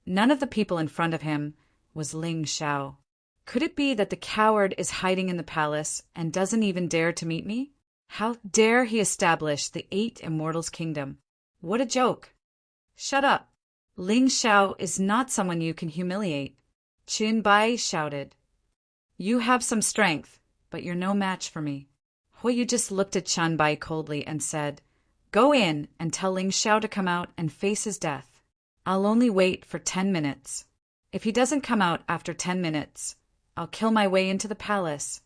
Speaker 1: none of the people in front of him was Ling Xiao. Could it be that the coward is hiding in the palace and doesn't even dare to meet me? How dare he establish the 8 Immortals' kingdom? What a joke! Shut up! Ling Xiao is not someone you can humiliate. Qin Bai shouted. You have some strength, but you're no match for me. Hui Yu just looked at Chun Bai coldly and said, Go in and tell Ling Xiao to come out and face his death. I'll only wait for 10 minutes. If he doesn't come out after 10 minutes, I'll kill my way into the palace.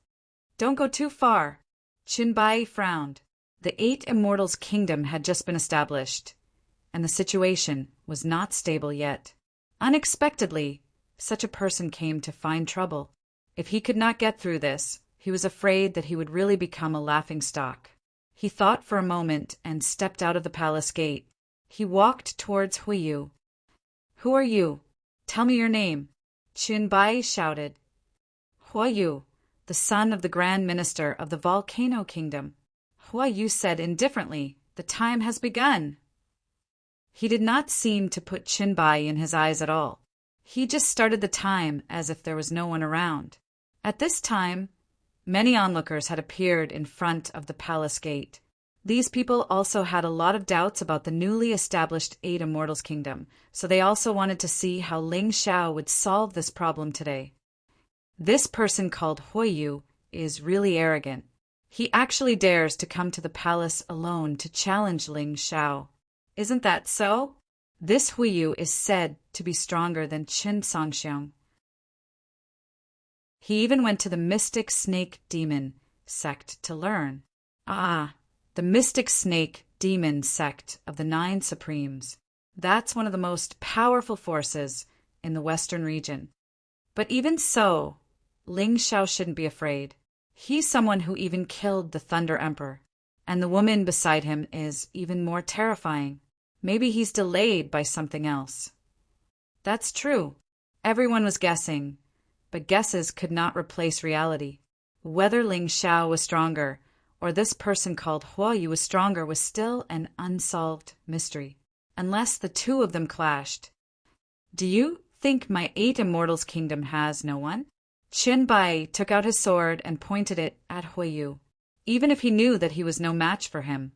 Speaker 1: Don't go too far. Qin Bai frowned. The 8 Immortals' kingdom had just been established, and the situation was not stable yet. Unexpectedly, such a person came to find trouble. If he could not get through this, he was afraid that he would really become a laughingstock. He thought for a moment and stepped out of the palace gate. He walked towards Hui Yu. Who are you? Tell me your name. Qin Bai shouted. Hui Yu, the son of the Grand Minister of the Volcano Kingdom. Hui Yu said indifferently, The time has begun. He did not seem to put Qin Bai in his eyes at all. He just started the time as if there was no one around. At this time, many onlookers had appeared in front of the palace gate. These people also had a lot of doubts about the newly established 8 Immortals Kingdom, so they also wanted to see how Ling Xiao would solve this problem today. This person called Hui Yu is really arrogant. He actually dares to come to the palace alone to challenge Ling Xiao. Isn't that so? This Hui Yu is said to be stronger than Qin Songxiong. He even went to the Mystic Snake Demon sect to learn. The Mystic Snake Demon sect of the 9 Supremes. That's one of the most powerful forces in the Western region. But even so, Ling Xiao shouldn't be afraid. He's someone who even killed the Thunder Emperor, and the woman beside him is even more terrifying. Maybe he's delayed by something else. That's true. Everyone was guessing, but guesses could not replace reality. Whether Ling Xiao was stronger, or this person called Huo Yu was stronger, was still an unsolved mystery, unless the two of them clashed. Do you think my 8 Immortals Kingdom has no one? Qin Bai took out his sword and pointed it at Huo Yu. Even if he knew that he was no match for him,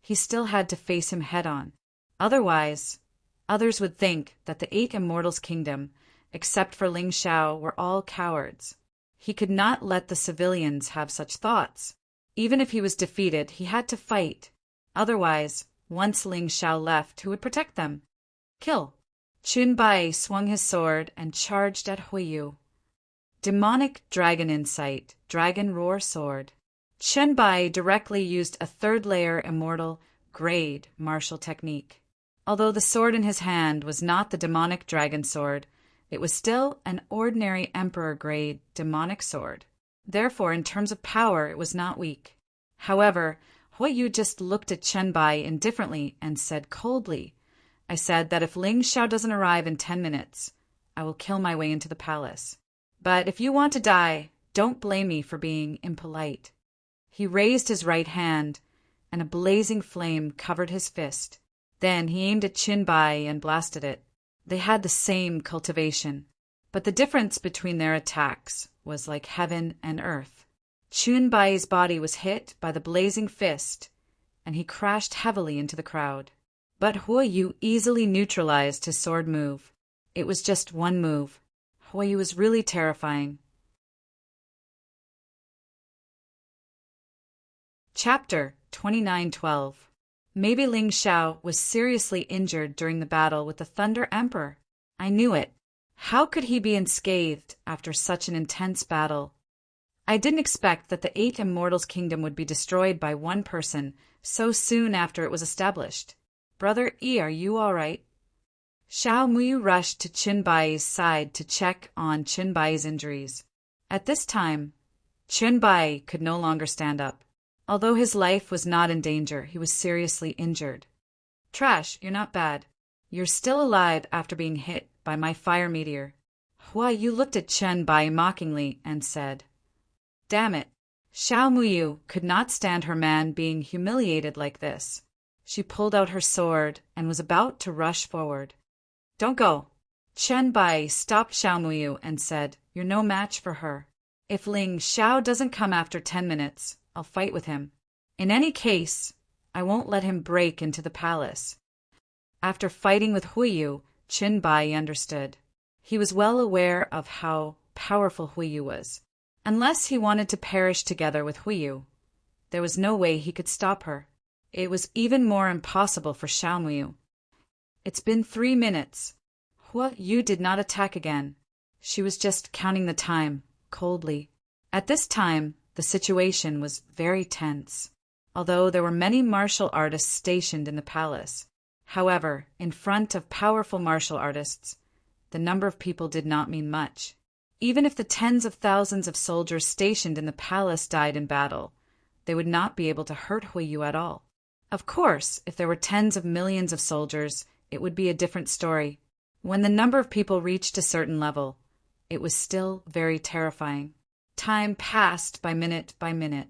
Speaker 1: he still had to face him head-on. Otherwise, others would think that the 8 Immortals Kingdom, except for Ling Xiao, were all cowards. He could not let the civilians have such thoughts. Even if he was defeated, he had to fight. Otherwise, once Ling Xiao left, who would protect them? Kill. Qin Bai swung his sword and charged at Huo Yu. Demonic Dragon Insight, Dragon Roar Sword. Qin Bai directly used a 3rd layer immortal grade martial technique. Although the sword in his hand was not the demonic dragon sword, it was still an ordinary emperor grade demonic sword. Therefore, in terms of power, it was not weak. However, Huo Yu just looked at Qin Bai indifferently and said coldly, I said that if Ling Xiao doesn't arrive in 10 minutes, I will kill my way into the palace. But if you want to die, don't blame me for being impolite. He raised his right hand, and a blazing flame covered his fist. Then he aimed at Qin Bai and blasted it. They had the same cultivation, but the difference between their attacks was like heaven and earth. Qin Bai's body was hit by the blazing fist, and he crashed heavily into the crowd. But Huo Yu easily neutralized his sword move. It was just one move. Huo Yu was really terrifying. Chapter 2912. Maybe Ling Xiao was seriously injured during the battle with the Thunder Emperor. I knew it. How could he be unscathed after such an intense battle? I didn't expect that the 8 Immortals Kingdom would be destroyed by one person so soon after it was established. Brother Yi, are you all right? Xiao Muyu rushed to Qin Bai's side to check on Qin Bai's injuries. At this time, Qin Bai could no longer stand up. Although his life was not in danger, he was seriously injured. Trash, you're not bad. You're still alive after being hit by my fire meteor. Huo Yu looked at Qin Bai mockingly and said, Damn it. Xiao Muyu could not stand her man being humiliated like this. She pulled out her sword and was about to rush forward. Don't go. Qin Bai stopped Xiao Muyu and said, You're no match for her. If Ling Xiao doesn't come after 10 minutes, I'll fight with him. In any case, I won't let him break into the palace. After fighting with Huo Yu, Qin Bai understood. He was well aware of how powerful Huo Yu was. Unless he wanted to perish together with Huo Yu, there was no way he could stop her. It was even more impossible for Xiao Muyu. It's been 3 minutes. Huo Yu did not attack again. She was just counting the time, coldly. At this time, the situation was very tense, although there were many martial artists stationed in the palace. However, in front of powerful martial artists, the number of people did not mean much. Even if the tens of thousands of soldiers stationed in the palace died in battle, they would not be able to hurt Huo Yu at all. Of course, if there were tens of millions of soldiers, it would be a different story. When the number of people reached a certain level, it was still very terrifying. Time passed by minute by minute.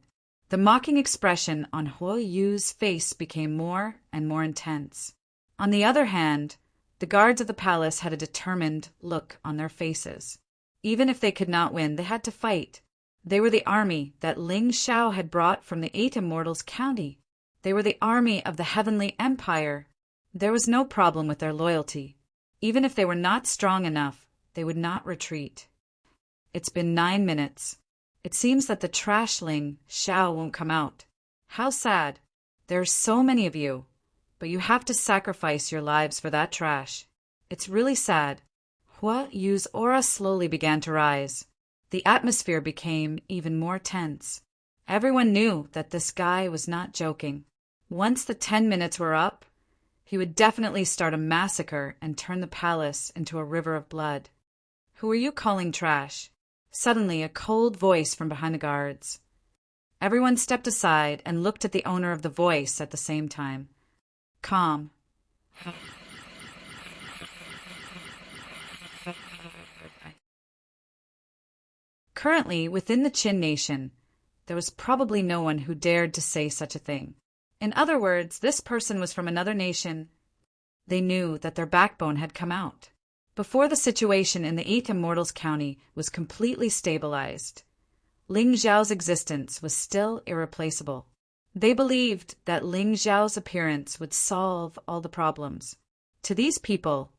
Speaker 1: The mocking expression on Huo Yu's face became more and more intense. On the other hand, the guards of the palace had a determined look on their faces. Even if they could not win, they had to fight. They were the army that Ling Xiao had brought from the 8 Immortals County. They were the army of the Heavenly Empire. There was no problem with their loyalty. Even if they were not strong enough, they would not retreat. It's been 9 minutes. It seems that the trashling Xiao won't come out. How sad. There are so many of you, but you have to sacrifice your lives for that trash. It's really sad. Huo Yu's aura slowly began to rise. The atmosphere became even more tense. Everyone knew that this guy was not joking. Once the 10 minutes were up, he would definitely start a massacre and turn the palace into a river of blood. Who are you calling trash? Suddenly, a cold voice from behind the guards. Everyone stepped aside and looked at the owner of the voice at the same time. Calm. Currently, within the Qin nation, there was probably no one who dared to say such a thing. In other words, this person was from another nation. They knew that their backbone had come out. Before the situation in the 8th Immortals County was completely stabilized, Ling Zhao's existence was still irreplaceable. They believed that Ling Zhao's appearance would solve all the problems. To these people,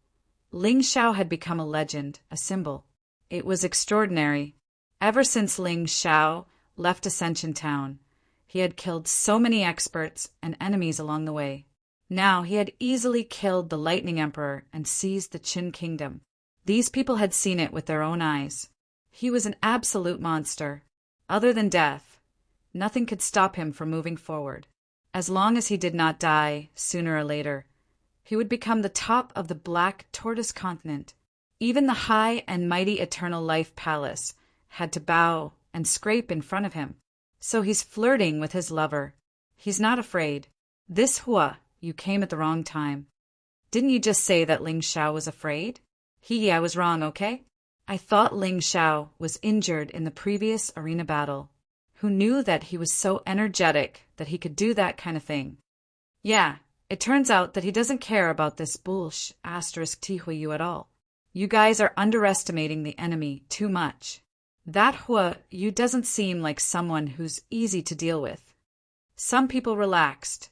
Speaker 1: Ling Zhao had become a legend, a symbol. It was extraordinary. Ever since Ling Zhao left Ascension Town, he had killed so many experts and enemies along the way. Now he had easily killed the Lightning Emperor and seized the Qin Kingdom. These people had seen it with their own eyes. He was an absolute monster. Other than death, nothing could stop him from moving forward. As long as he did not die, sooner or later, he would become the top of the Black Tortoise Continent. Even the high and mighty Eternal Life Palace had to bow and scrape in front of him. So he's flirting with his lover. He's not afraid. This Hua, you came at the wrong time. Didn't you just say that Ling Zhao was afraid? I was wrong, okay? I thought Ling Zhao was injured in the previous arena battle. Who knew that he was so energetic that he could do that kind of thing? Yeah, it turns out that he doesn't care about this bullsh asterisk Tihuyu at all. You guys are underestimating the enemy too much. That Hua Yu doesn't seem like someone who's easy to deal with. Some people relaxed,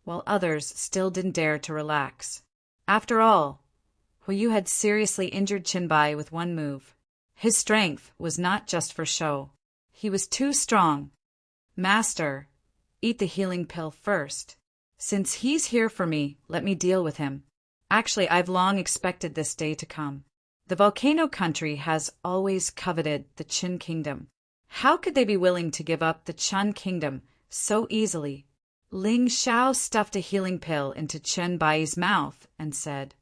Speaker 1: while others still didn't dare to relax. After all, Hua Yu had seriously injured Qinbai with one move. His strength was not just for show. He was too strong. Master, eat the healing pill first. Since he's here for me, let me deal with him. Actually, I've long expected this day to come. The volcano country has always coveted the Qin kingdom. How could they be willing to give up the Qin kingdom so easily? Ling Zhao stuffed a healing pill into Chen Bai's mouth and said,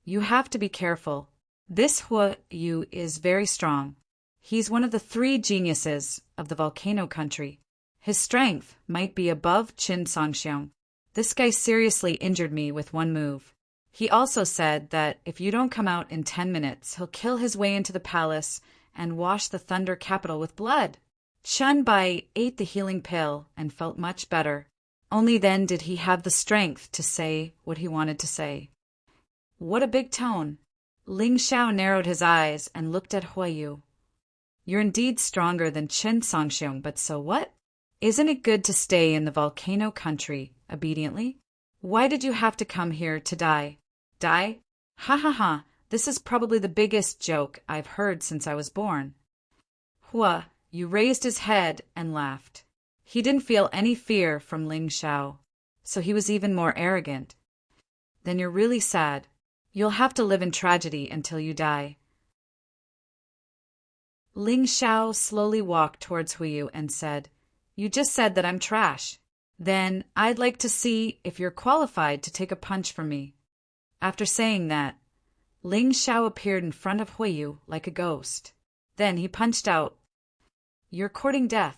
Speaker 1: You have to be careful. This Hua Yu is very strong. He's one of the 3 geniuses of the volcano country. His strength might be above Qin Songxiong. This guy seriously injured me with one move. He also said that if you don't come out in 10 minutes, he'll kill his way into the palace and wash the Thunder capital with blood. Chen Bai ate the healing pill and felt much better. Only then did he have the strength to say what he wanted to say. What a big tone. Ling Zhao narrowed his eyes and looked at Hua Yu. You're indeed stronger than Qin Songxiong, but so what? Isn't it good to stay in the volcano country obediently? Why did you have to come here to die? Die? Ha ha ha, this is probably the biggest joke I've heard since I was born. Hua Yu raised his head and laughed. He didn't feel any fear from Ling Zhao, so he was even more arrogant. Then you're really sad. You'll have to live in tragedy until you die. Ling Zhao slowly walked towards Hua Yu and said, You just said that I'm trash. Then I'd like to see if you're qualified to take a punch from me. After saying that, Ling Zhao appeared in front of Hua Yu like a ghost. Then he punched out. You're courting death.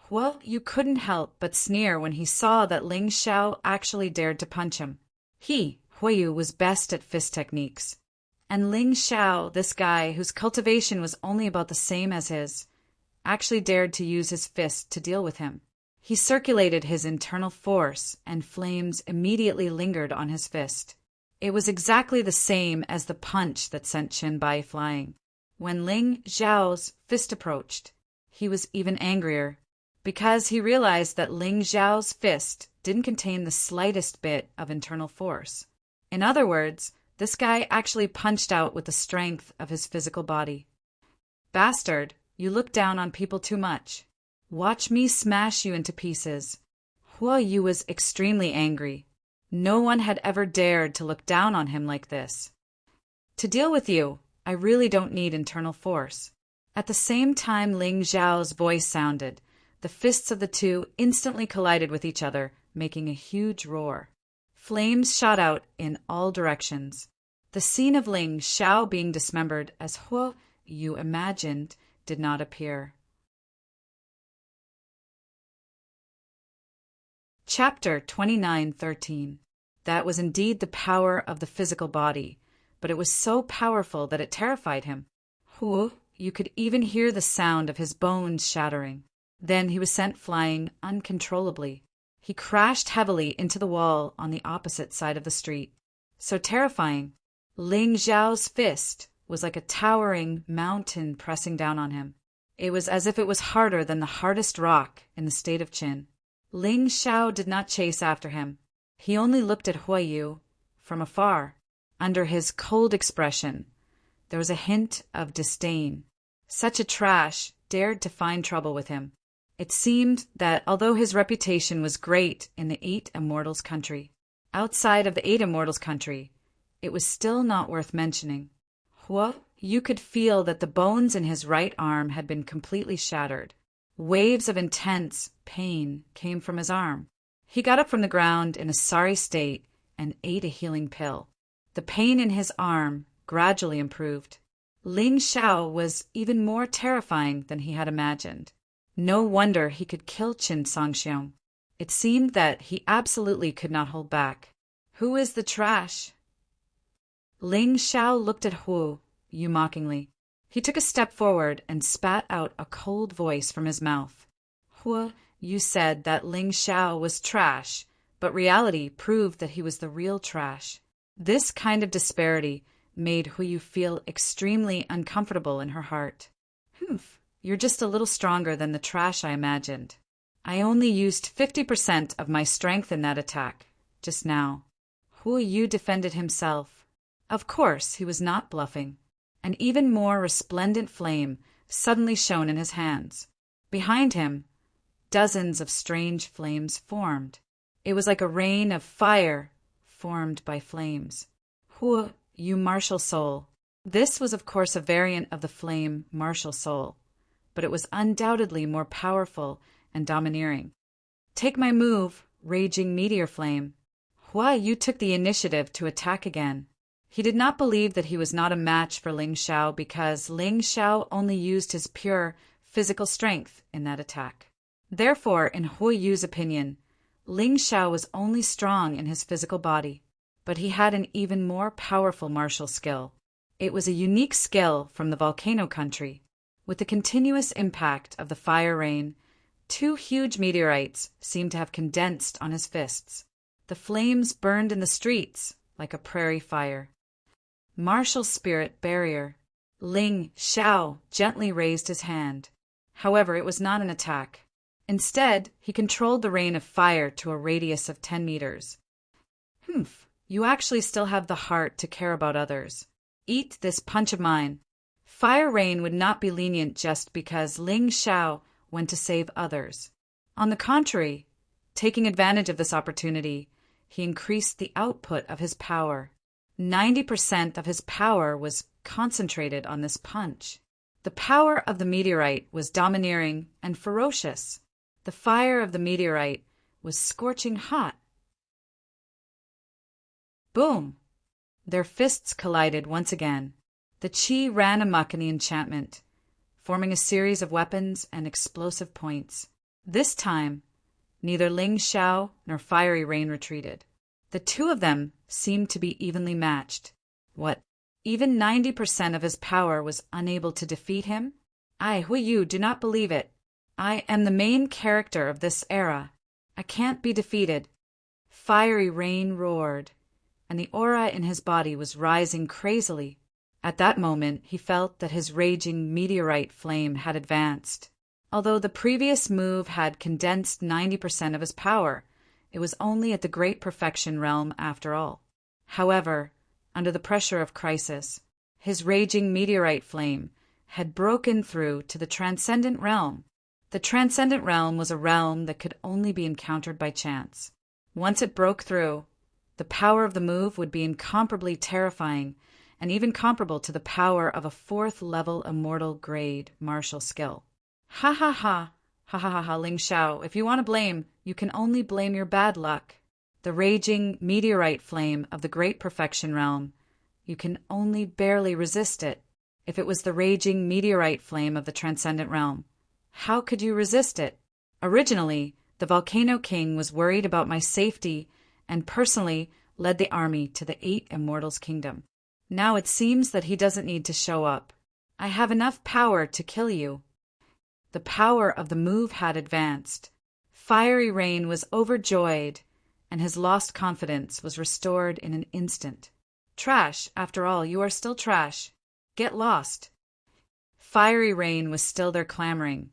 Speaker 1: Hua Yu couldn't help but sneer when he saw that Ling Zhao actually dared to punch him. Hua Yu, was best at fist techniques. And Ling Zhao, this guy whose cultivation was only about the same as his, actually dared to use his fist to deal with him. He circulated his internal force, and flames immediately lingered on his fist. It was exactly the same as the punch that sent Qin Bai flying. When Ling Zhao's fist approached, he was even angrier, because he realized that Ling Zhao's fist didn't contain the slightest bit of internal force. In other words, this guy actually punched out with the strength of his physical body. Bastard, you look down on people too much. Watch me smash you into pieces. Hua Yu was extremely angry. No one had ever dared to look down on him like this. To deal with you, I really don't need internal force. At the same time Ling Zhao's voice sounded, the fists of the two instantly collided with each other, making a huge roar. Flames shot out in all directions. The scene of Ling Zhao being dismembered as Hua you imagined did not appear. Chapter 29:13. That was indeed the power of the physical body, but it was so powerful that it terrified him. You could even hear the sound of his bones shattering. Then he was sent flying uncontrollably. He crashed heavily into the wall on the opposite side of the street. So terrifying. Ling Xiao's fist was like a towering mountain pressing down on him. It was as if it was harder than the hardest rock in the state of Qin. Ling Xiao did not chase after him. He only looked at Huiyu from afar. Under his cold expression, there was a hint of disdain. Such a trash dared to find trouble with him. It seemed that although his reputation was great in the Eight Immortals' country, outside of the Eight Immortals' country, it was still not worth mentioning. You could feel that the bones in his right arm had been completely shattered. Waves of intense pain came from his arm. He got up from the ground in a sorry state and ate a healing pill. The pain in his arm gradually improved. Ling Xiao was even more terrifying than he had imagined. No wonder he could kill Qin Songxiong. It seemed that he absolutely could not hold back. Who is the trash? Ling Xiao looked at Yu mockingly. He took a step forward and spat out a cold voice from his mouth. You said that Ling Xiao was trash, but reality proved that he was the real trash. This kind of disparity made Yu feel extremely uncomfortable in her heart. You're just a little stronger than the trash I imagined. I only used 50% of my strength in that attack, just now. Yu defended himself. Of course, he was not bluffing. An even more resplendent flame suddenly shone in his hands. Behind him, dozens of strange flames formed. It was like a rain of fire formed by flames. You martial soul. This was of course a variant of the flame martial soul, but it was undoubtedly more powerful and domineering. Take my move, raging meteor flame. You took the initiative to attack again. He did not believe that he was not a match for Ling Xiao because Ling Xiao only used his pure physical strength in that attack. Therefore, in Yu's opinion, Ling Xiao was only strong in his physical body, but he had an even more powerful martial skill. It was a unique skill from the volcano country. With the continuous impact of the fire rain, 2 huge meteorites seemed to have condensed on his fists. The flames burned in the streets like a prairie fire. Martial spirit barrier. Ling Xiao gently raised his hand. However, it was not an attack. Instead, he controlled the rain of fire to a radius of 10 meters. You actually still have the heart to care about others. Eat this punch of mine. Fire rain would not be lenient just because Ling Xiao went to save others. On the contrary, taking advantage of this opportunity, he increased the output of his power. 90% of his power was concentrated on this punch. The power of the meteorite was domineering and ferocious. The fire of the meteorite was scorching hot. Boom! Their fists collided once again. The qi ran amok in the enchantment, forming a series of weapons and explosive points. This time, neither Ling Xiao nor Fiery Rain retreated. The 2 of them seemed to be evenly matched. Even 90% of his power was unable to defeat him? Yu, do not believe it. I am the main character of this era. I can't be defeated. Fiery Rain roared, and the aura in his body was rising crazily. At that moment, he felt that his raging meteorite flame had advanced. Although the previous move had condensed 90% of his power, it was only at the Great Perfection realm after all. However, under the pressure of crisis, his raging meteorite flame had broken through to the Transcendent Realm. The Transcendent Realm was a realm that could only be encountered by chance. Once it broke through, the power of the move would be incomparably terrifying and even comparable to the power of a 4th-level immortal grade martial skill. Ha ha ha! Ha ha ha ha, Ling Xiao, if you want to blame, you can only blame your bad luck. The raging meteorite flame of the Great Perfection Realm, you can only barely resist it. if it was the raging meteorite flame of the transcendent realm? How could you resist it? Originally, the Volcano King was worried about my safety and personally led the army to the 8 Immortals' kingdom. Now it seems that he doesn't need to show up. I have enough power to kill you. The power of the move had advanced. Fiery Rain was overjoyed, and his lost confidence was restored in an instant. Trash, after all, you are still trash. Get lost. Fiery Rain was still there clamoring,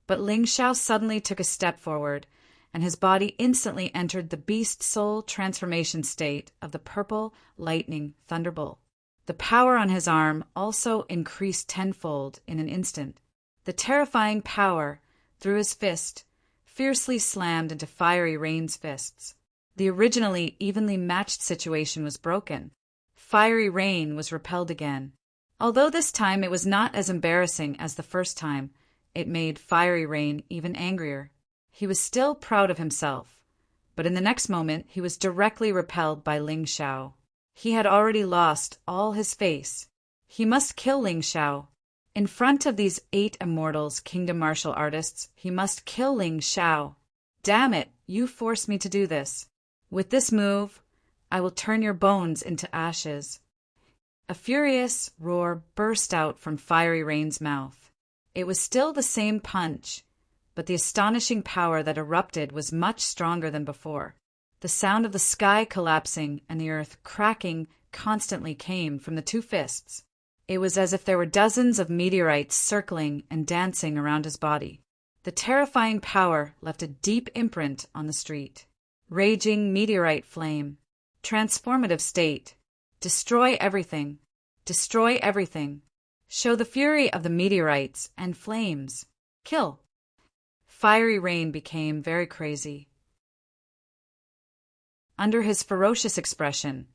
Speaker 1: but Ling Xiao suddenly took a step forward, and his body instantly entered the beast soul transformation state of the purple lightning thunderbolt. The power on his arm also increased tenfold in an instant. The terrifying power, through his fist, fiercely slammed into Fiery Rain's fists. The originally evenly matched situation was broken. Fiery Rain was repelled again. Although this time it was not as embarrassing as the first time, it made Fiery Rain even angrier. He was still proud of himself, but in the next moment he was directly repelled by Ling Xiao. He had already lost all his face. He must kill Ling Xiao. In front of these 8 Immortals Kingdom martial artists, he must kill Ling Xiao. Damn it, you forced me to do this. With this move, I will turn your bones into ashes. A furious roar burst out from Fiery Rain's mouth. It was still the same punch, but the astonishing power that erupted was much stronger than before. The sound of the sky collapsing and the earth cracking constantly came from the 2 fists. It was as if there were dozens of meteorites circling and dancing around his body. The terrifying power left a deep imprint on the street. Raging meteorite flame. Transformative state. Destroy everything. Destroy everything. Show the fury of the meteorites and flames. Kill. Fiery Rain became very crazy. Under his ferocious expression,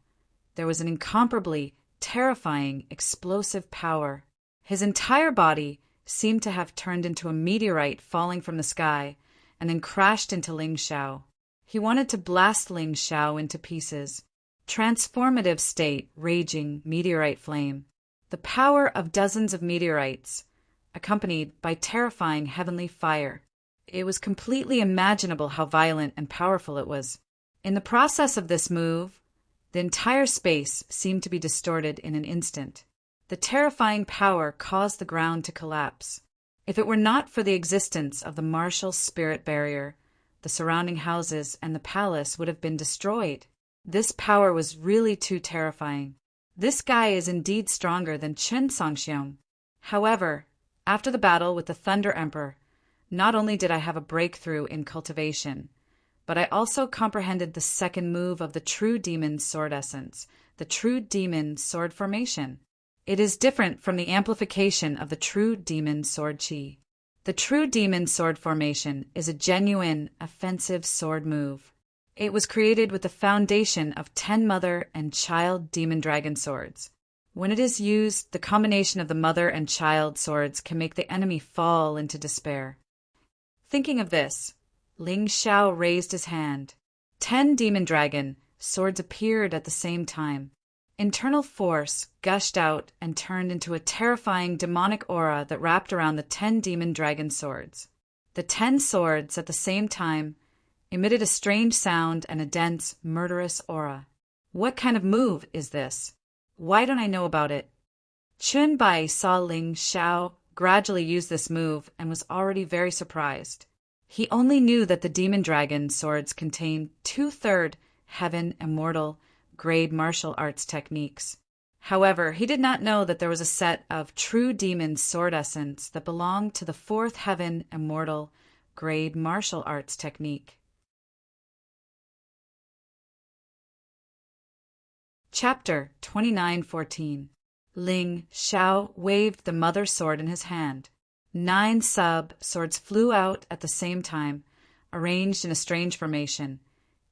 Speaker 1: there was an incomparably terrifying, explosive power. His entire body seemed to have turned into a meteorite falling from the sky and then crashed into Ling Xiao. He wanted to blast Ling Xiao into pieces. Transformative state, raging meteorite flame. The power of dozens of meteorites, accompanied by terrifying heavenly fire. It was completely imaginable how violent and powerful it was. In the process of this move, the entire space seemed to be distorted in an instant. The terrifying power caused the ground to collapse. If it were not for the existence of the martial spirit barrier, the surrounding houses and the palace would have been destroyed. This power was really too terrifying. This guy is indeed stronger than Chen Songxiong. However, after the battle with the Thunder Emperor, not only did I have a breakthrough in cultivation, but I also comprehended the second move of the True Demon Sword Essence, the True Demon Sword Formation. It is different from the amplification of the True Demon Sword Chi. The True Demon Sword Formation is a genuine, offensive sword move. It was created with the foundation of 10 mother and child demon dragon swords. When it is used, the combination of the mother and child swords can make the enemy fall into despair. Thinking of this, Ling Xiao raised his hand. 10 demon dragon swords appeared at the same time. Internal force gushed out and turned into a terrifying demonic aura that wrapped around the 10 demon dragon swords. The 10 swords at the same time emitted a strange sound and a dense, murderous aura. What kind of move is this? Why don't I know about it? Chun Bai saw Ling Xiao gradually use this move and was already very surprised. He only knew that the demon dragon swords contained 2/3 heaven immortal grade martial arts techniques. However, he did not know that there was a set of true demon sword essence that belonged to the 4th heaven immortal grade martial arts technique. Chapter 29:14. Ling Xiao waved the mother sword in his hand. 9 sub-swords flew out at the same time, arranged in a strange formation,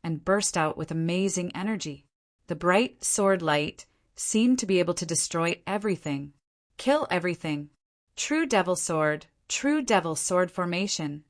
Speaker 1: and burst out with amazing energy. The bright sword light seemed to be able to destroy everything, kill everything. True devil sword formation.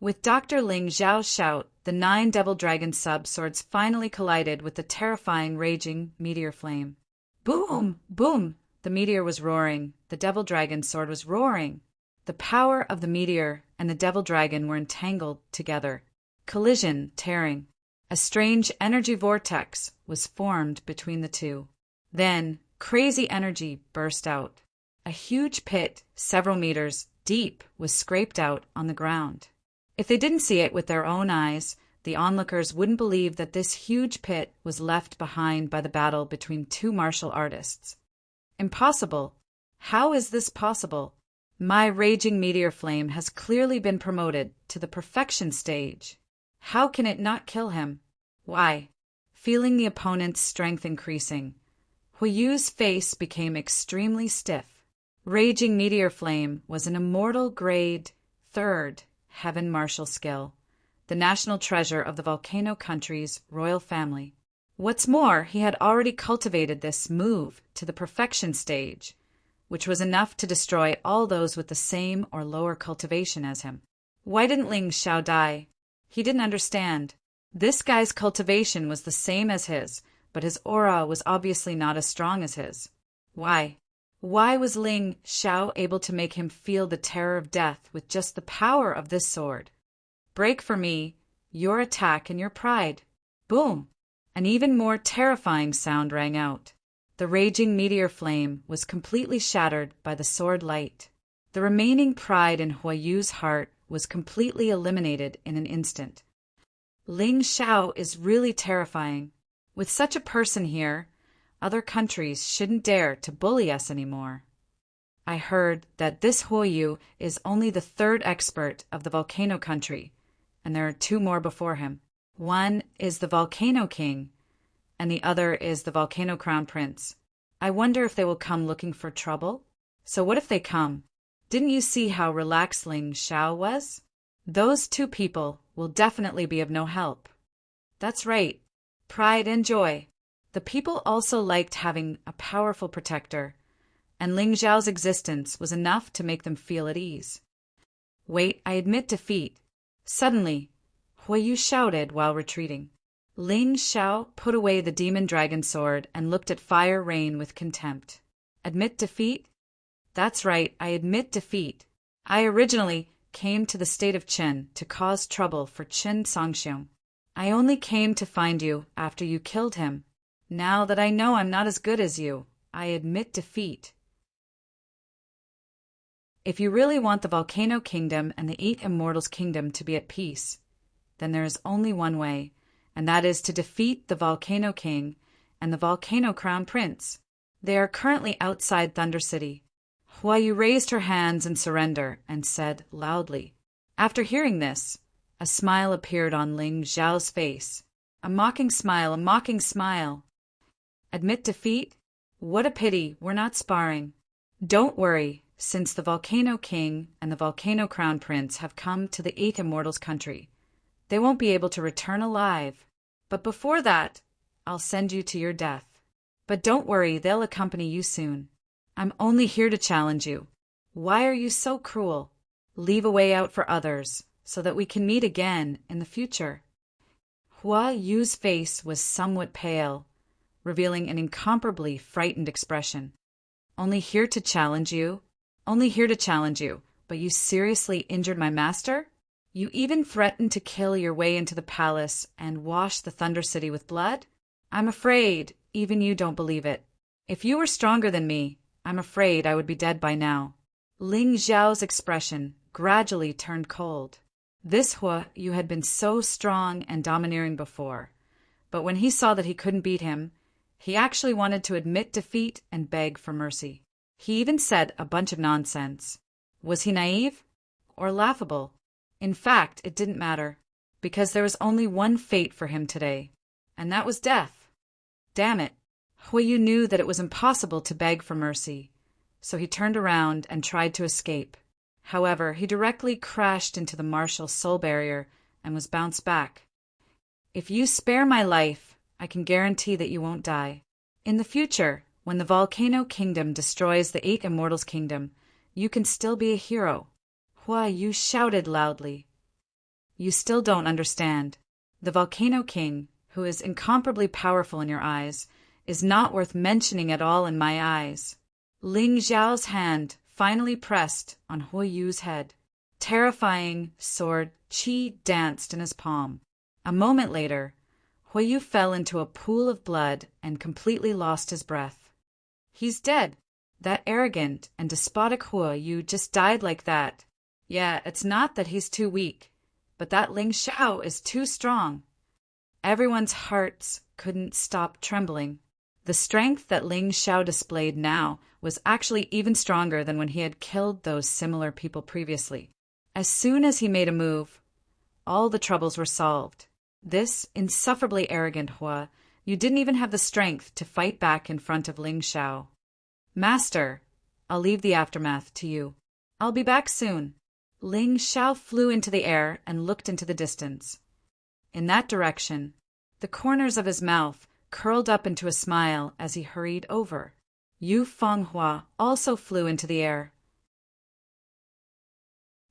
Speaker 1: With Dr. Ling Xiao's shout, the 9 devil dragon sub-swords finally collided with the terrifying raging meteor flame. Boom! Boom! The meteor was roaring. The devil dragon's sword was roaring. The power of the meteor and the devil dragon were entangled together. Collision, tearing. A strange energy vortex was formed between the two. Then, crazy energy burst out. A huge pit, several meters deep, was scraped out on the ground. If they didn't see it with their own eyes, the onlookers wouldn't believe that this huge pit was left behind by the battle between two martial artists. Impossible. How is this possible? My raging meteor flame has clearly been promoted to the perfection stage. How can it not kill him? Why? Feeling the opponent's strength increasing, Huiyu's face became extremely stiff. Raging meteor flame was an immortal grade 3rd heaven martial skill, the national treasure of the volcano country's royal family. What's more, he had already cultivated this move to the perfection stage, which was enough to destroy all those with the same or lower cultivation as him. Why didn't Ling Xiao die? He didn't understand. This guy's cultivation was the same as his, but his aura was obviously not as strong as his. Why? Why was Ling Xiao able to make him feel the terror of death with just the power of this sword? Break for me, your attack and your pride. Boom! An even more terrifying sound rang out. The raging meteor flame was completely shattered by the sword light. The remaining pride in Huiyu's heart was completely eliminated in an instant. Ling Xiao is really terrifying. With such a person here, other countries shouldn't dare to bully us anymore. I heard that this Huiyu is only the 3rd expert of the volcano country, and there are 2 more before him. One is the Volcano King, and the other is the Volcano Crown Prince. I wonder if they will come looking for trouble? So what if they come? Didn't you see how relaxed Ling Xiao was? Those 2 people will definitely be of no help. That's right. Pride and joy. The people also liked having a powerful protector, and Ling Xiao's existence was enough to make them feel at ease. Wait, I admit defeat. Suddenly, Huiyu shouted while retreating. Ling Xiao put away the demon dragon sword and looked at Fire Rain with contempt. Admit defeat? That's right, I admit defeat. I originally came to the state of Qin to cause trouble for Qin Songxiong. I only came to find you after you killed him. Now that I know I'm not as good as you, I admit defeat. If you really want the Volcano Kingdom and the 8 Immortals Kingdom to be at peace, then there is only one way, and that is to defeat the Volcano King and the Volcano Crown Prince. They are currently outside Thunder City. Huiyu raised her hands in surrender and said loudly. After hearing this, a smile appeared on Ling Xiao's face. A mocking smile, a mocking smile. Admit defeat? What a pity, we're not sparring. Don't worry, since the Volcano King and the Volcano Crown Prince have come to the 8 Immortals country. They won't be able to return alive. But before that, I'll send you to your death. But don't worry, they'll accompany you soon. I'm only here to challenge you. Why are you so cruel? Leave a way out for others, so that we can meet again in the future. Huiyu's face was somewhat pale, revealing an incomparably frightened expression. Only here to challenge you? Only here to challenge you, but you seriously injured my master? You even threatened to kill your way into the palace and wash the Thunder City with blood? I'm afraid even you don't believe it. If you were stronger than me, I'm afraid I would be dead by now. Ling Xiao's expression gradually turned cold. This Huiyu had been so strong and domineering before, but when he saw that he couldn't beat him, he actually wanted to admit defeat and beg for mercy. He even said a bunch of nonsense. Was he naive or laughable? In fact, it didn't matter, because there was only one fate for him today, and that was death. Damn it! Huiyu knew that it was impossible to beg for mercy, so he turned around and tried to escape. However, he directly crashed into the martial soul barrier and was bounced back. If you spare my life, I can guarantee that you won't die. In the future, when the Volcano Kingdom destroys the 8 Immortals Kingdom, you can still be a hero. Huiyu shouted loudly. You still don't understand. The Volcano King, who is incomparably powerful in your eyes, is not worth mentioning at all in my eyes. Ling Xiao's hand finally pressed on Hui Yu's head. Terrifying sword qi danced in his palm. A moment later, Hui Yu fell into a pool of blood and completely lost his breath. He's dead. That arrogant and despotic Hui Yu just died like that. Yeah, it's not that he's too weak, but that Ling Xiao is too strong. Everyone's hearts couldn't stop trembling. The strength that Ling Xiao displayed now was actually even stronger than when he had killed those similar people previously. As soon as he made a move, all the troubles were solved. This insufferably arrogant Hua, you didn't even have the strength to fight back in front of Ling Xiao. Master, I'll leave the aftermath to you. I'll be back soon. Ling Xiao flew into the air and looked into the distance. In that direction, the corners of his mouth curled up into a smile as he hurried over. Yu Fenghua also flew into the air.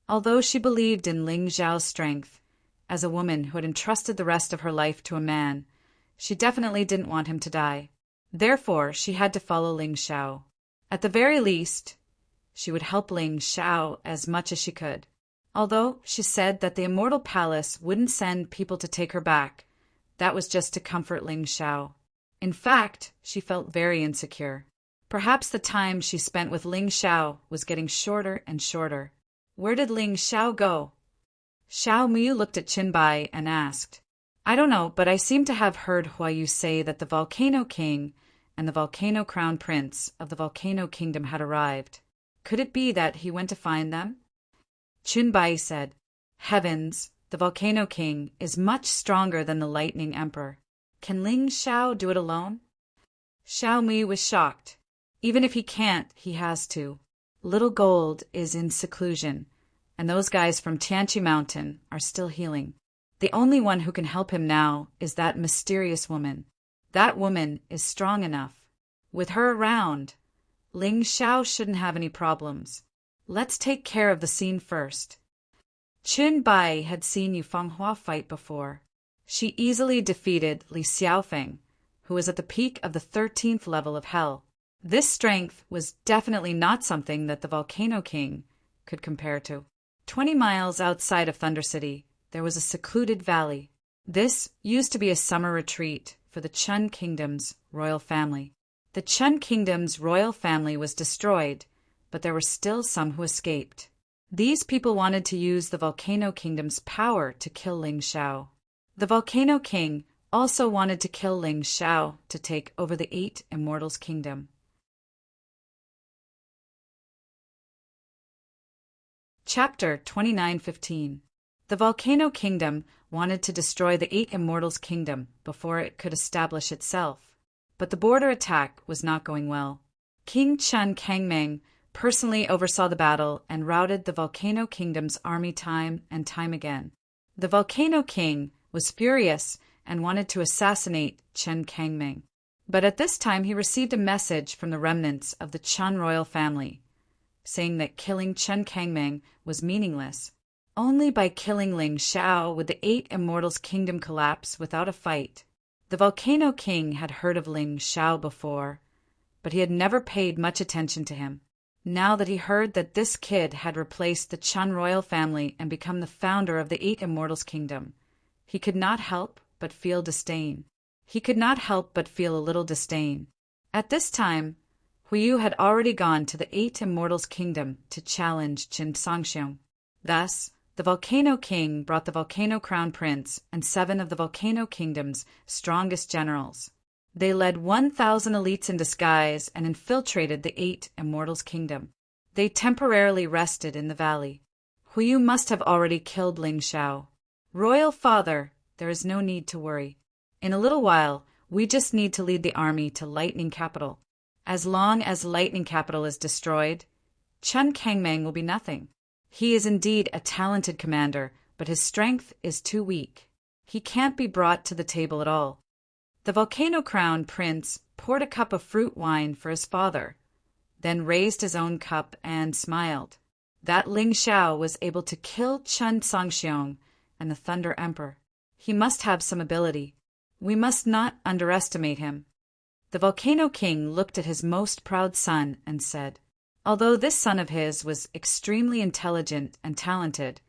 Speaker 1: Although she believed in Ling Xiao's strength, as a woman who had entrusted the rest of her life to a man, she definitely didn't want him to die. Therefore, she had to follow Ling Xiao. At the very least, she would help Ling Xiao as much as she could. Although she said that the Immortal Palace wouldn't send people to take her back, that was just to comfort Ling Xiao. In fact, she felt very insecure. Perhaps the time she spent with Ling Xiao was getting shorter and shorter. Where did Ling Xiao go? Xiao Mu looked at Qin Bai and asked, I don't know, but I seem to have heard Hua Yu say that the Volcano King and the Volcano Crown Prince of the Volcano Kingdom had arrived. Could it be that he went to find them? Qin Bai said, Heavens, the Volcano King is much stronger than the Lightning Emperor. Can Ling Xiao do it alone? Xiao Mu was shocked. Even if he can't, he has to. Little Gold is in seclusion, and those guys from Tianqi Mountain are still healing. The only one who can help him now is that mysterious woman. That woman is strong enough. With her around, Ling Xiao shouldn't have any problems. Let's take care of the scene first. Qin Bai had seen Yu Fenghua fight before. She easily defeated Li Xiaofeng, who was at the peak of the 13th level of hell. This strength was definitely not something that the Volcano King could compare to. 20 miles outside of Thunder City, there was a secluded valley. This used to be a summer retreat for the Chun Kingdom's royal family. The Chun Kingdom's royal family was destroyed, but there were still some who escaped. These people wanted to use the Volcano Kingdom's power to kill Ling Xiao. The Volcano King also wanted to kill Ling Xiao to take over the 8 Immortals' Kingdom. Chapter 29:15. The Volcano Kingdom wanted to destroy the 8 Immortals' Kingdom before it could establish itself. But the border attack was not going well. King Chun Kangmeng personally oversaw the battle and routed the Volcano Kingdom's army time and time again. The Volcano King was furious and wanted to assassinate Chun Kangmeng. But at this time he received a message from the remnants of the Chun royal family, saying that killing Chun Kangmeng was meaningless. Only by killing Ling Xiao would the 8 Immortals' Kingdom collapse without a fight. The Volcano King had heard of Ling Xiao before, but he had never paid much attention to him. Now that he heard that this kid had replaced the Chun royal family and become the founder of the 8 Immortals' Kingdom, he could not help but feel disdain. He could not help but feel a little disdain. At this time, Hui Yu had already gone to the 8 Immortals' Kingdom to challenge Qin Sangxiong. Thus, the Volcano King brought the Volcano Crown Prince and 7 of the Volcano Kingdom's strongest generals. They led 1,000 elites in disguise and infiltrated the 8 Immortals' Kingdom. They temporarily rested in the valley. Hui Yu must have already killed Ling Xiao. Royal Father, there is no need to worry. In a little while, we just need to lead the army to Lightning Capital. As long as Lightning Capital is destroyed, Chun Kangmeng will be nothing. He is indeed a talented commander, but his strength is too weak. He can't be brought to the table at all. The Volcano Crown Prince poured a cup of fruit wine for his father, then raised his own cup and smiled. That Ling Xiao was able to kill Chun Sangxiong and the Thunder Emperor. He must have some ability. We must not underestimate him. The Volcano King looked at his most proud son and said, although this son of his was extremely intelligent and talented,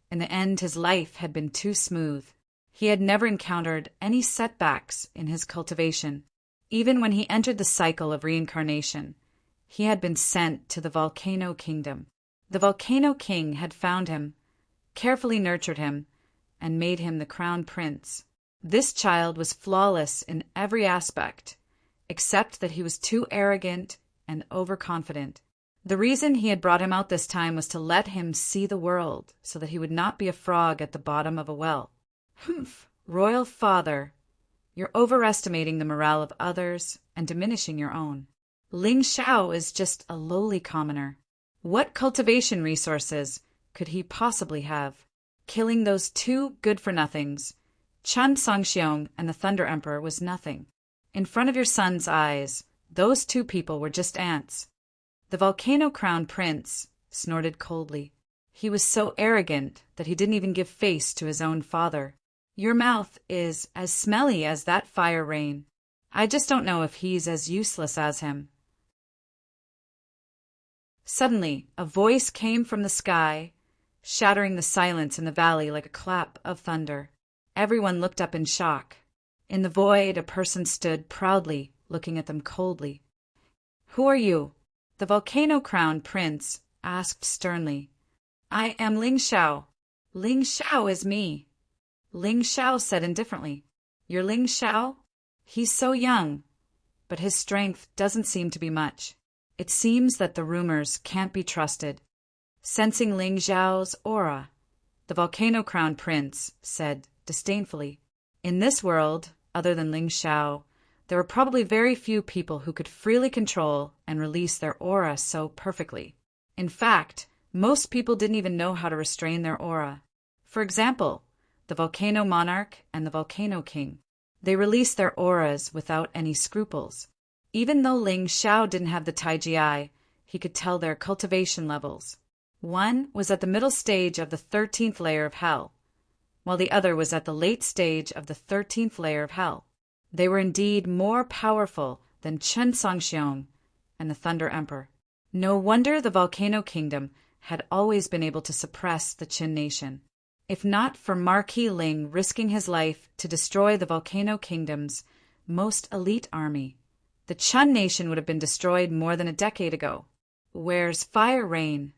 Speaker 1: in the end his life had been too smooth. He had never encountered any setbacks in his cultivation. Even when he entered the cycle of reincarnation, he had been sent to the Volcano Kingdom. The Volcano King had found him, carefully nurtured him, and made him the crown prince. This child was flawless in every aspect, except that he was too arrogant and overconfident. The reason he had brought him out this time was to let him see the world, so that he would not be a frog at the bottom of a well. Humph, royal father, you're overestimating the morale of others and diminishing your own. Ling Xiao is just a lowly commoner. What cultivation resources could he possibly have? Killing those two good-for-nothings, Chun Songxiong and the Thunder Emperor, was nothing. In front of your son's eyes, those two people were just ants. The Volcano Crown Prince snorted coldly. He was so arrogant that he didn't even give face to his own father. Your mouth is as smelly as that fire rain. I just don't know if he's as useless as him. Suddenly, a voice came from the sky, shattering the silence in the valley like a clap of thunder. Everyone looked up in shock. In the void, a person stood proudly, looking at them coldly. Who are you? The Volcano Crown Prince asked sternly. I am Ling Xiao. Ling Xiao is me. Ling Xiao said indifferently. You're Ling Xiao? He's so young, but his strength doesn't seem to be much. It seems that the rumors can't be trusted. Sensing Ling Xiao's aura, the Volcano Crown Prince said disdainfully, in this world, other than Ling Xiao, there were probably very few people who could freely control and release their aura so perfectly. In fact, most people didn't even know how to restrain their aura. For example, the Volcano Monarch and the Volcano King. They released their auras without any scruples. Even though Ling Xiao didn't have the Taiji Eye, he could tell their cultivation levels. One was at the middle stage of the 13th layer of hell, while the other was at the late stage of the 13th layer of hell. They were indeed more powerful than Chen Songxiong and the Thunder Emperor. No wonder the Volcano Kingdom had always been able to suppress the Qin nation. If not for Marquis Ling risking his life to destroy the Volcano Kingdom's most elite army, the Chun nation would have been destroyed more than a decade ago. Where's Fire Rain?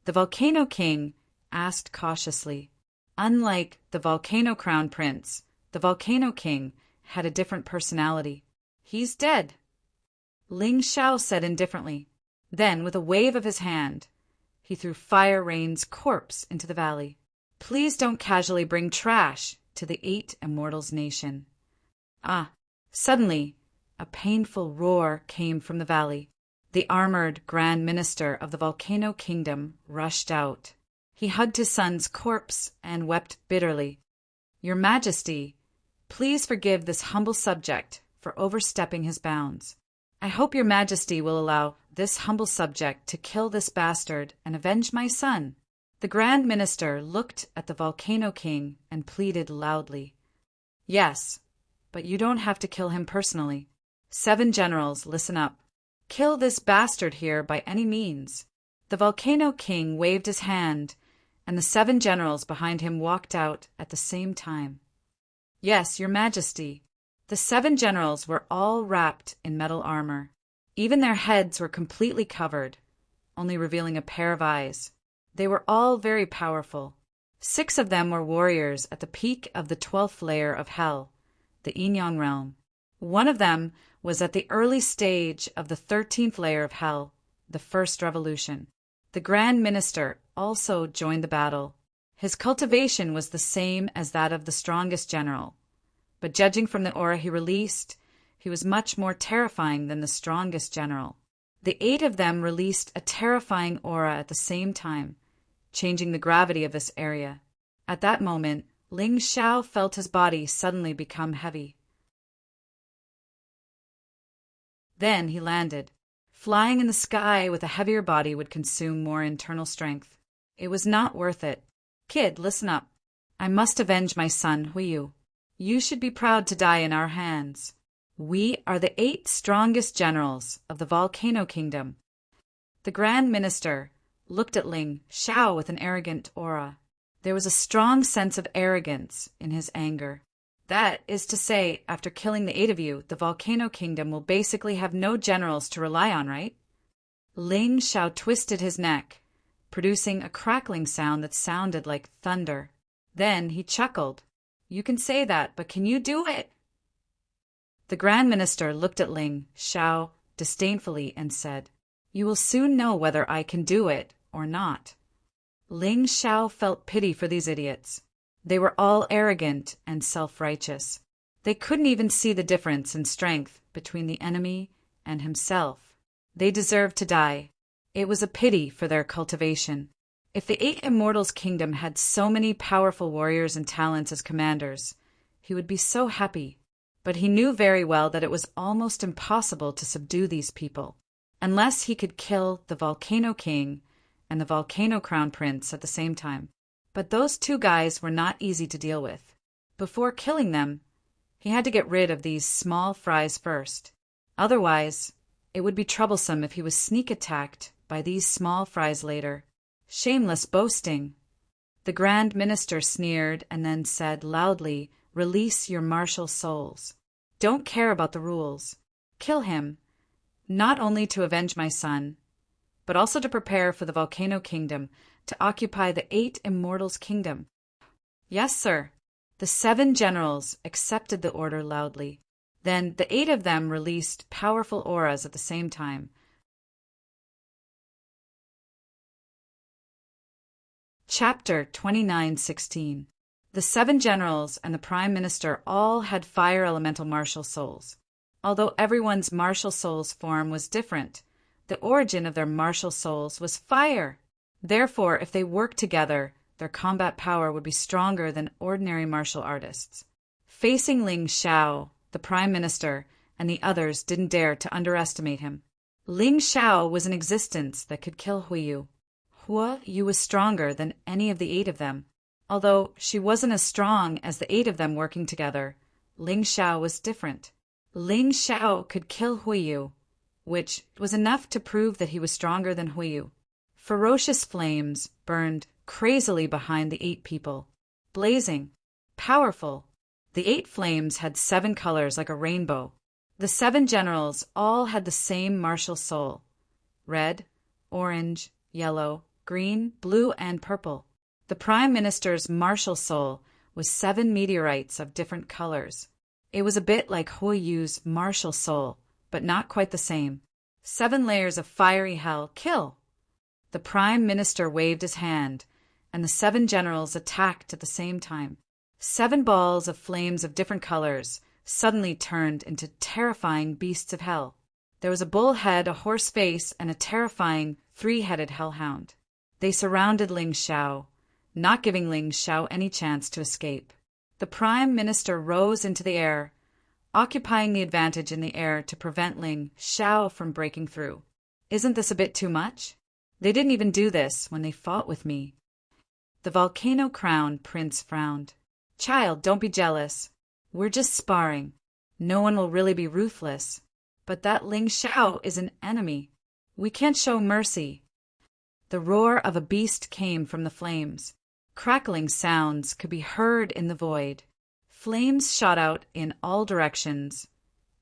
Speaker 1: The Volcano King asked cautiously. Unlike the Volcano Crown Prince, the Volcano King had a different personality. He's dead, Ling Xiao said indifferently. Then, with a wave of his hand, he threw Fire Rain's corpse into the valley. Please don't casually bring trash to the 8 Immortals nation. Suddenly, a painful roar came from the valley. The armored Grand Minister of the Volcano Kingdom rushed out. He hugged his son's corpse and wept bitterly. Your Majesty, please forgive this humble subject for overstepping his bounds. I hope your Majesty will allow this humble subject to kill this bastard and avenge my son. The Grand Minister looked at the Volcano King and pleaded loudly. Yes, but you don't have to kill him personally. 7 generals, listen up. Kill this bastard here by any means. The Volcano King waved his hand, and the 7 generals behind him walked out at the same time. Yes, your Majesty. The 7 generals were all wrapped in metal armor. Even their heads were completely covered, only revealing a pair of eyes. They were all very powerful. 6 of them were warriors at the peak of the 12th layer of hell, the Yin-Yang realm. 1 of them was at the early stage of the 13th layer of hell, the First Revolution. The Grand Minister also joined the battle. His cultivation was the same as that of the strongest general, but judging from the aura he released, he was much more terrifying than the strongest general. The 8 of them released a terrifying aura at the same time, changing the gravity of this area. At that moment, Ling Xiao felt his body suddenly become heavy. Then he landed. Flying in the sky with a heavier body would consume more internal strength. It was not worth it. Kid, listen up. I must avenge my son, Huiyu. You should be proud to die in our hands. We are the 8 strongest generals of the Volcano Kingdom. The Grand Minister looked at Ling Xiao with an arrogant aura. There was a strong sense of arrogance in his anger. That is to say, after killing the 8 of you, the Volcano Kingdom will basically have no generals to rely on, right? Ling Xiao twisted his neck, producing a crackling sound that sounded like thunder. Then he chuckled. You can say that, but can you do it? The Grand Minister looked at Ling Xiao disdainfully and said, You will soon know whether I can do it or not. Ling Xiao felt pity for these idiots. They were all arrogant and self-righteous. They couldn't even see the difference in strength between the enemy and himself. They deserved to die. It was a pity for their cultivation. If the 8 Immortals' kingdom had so many powerful warriors and talents as commanders, he would be so happy. But he knew very well that it was almost impossible to subdue these people, unless he could kill the Volcano King and the Volcano Crown Prince at the same time. But those 2 guys were not easy to deal with. Before killing them, he had to get rid of these small fries first. Otherwise, it would be troublesome if he was sneak attacked by these small fries later. Shameless boasting. The Grand Minister sneered and then said loudly, Release your martial souls. Don't care about the rules. Kill him, not only to avenge my son, but also to prepare for the Volcano Kingdom to occupy the 8 Immortals' kingdom. Yes, sir. The 7 generals accepted the order loudly. Then the 8 of them released powerful auras at the same time. Chapter 29:16. The 7 generals and the Prime Minister all had fire elemental martial souls. Although everyone's martial soul's form was different, the origin of their martial souls was fire. Therefore, if they worked together, their combat power would be stronger than ordinary martial artists. Facing Ling Xiao, the Prime Minister, and the others didn't dare to underestimate him. Ling Xiao was an existence that could kill Huiyu. Huiyu was stronger than any of the 8 of them. Although she wasn't as strong as the 8 of them working together, Ling Xiao was different. Ling Xiao could kill Huiyu, which was enough to prove that he was stronger than Huiyu. Ferocious flames burned crazily behind the 8 people. Blazing, powerful. The 8 flames had 7 colors like a rainbow. The 7 generals all had the same martial soul. Red, orange, yellow, green, blue, and purple. The Prime Minister's martial soul was 7 meteorites of different colors. It was a bit like Huiyu's martial soul, but not quite the same. 7 layers of fiery hell. Kill! The Prime Minister waved his hand, and the 7 generals attacked at the same time. 7 balls of flames of different colors suddenly turned into terrifying beasts of hell. There was a bull head, a horse face, and a terrifying 3-headed hellhound. They surrounded Ling Xiao, not giving Ling Xiao any chance to escape. The Prime Minister rose into the air, occupying the advantage in the air to prevent Ling Xiao from breaking through. Isn't this a bit too much? They didn't even do this when they fought with me. The Volcano Crown Prince frowned. Child, don't be jealous. We're just sparring. No one will really be ruthless. But that Ling Xiao is an enemy. We can't show mercy. The roar of a beast came from the flames. Crackling sounds could be heard in the void. Flames shot out in all directions,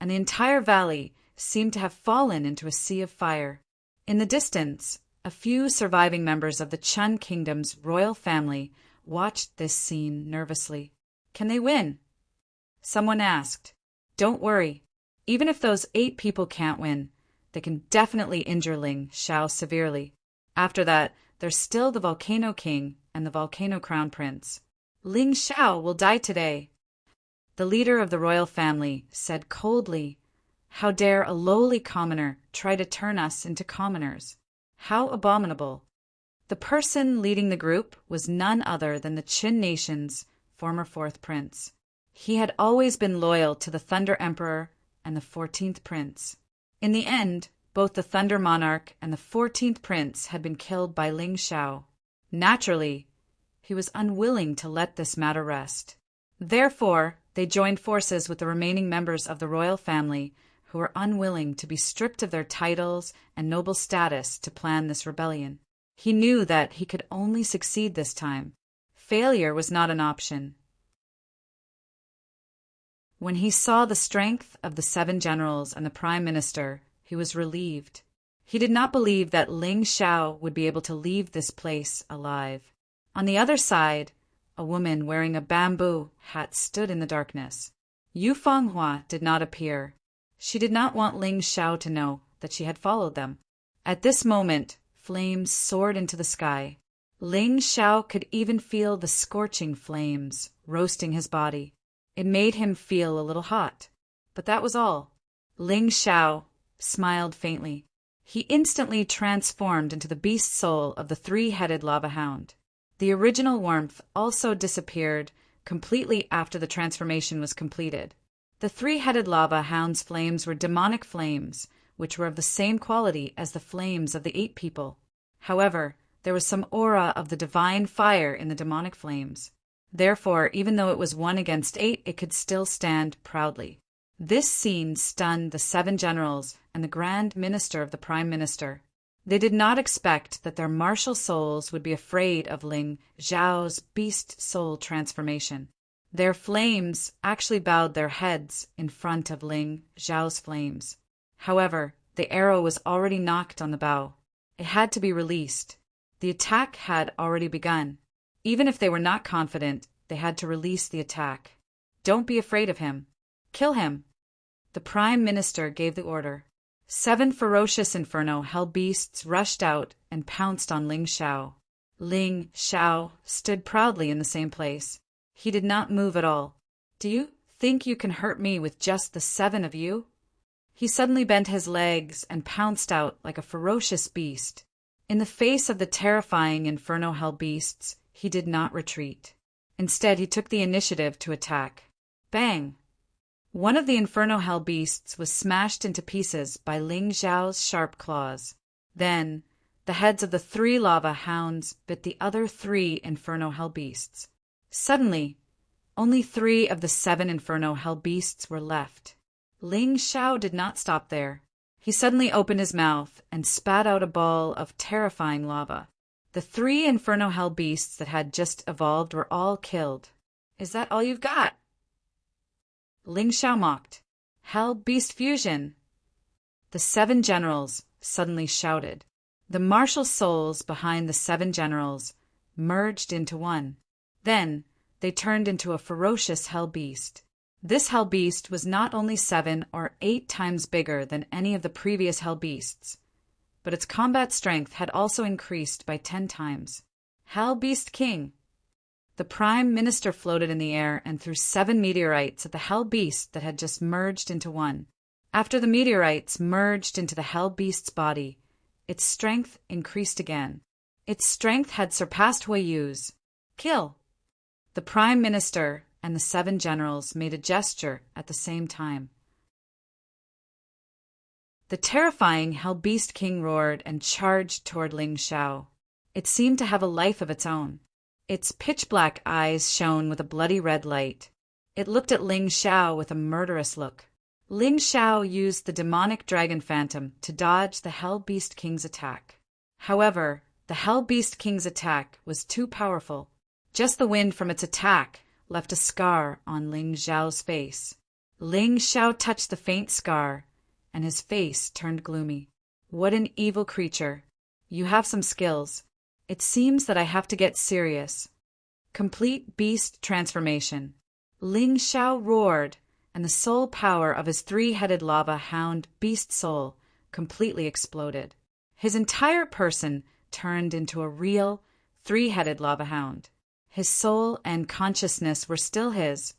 Speaker 1: and the entire valley seemed to have fallen into a sea of fire. In the distance, a few surviving members of the Chun Kingdom's royal family watched this scene nervously. Can they win? Someone asked. Don't worry. Even if those 8 people can't win, they can definitely injure Ling Xiao severely. After that, there's still the Volcano King and the Volcano Crown Prince. Ling Xiao will die today. The leader of the royal family said coldly, How dare a lowly commoner try to turn us into commoners? How abominable. The person leading the group was none other than the Qin Nation's former 4th prince. He had always been loyal to the Thunder Emperor and the 14th prince. In the end, both the Thunder Monarch and the 14th prince had been killed by Ling Xiao. Naturally, he was unwilling to let this matter rest. Therefore, They joined forces with the remaining members of the royal family who were unwilling to be stripped of their titles and noble status to plan this rebellion. He knew that he could only succeed this time. Failure was not an option. When he saw the strength of the 7 generals and the prime minister, he was relieved. He did not believe that Ling Xiao would be able to leave this place alive. On the other side, a woman wearing a bamboo hat stood in the darkness. Yu Fenghua did not appear. She did not want Ling Xiao to know that she had followed them. At this moment, flames soared into the sky. Ling Xiao could even feel the scorching flames roasting his body. It made him feel a little hot, but that was all. Ling Xiao smiled faintly. He instantly transformed into the beast soul of the 3-headed lava hound. The original warmth also disappeared completely after the transformation was completed. The 3-headed lava hound's flames were demonic flames, which were of the same quality as the flames of the 8 people. However, there was some aura of the divine fire in the demonic flames. Therefore, even though it was 1 against 8, it could still stand proudly. This scene stunned the 7 generals and the Grand Minister of the Prime Minister. They did not expect that their martial souls would be afraid of Ling Xiao's beast soul transformation. Their flames actually bowed their heads in front of Ling Xiao's flames. However, the arrow was already knocked on the bow. It had to be released. The attack had already begun. Even if they were not confident, they had to release the attack. Don't be afraid of him. Kill him. The Prime Minister gave the order. 7 ferocious inferno hell beasts rushed out and pounced on Ling Xiao. Ling Xiao stood proudly in the same place. He did not move at all. Do you think you can hurt me with just the 7 of you? He suddenly bent his legs and pounced out like a ferocious beast. In the face of the terrifying inferno hell beasts, he did not retreat. Instead, he took the initiative to attack. Bang! One of the inferno hell beasts was smashed into pieces by Ling Xiao's sharp claws. Then, the heads of the 3 lava hounds bit the other 3 inferno hell beasts. Suddenly, only 3 of the 7 inferno hell beasts were left. Ling Xiao did not stop there. He suddenly opened his mouth and spat out a ball of terrifying lava. The 3 inferno hell beasts that had just evolved were all killed. Is that all you've got? Ling Xiao mocked. Hell beast fusion! The 7 generals suddenly shouted. The martial souls behind the 7 generals merged into one. Then they turned into a ferocious hell beast. This hell beast was not only 7 or 8 times bigger than any of the previous hell beasts, but its combat strength had also increased by 10 times. Hell Beast King! The Prime Minister floated in the air and threw 7 meteorites at the hell beast that had just merged into one. After the meteorites merged into the hell beast's body, its strength increased again. Its strength had surpassed Huiyu's. Kill! The Prime Minister and the 7 generals made a gesture at the same time. The terrifying Hell Beast King roared and charged toward Ling Xiao. It seemed to have a life of its own. Its pitch-black eyes shone with a bloody red light. It looked at Ling Xiao with a murderous look. Ling Xiao used the demonic dragon phantom to dodge the Hell Beast King's attack. However, the Hell Beast King's attack was too powerful. Just the wind from its attack left a scar on Ling Xiao's face. Ling Xiao touched the faint scar, and his face turned gloomy. What an evil creature! You have some skills. It seems that I have to get serious. Complete beast transformation. Ling Xiao roared, and the soul power of his 3-headed lava hound beast soul completely exploded. His entire person turned into a real 3-headed lava hound. His soul and consciousness were still his,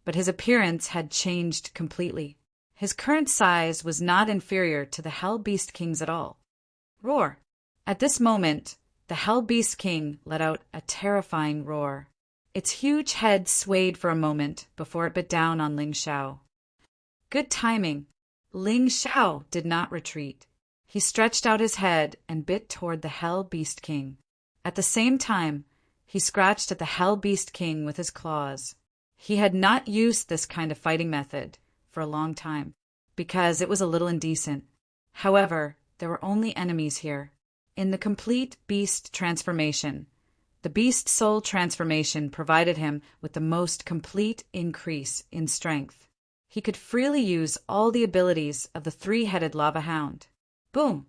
Speaker 1: but his appearance had changed completely. His current size was not inferior to the Hell Beast King's at all. Roar! At this moment, the Hell Beast King let out a terrifying roar. Its huge head swayed for a moment before it bit down on Ling Xiao. Good timing. Ling Xiao did not retreat. He stretched out his head and bit toward the Hell Beast King. At the same time, he scratched at the Hell Beast King with his claws. He had not used this kind of fighting method for a long time, because it was a little indecent. However, there were only enemies here. In the complete beast transformation, the beast soul transformation provided him with the most complete increase in strength. He could freely use all the abilities of the three-headed lava hound. Boom!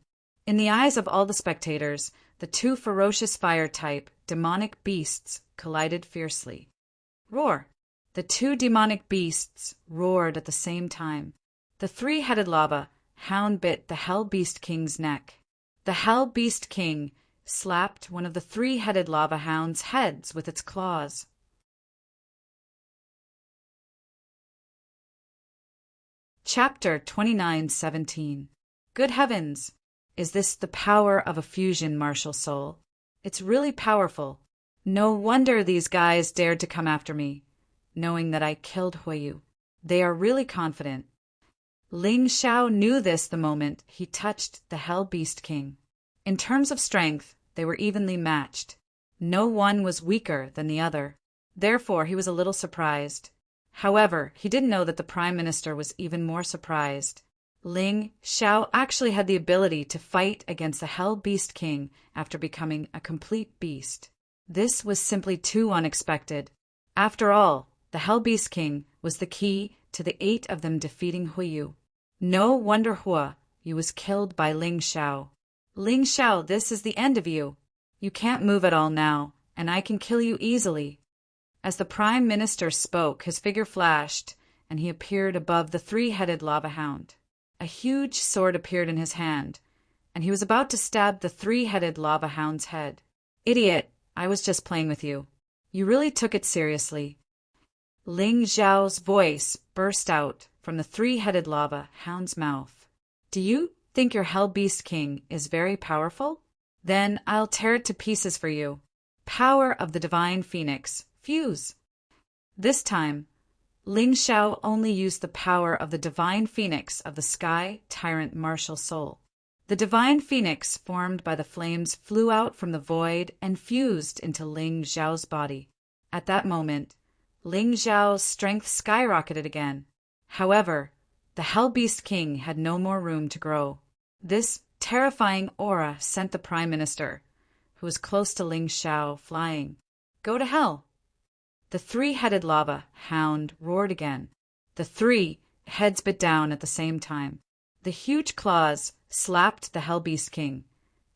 Speaker 1: In the eyes of all the spectators, the two ferocious fire-type demonic beasts collided fiercely. Roar! The two demonic beasts roared at the same time. The three-headed lava hound bit the Hell Beast King's neck. The Hell Beast King slapped one of the three-headed lava hound's heads with its claws. Chapter 29:17. Good heavens! Is this the power of a fusion, martial soul? It's really powerful. No wonder these guys dared to come after me, knowing that I killed Huiyu. They are really confident. Ling Xiao knew this the moment he touched the Hell Beast King. In terms of strength, they were evenly matched. No one was weaker than the other. Therefore, he was a little surprised. However, he didn't know that the Prime Minister was even more surprised. Ling Xiao actually had the ability to fight against the Hell Beast King after becoming a complete beast. This was simply too unexpected. After all, the Hell Beast King was the key to the 8 of them defeating Huiyu. No wonder Huiyu was killed by Ling Xiao. Ling Xiao, this is the end of you. You can't move at all now, and I can kill you easily. As the Prime Minister spoke, his figure flashed, and he appeared above the three-headed lava hound. A huge sword appeared in his hand, and he was about to stab the three-headed lava hound's head. Idiot, I was just playing with you. You really took it seriously. Ling Xiao's voice burst out from the three-headed lava hound's mouth. Do you think your Hell Beast King is very powerful? Then I'll tear it to pieces for you. Power of the Divine Phoenix. Fuse. This time, Ling Xiao only used the power of the Divine Phoenix of the Sky Tyrant martial soul. The Divine Phoenix formed by the flames flew out from the void and fused into Ling Xiao's body. At that moment, Ling Xiao's strength skyrocketed again. However, the Hell Beast King had no more room to grow. This terrifying aura sent the Prime Minister, who was close to Ling Xiao, flying. Go to hell! The three-headed lava hound roared again. The 3 heads bit down at the same time. The huge claws slapped the Hell Beast King,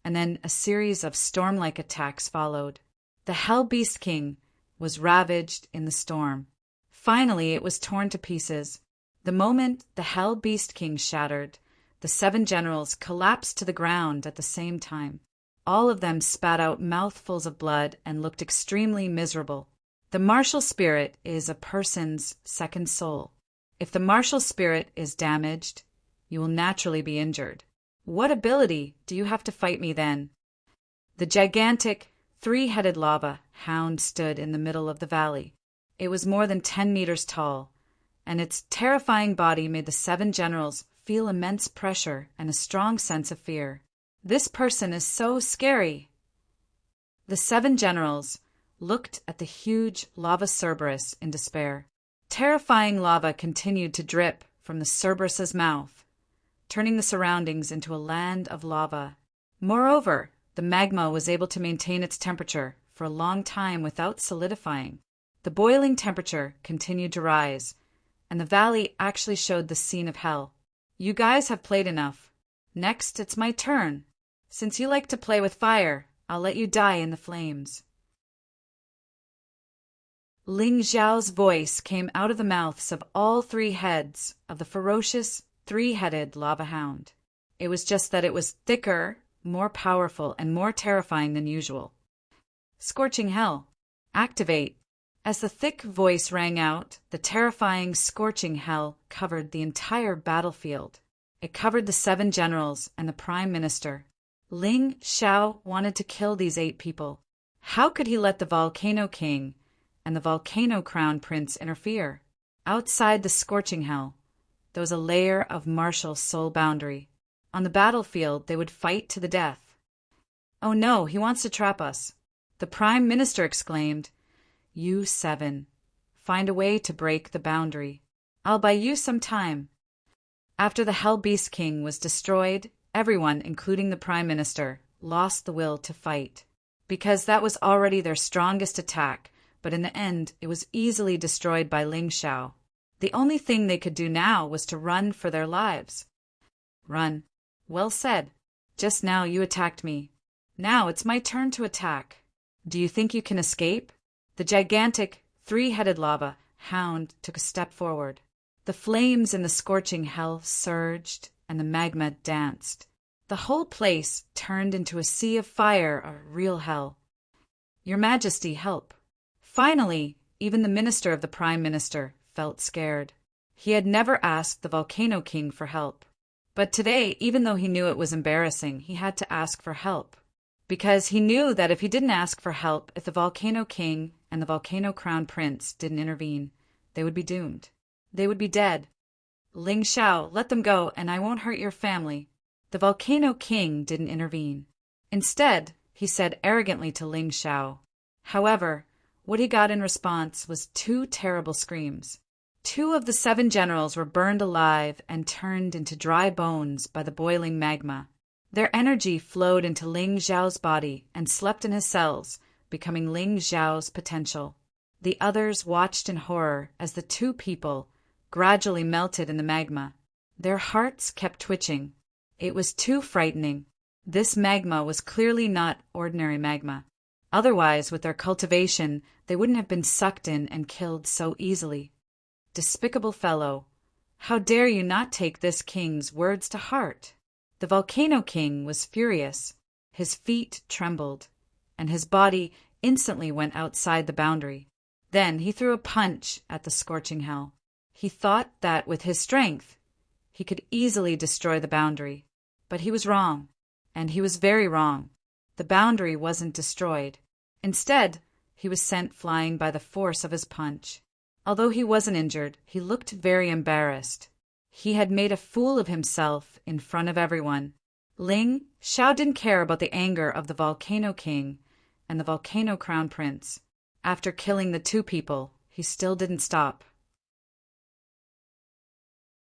Speaker 1: and then a series of storm-like attacks followed. The Hell Beast King was ravaged in the storm. Finally, it was torn to pieces. The moment the Hell Beast King shattered, the 7 generals collapsed to the ground at the same time. All of them spat out mouthfuls of blood and looked extremely miserable. The martial spirit is a person's second soul. If the martial spirit is damaged, you will naturally be injured. What ability do you have to fight me then? The gigantic, 3-headed lava hound stood in the middle of the valley. It was more than 10 meters tall, and its terrifying body made the 7 generals feel immense pressure and a strong sense of fear. This person is so scary. The 7 generals looked at the huge lava Cerberus in despair. Terrifying lava continued to drip from the Cerberus's mouth, turning the surroundings into a land of lava. Moreover, the magma was able to maintain its temperature for a long time without solidifying. The boiling temperature continued to rise, and the valley actually showed the scene of hell. You guys have played enough. Next, it's my turn. Since you like to play with fire, I'll let you die in the flames. Ling Xiao's voice came out of the mouths of all 3 heads of the ferocious 3-headed lava hound. It was just that it was thicker, more powerful, and more terrifying than usual. Scorching Hell. Activate. As the thick voice rang out, the terrifying scorching hell covered the entire battlefield. It covered the 7 generals and the Prime Minister. Ling Xiao wanted to kill these 8 people. How could he let the Volcano King and the Volcano Crown Prince interfere? Outside the scorching hell, there was a layer of martial soul boundary. On the battlefield, they would fight to the death. Oh no, he wants to trap us. The Prime Minister exclaimed, You 7. find a way to break the boundary. I'll buy you some time. After the Hell Beast King was destroyed, everyone, including the Prime Minister, lost the will to fight. Because that was already their strongest attack, but in the end it was easily destroyed by Ling Xiao. The only thing they could do now was to run for their lives. Run. Well said. Just now you attacked me. Now it's my turn to attack. Do you think you can escape? The gigantic, three-headed lava hound took a step forward. The flames in the scorching hell surged, and the magma danced. The whole place turned into a sea of fire, a real hell. Your Majesty, help. Finally, even the minister of the Prime Minister felt scared. He had never asked the Volcano King for help. But today, even though he knew it was embarrassing, he had to ask for help. Because he knew that if he didn't ask for help, if the Volcano King and the Volcano Crown Prince didn't intervene, they would be doomed. They would be dead. Ling Xiao, let them go, and I won't hurt your family. The Volcano King didn't intervene. Instead, he said arrogantly to Ling Xiao. However, what he got in response was 2 terrible screams. 2 of the 7 generals were burned alive and turned into dry bones by the boiling magma. Their energy flowed into Ling Xiao's body and slept in his cells, becoming Ling Xiao's potential. The others watched in horror as the 2 people gradually melted in the magma. Their hearts kept twitching. It was too frightening. This magma was clearly not ordinary magma. Otherwise, with their cultivation, they wouldn't have been sucked in and killed so easily. Despicable fellow, how dare you not take this king's words to heart? The Volcano King was furious. His feet trembled, and his body instantly went outside the boundary. Then he threw a punch at the scorching hell. He thought that with his strength, he could easily destroy the boundary. But he was wrong, and he was very wrong. The boundary wasn't destroyed. Instead, he was sent flying by the force of his punch. Although he wasn't injured, he looked very embarrassed. He had made a fool of himself in front of everyone. Ling Xiao didn't care about the anger of the Volcano King and the Volcano Crown Prince. After killing the 2 people, he still didn't stop.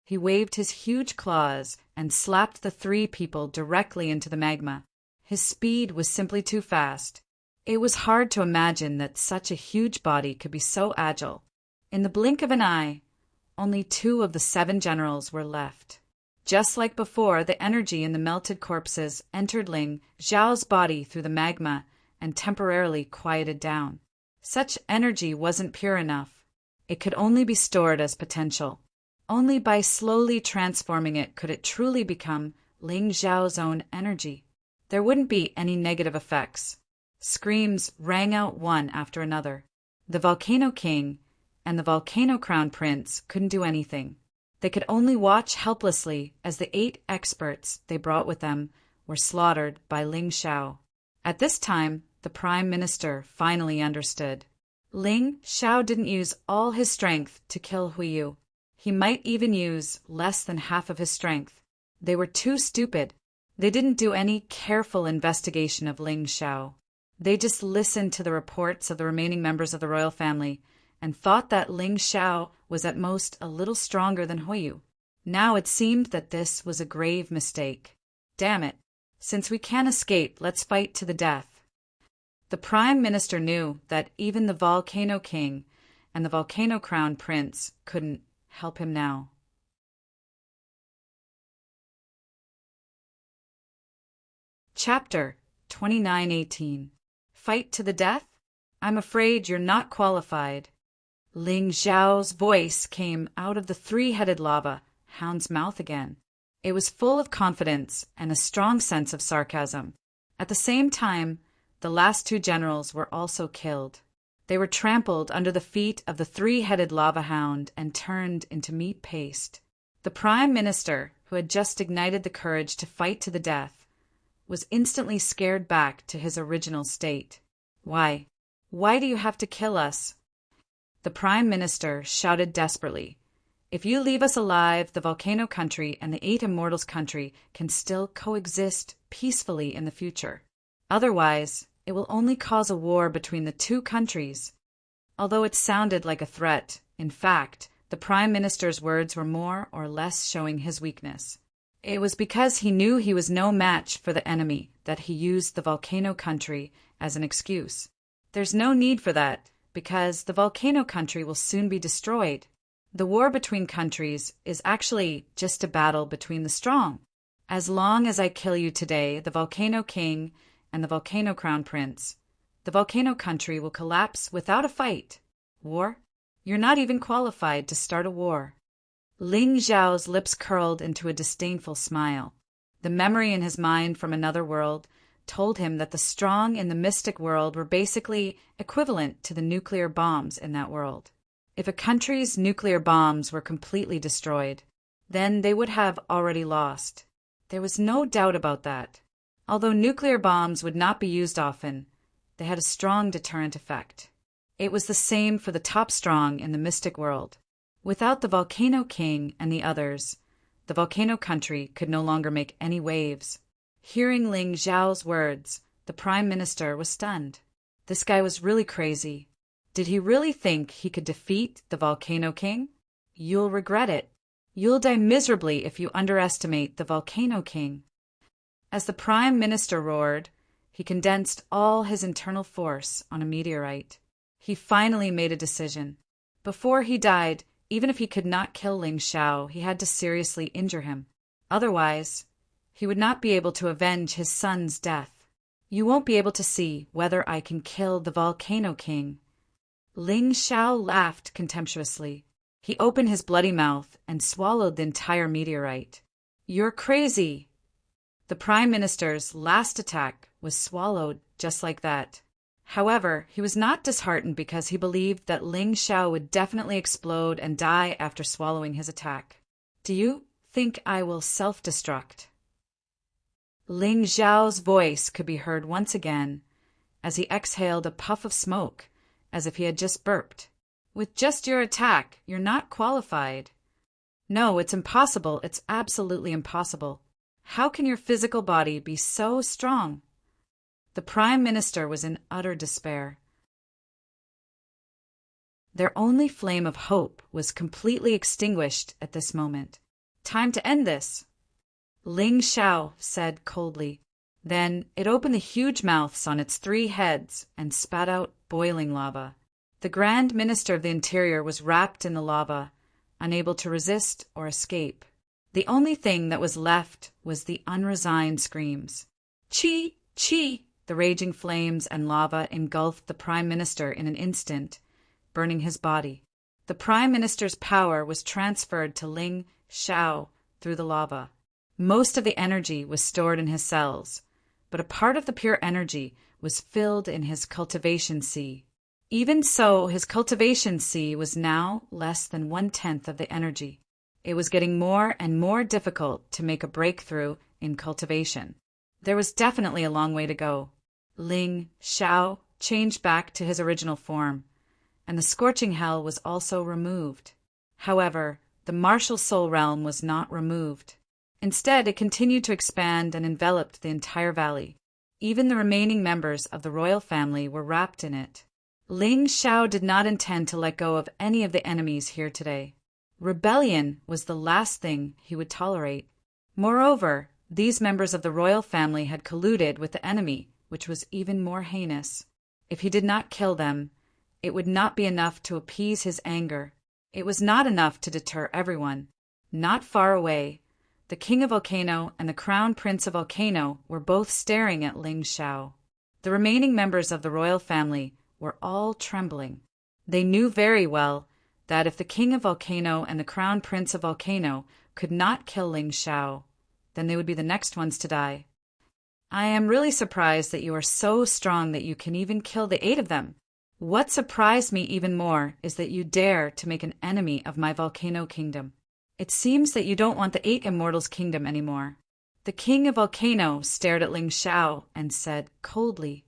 Speaker 1: He waved his huge claws and slapped the 3 people directly into the magma. His speed was simply too fast. It was hard to imagine that such a huge body could be so agile. In the blink of an eye, only 2 of the 7 generals were left. Just like before, the energy in the melted corpses entered Ling Xiao's body through the magma and temporarily quieted down. Such energy wasn't pure enough. It could only be stored as potential. Only by slowly transforming it could it truly become Ling Xiao's own energy. There wouldn't be any negative effects. Screams rang out one after another. The Volcano King and the Volcano Crown Prince couldn't do anything. They could only watch helplessly as the 8 experts they brought with them were slaughtered by Ling Xiao. At this time, the Prime Minister finally understood. Ling Xiao didn't use all his strength to kill Huiyu. He might even use less than half of his strength. They were too stupid. They didn't do any careful investigation of Ling Xiao. They just listened to the reports of the remaining members of the royal family and thought that Ling Xiao was at most a little stronger than Huiyu. Now it seemed that this was a grave mistake. Damn it. Since we can't escape, let's fight to the death. The Prime Minister knew that even the Volcano King and the Volcano Crown Prince couldn't help him now. Chapter 2918. Fight to the death? I'm afraid you're not qualified. Ling Xiao's voice came out of the 3-headed lava hound's mouth again. It was full of confidence and a strong sense of sarcasm. At the same time, the last 2 generals were also killed. They were trampled under the feet of the 3-headed lava hound and turned into meat paste. The Prime Minister, who had just ignited the courage to fight to the death, was instantly scared back to his original state. Why? Why do you have to kill us? The Prime Minister shouted desperately. If you leave us alive, the Volcano Country and the 8 Immortals Country can still coexist peacefully in the future. Otherwise, it will only cause a war between the 2 countries. Although it sounded like a threat, in fact, the Prime Minister's words were more or less showing his weakness. It was because he knew he was no match for the enemy that he used the volcano country as an excuse. There's no need for that, because the volcano country will soon be destroyed. The war between countries is actually just a battle between the strong. As long as I kill you today, the volcano king and the volcano crown prince, the volcano country will collapse without a fight. War? You're not even qualified to start a war. Ling Zhao's lips curled into a disdainful smile. The memory in his mind from another world told him that the strong in the mystic world were basically equivalent to the nuclear bombs in that world. If a country's nuclear bombs were completely destroyed, then they would have already lost. There was no doubt about that. Although nuclear bombs would not be used often, they had a strong deterrent effect. It was the same for the top strong in the mystic world. Without the volcano king and the others, the volcano country could no longer make any waves. Hearing Ling Zhao's words, the Prime Minister was stunned. This guy was really crazy. Did he really think he could defeat the volcano king? You'll regret it. You'll die miserably if you underestimate the volcano king. As the Prime Minister roared, he condensed all his internal force on a meteorite. He finally made a decision. Before he died, even if he could not kill Ling Zhao, he had to seriously injure him. Otherwise, he would not be able to avenge his son's death. You won't be able to see whether I can kill the volcano king. Ling Zhao laughed contemptuously. He opened his bloody mouth and swallowed the entire meteorite. You're crazy. The Prime Minister's last attack was swallowed just like that. However, he was not disheartened because he believed that Ling Zhao would definitely explode and die after swallowing his attack. Do you think I will self-destruct? Ling Zhao's voice could be heard once again as he exhaled a puff of smoke, as if he had just burped. With just your attack, you're not qualified. No, it's impossible. It's absolutely impossible. How can your physical body be so strong? The Prime Minister was in utter despair. Their only flame of hope was completely extinguished at this moment. Time to end this, Ling Zhao said coldly. Then it opened the huge mouths on its 3 heads and spat out boiling lava. The Grand Minister of the Interior was wrapped in the lava, unable to resist or escape. The only thing that was left was the unresigned screams. Chi! Chi! The raging flames and lava engulfed the Prime Minister in an instant, burning his body. The Prime Minister's power was transferred to Ling Zhao through the lava. Most of the energy was stored in his cells, but a part of the pure energy was filled in his cultivation sea. Even so, his cultivation sea was now less than 1/10 of the energy. It was getting more and more difficult to make a breakthrough in cultivation. There was definitely a long way to go. Ling Zhao changed back to his original form, and the scorching hell was also removed. However, the martial soul realm was not removed. Instead, it continued to expand and enveloped the entire valley. Even the remaining members of the royal family were wrapped in it. Ling Zhao did not intend to let go of any of the enemies here today. Rebellion was the last thing he would tolerate. Moreover, these members of the royal family had colluded with the enemy, which was even more heinous. If he did not kill them, it would not be enough to appease his anger. It was not enough to deter everyone. Not far away, the King of Volcano and the Crown Prince of Volcano were both staring at Ling Zhao. The remaining members of the royal family were all trembling. They knew very well that if the King of Volcano and the Crown Prince of Volcano could not kill Ling Zhao, then they would be the next ones to die. I am really surprised that you are so strong that you can even kill the 8 of them. What surprised me even more is that you dare to make an enemy of my volcano kingdom. It seems that you don't want the 8 Immortals' kingdom anymore. The King of Volcano stared at Ling Zhao and said coldly,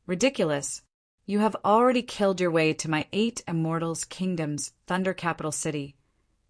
Speaker 1: "Ridiculous. You have already killed your way to my 8 Immortals' kingdom's Thunder Capital City,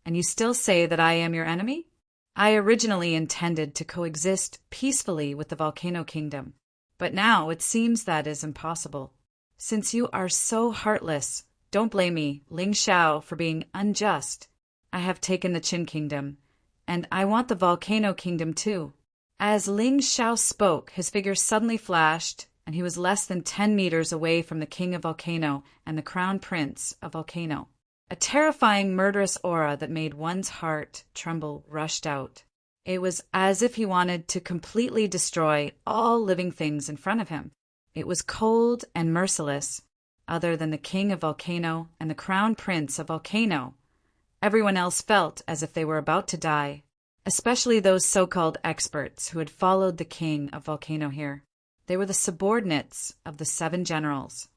Speaker 1: and you still say that I am your enemy? I originally intended to coexist peacefully with the Volcano Kingdom, but now it seems that is impossible. Since you are so heartless, Don't blame me, Ling Xiao, for being unjust. I have taken the Qin Kingdom, and I want the Volcano Kingdom too." As Ling Xiao spoke, his figure suddenly flashed, and he was less than 10 meters away from the King of Volcano and the Crown Prince of Volcano. A terrifying, murderous aura that made one's heart tremble rushed out. It was as if he wanted to completely destroy all living things in front of him. It was cold and merciless. Other than the King of Volcano and the Crown Prince of Volcano, everyone else felt as if they were about to die, especially those so-called experts who had followed the King of Volcano here. They were the subordinates of the 7 generals.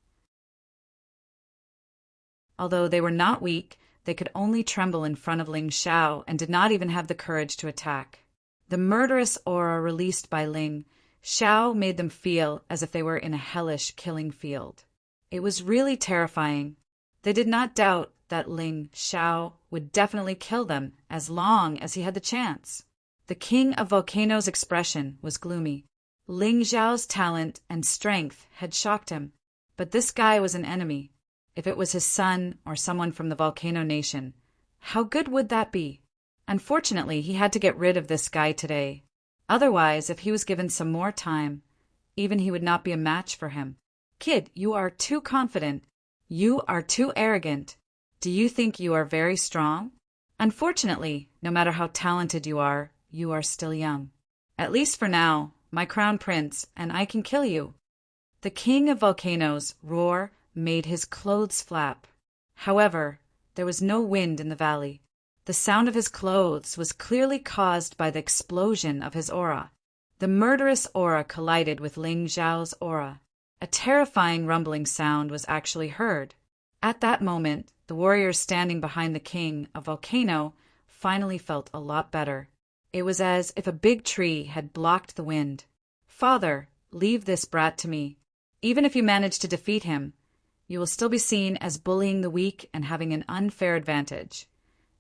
Speaker 1: Although they were not weak, they could only tremble in front of Ling Xiao and did not even have the courage to attack. The murderous aura released by Ling Xiao made them feel as if they were in a hellish killing field. It was really terrifying. They did not doubt that Ling Xiao would definitely kill them as long as he had the chance. The King of Volcano's expression was gloomy. Ling Xiao's talent and strength had shocked him, but this guy was an enemy. If it was his son or someone from the Volcano Nation, how good would that be? Unfortunately, he had to get rid of this guy today. Otherwise, if he was given some more time, even he would not be a match for him. "Kid, you are too confident. You are too arrogant. Do you think you are very strong? Unfortunately, no matter how talented you are still young. At least for now, my Crown Prince, and I can kill you." The King of Volcano's roar made his clothes flap. However, there was no wind in the valley. The sound of his clothes was clearly caused by the explosion of his aura. The murderous aura collided with Ling Xiao's aura. A terrifying rumbling sound was actually heard. At that moment, the warriors standing behind the King of Volcano finally felt a lot better. It was as if a big tree had blocked the wind. "Father, leave this brat to me. Even if you manage to defeat him, you will still be seen as bullying the weak and having an unfair advantage,"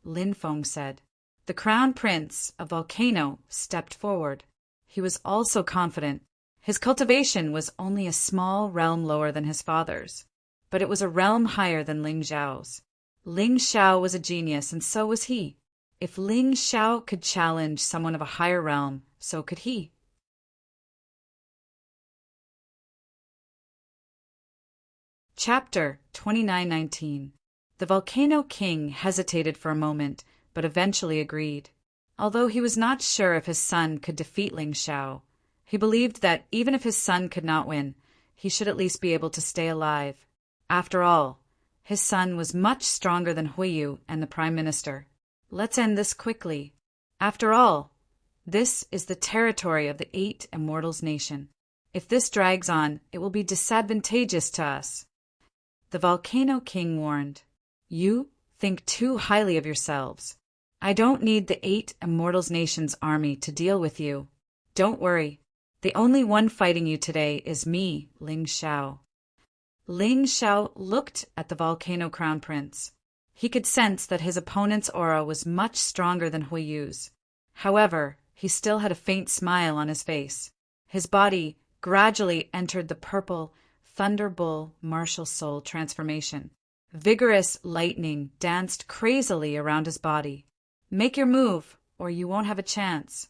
Speaker 1: Lin Feng said. The Crown Prince of Volcano stepped forward. He was also confident. His cultivation was only a small realm lower than his father's, but it was a realm higher than Ling Xiao's. Ling Xiao was a genius, and so was he. If Ling Xiao could challenge someone of a higher realm, so could he. Chapter 2919. The Volcano King hesitated for a moment, but eventually agreed. Although he was not sure if his son could defeat Ling Xiao, he believed that even if his son could not win, he should at least be able to stay alive. After all, his son was much stronger than Huiyu and the Prime Minister. Let's end this quickly. After all, this is the territory of the 8 Immortals Nation. If this drags on, it will be disadvantageous to us. The Volcano King warned. "You think too highly of yourselves. I don't need the 8 Immortals Nation's army to deal with you. Don't worry. The only one fighting you today is me, Ling Xiao." Ling Xiao looked at the Volcano Crown Prince. He could sense that his opponent's aura was much stronger than Huiyu's. However, he still had a faint smile on his face. His body gradually entered the purple Thunder Bull martial soul transformation. Vigorous lightning danced crazily around his body. "Make your move, or you won't have a chance,"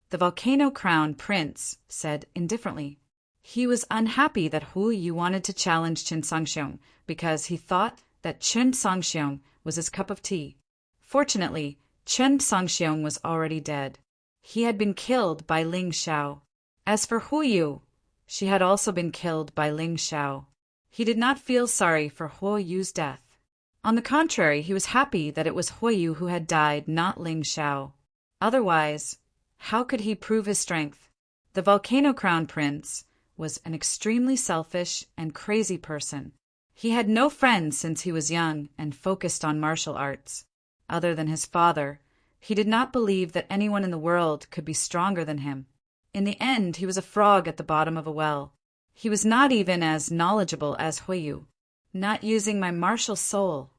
Speaker 1: the Volcano Crown Prince said indifferently. He was unhappy that Huiyu wanted to challenge Qin Sangxiong because he thought that Qin Sangxiong was his cup of tea. Fortunately, Qin Sangxiong was already dead. He had been killed by Ling Xiao. As for Huiyu, she had also been killed by Ling Xiao. He did not feel sorry for Huiyu's death. On the contrary, he was happy that it was Huiyu who had died, not Ling Xiao. Otherwise, how could he prove his strength? The Volcano Crown Prince was an extremely selfish and crazy person. He had no friends since he was young and focused on martial arts. Other than his father, he did not believe that anyone in the world could be stronger than him. In the end, he was a frog at the bottom of a well. He was not even as knowledgeable as Huiyu. "Not using my martial soul."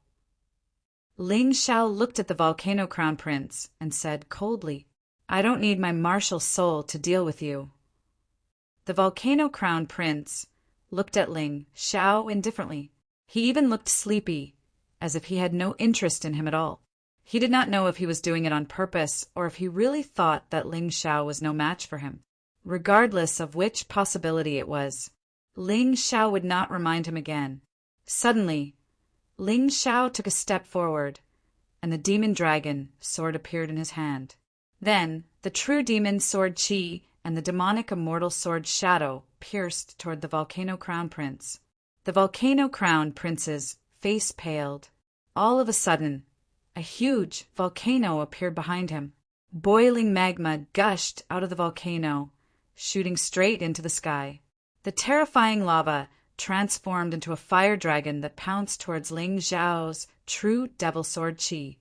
Speaker 1: Ling Xiao looked at the Volcano Crown Prince and said coldly, "I don't need my martial soul to deal with you." The Volcano Crown Prince looked at Ling Xiao indifferently. He even looked sleepy, as if he had no interest in him at all. He did not know if he was doing it on purpose or if he really thought that Ling Xiao was no match for him. Regardless of which possibility it was, Ling Xiao would not remind him again. Suddenly, Ling Xiao took a step forward, and the demon dragon sword appeared in his hand. Then, the true demon sword Qi and the demonic immortal sword Shadow pierced toward the Volcano Crown Prince. The Volcano Crown Prince's face paled. All of a sudden, a huge volcano appeared behind him. Boiling magma gushed out of the volcano, shooting straight into the sky. The terrifying lava transformed into a fire dragon that pounced towards Ling Xiao's true devil sword Qi,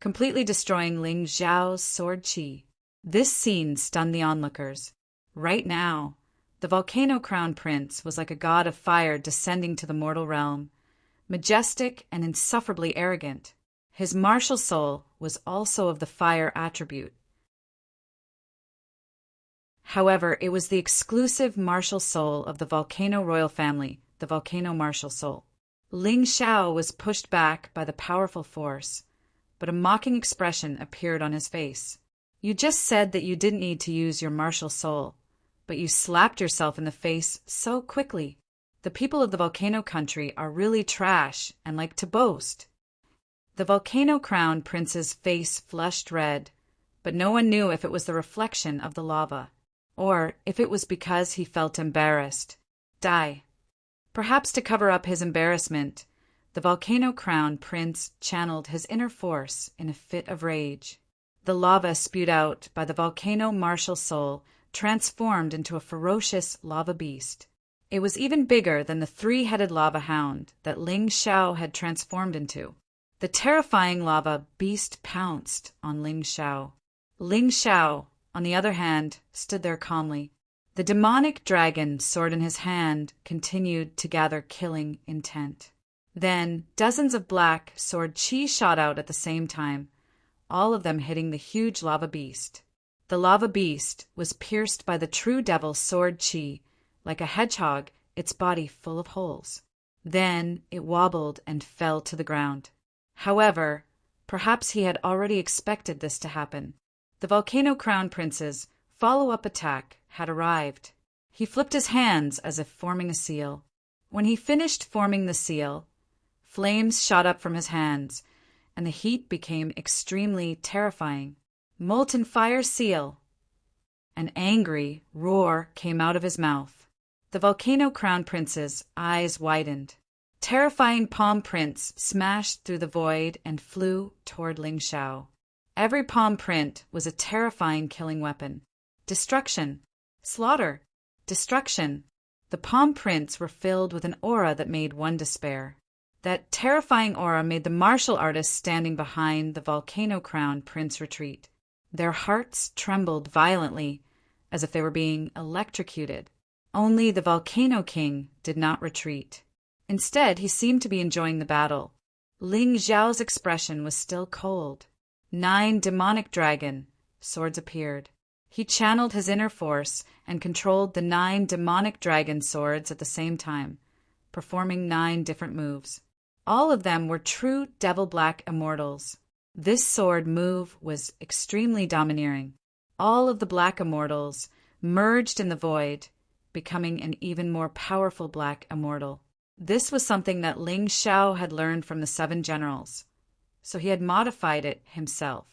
Speaker 1: completely destroying Ling Xiao's sword Qi. This scene stunned the onlookers. Right now, the Volcano Crown Prince was like a god of fire descending to the mortal realm, majestic and insufferably arrogant. His martial soul was also of the fire attribute. However, it was the exclusive martial soul of the Volcano royal family, the Volcano martial soul. Ling Xiao was pushed back by the powerful force, but a mocking expression appeared on his face. You just said that you didn't need to use your martial soul, but you slapped yourself in the face so quickly. The people of the Volcano country are really trash and like to boast. The Volcano Crown Prince's face flushed red, but no one knew if it was the reflection of the lava, or if it was because he felt embarrassed. Perhaps to cover up his embarrassment, the Volcano Crown Prince channeled his inner force in a fit of rage. The lava spewed out by the Volcano martial soul transformed into a ferocious lava beast. It was even bigger than the three-headed lava hound that Ling Xiao had transformed into. The terrifying lava beast pounced on Ling Xiao. Ling Xiao, on the other hand, stood there calmly. The demonic dragon sword in his hand continued to gather killing intent. Then dozens of black sword Qi shot out at the same time, all of them hitting the huge lava beast. The lava beast was pierced by the true devil sword Qi, like a hedgehog, its body full of holes. Then it wobbled and fell to the ground. However, perhaps he had already expected this to happen. The Volcano Crown Prince's follow-up attack had arrived. He flipped his hands as if forming a seal. When he finished forming the seal, flames shot up from his hands, and the heat became extremely terrifying. Molten fire seal! An angry roar came out of his mouth. The Volcano Crown Prince's eyes widened. Terrifying palm prints smashed through the void and flew toward Ling Xiao. Every palm print was a terrifying killing weapon. Destruction, slaughter, destruction. The palm prints were filled with an aura that made one despair. That terrifying aura made the martial artists standing behind the Volcano Crown Prince retreat. Their hearts trembled violently, as if they were being electrocuted. Only the Volcano King did not retreat. Instead, he seemed to be enjoying the battle. Ling Xiao's expression was still cold. 9 demonic dragon swords appeared. He channeled his inner force and controlled the 9 demonic dragon swords at the same time, performing 9 different moves. All of them were true devil black immortals. This sword move was extremely domineering. All of the black immortals merged in the void, becoming an even more powerful black immortal. This was something that Ling Xiao had learned from the 7 generals, so he had modified it himself.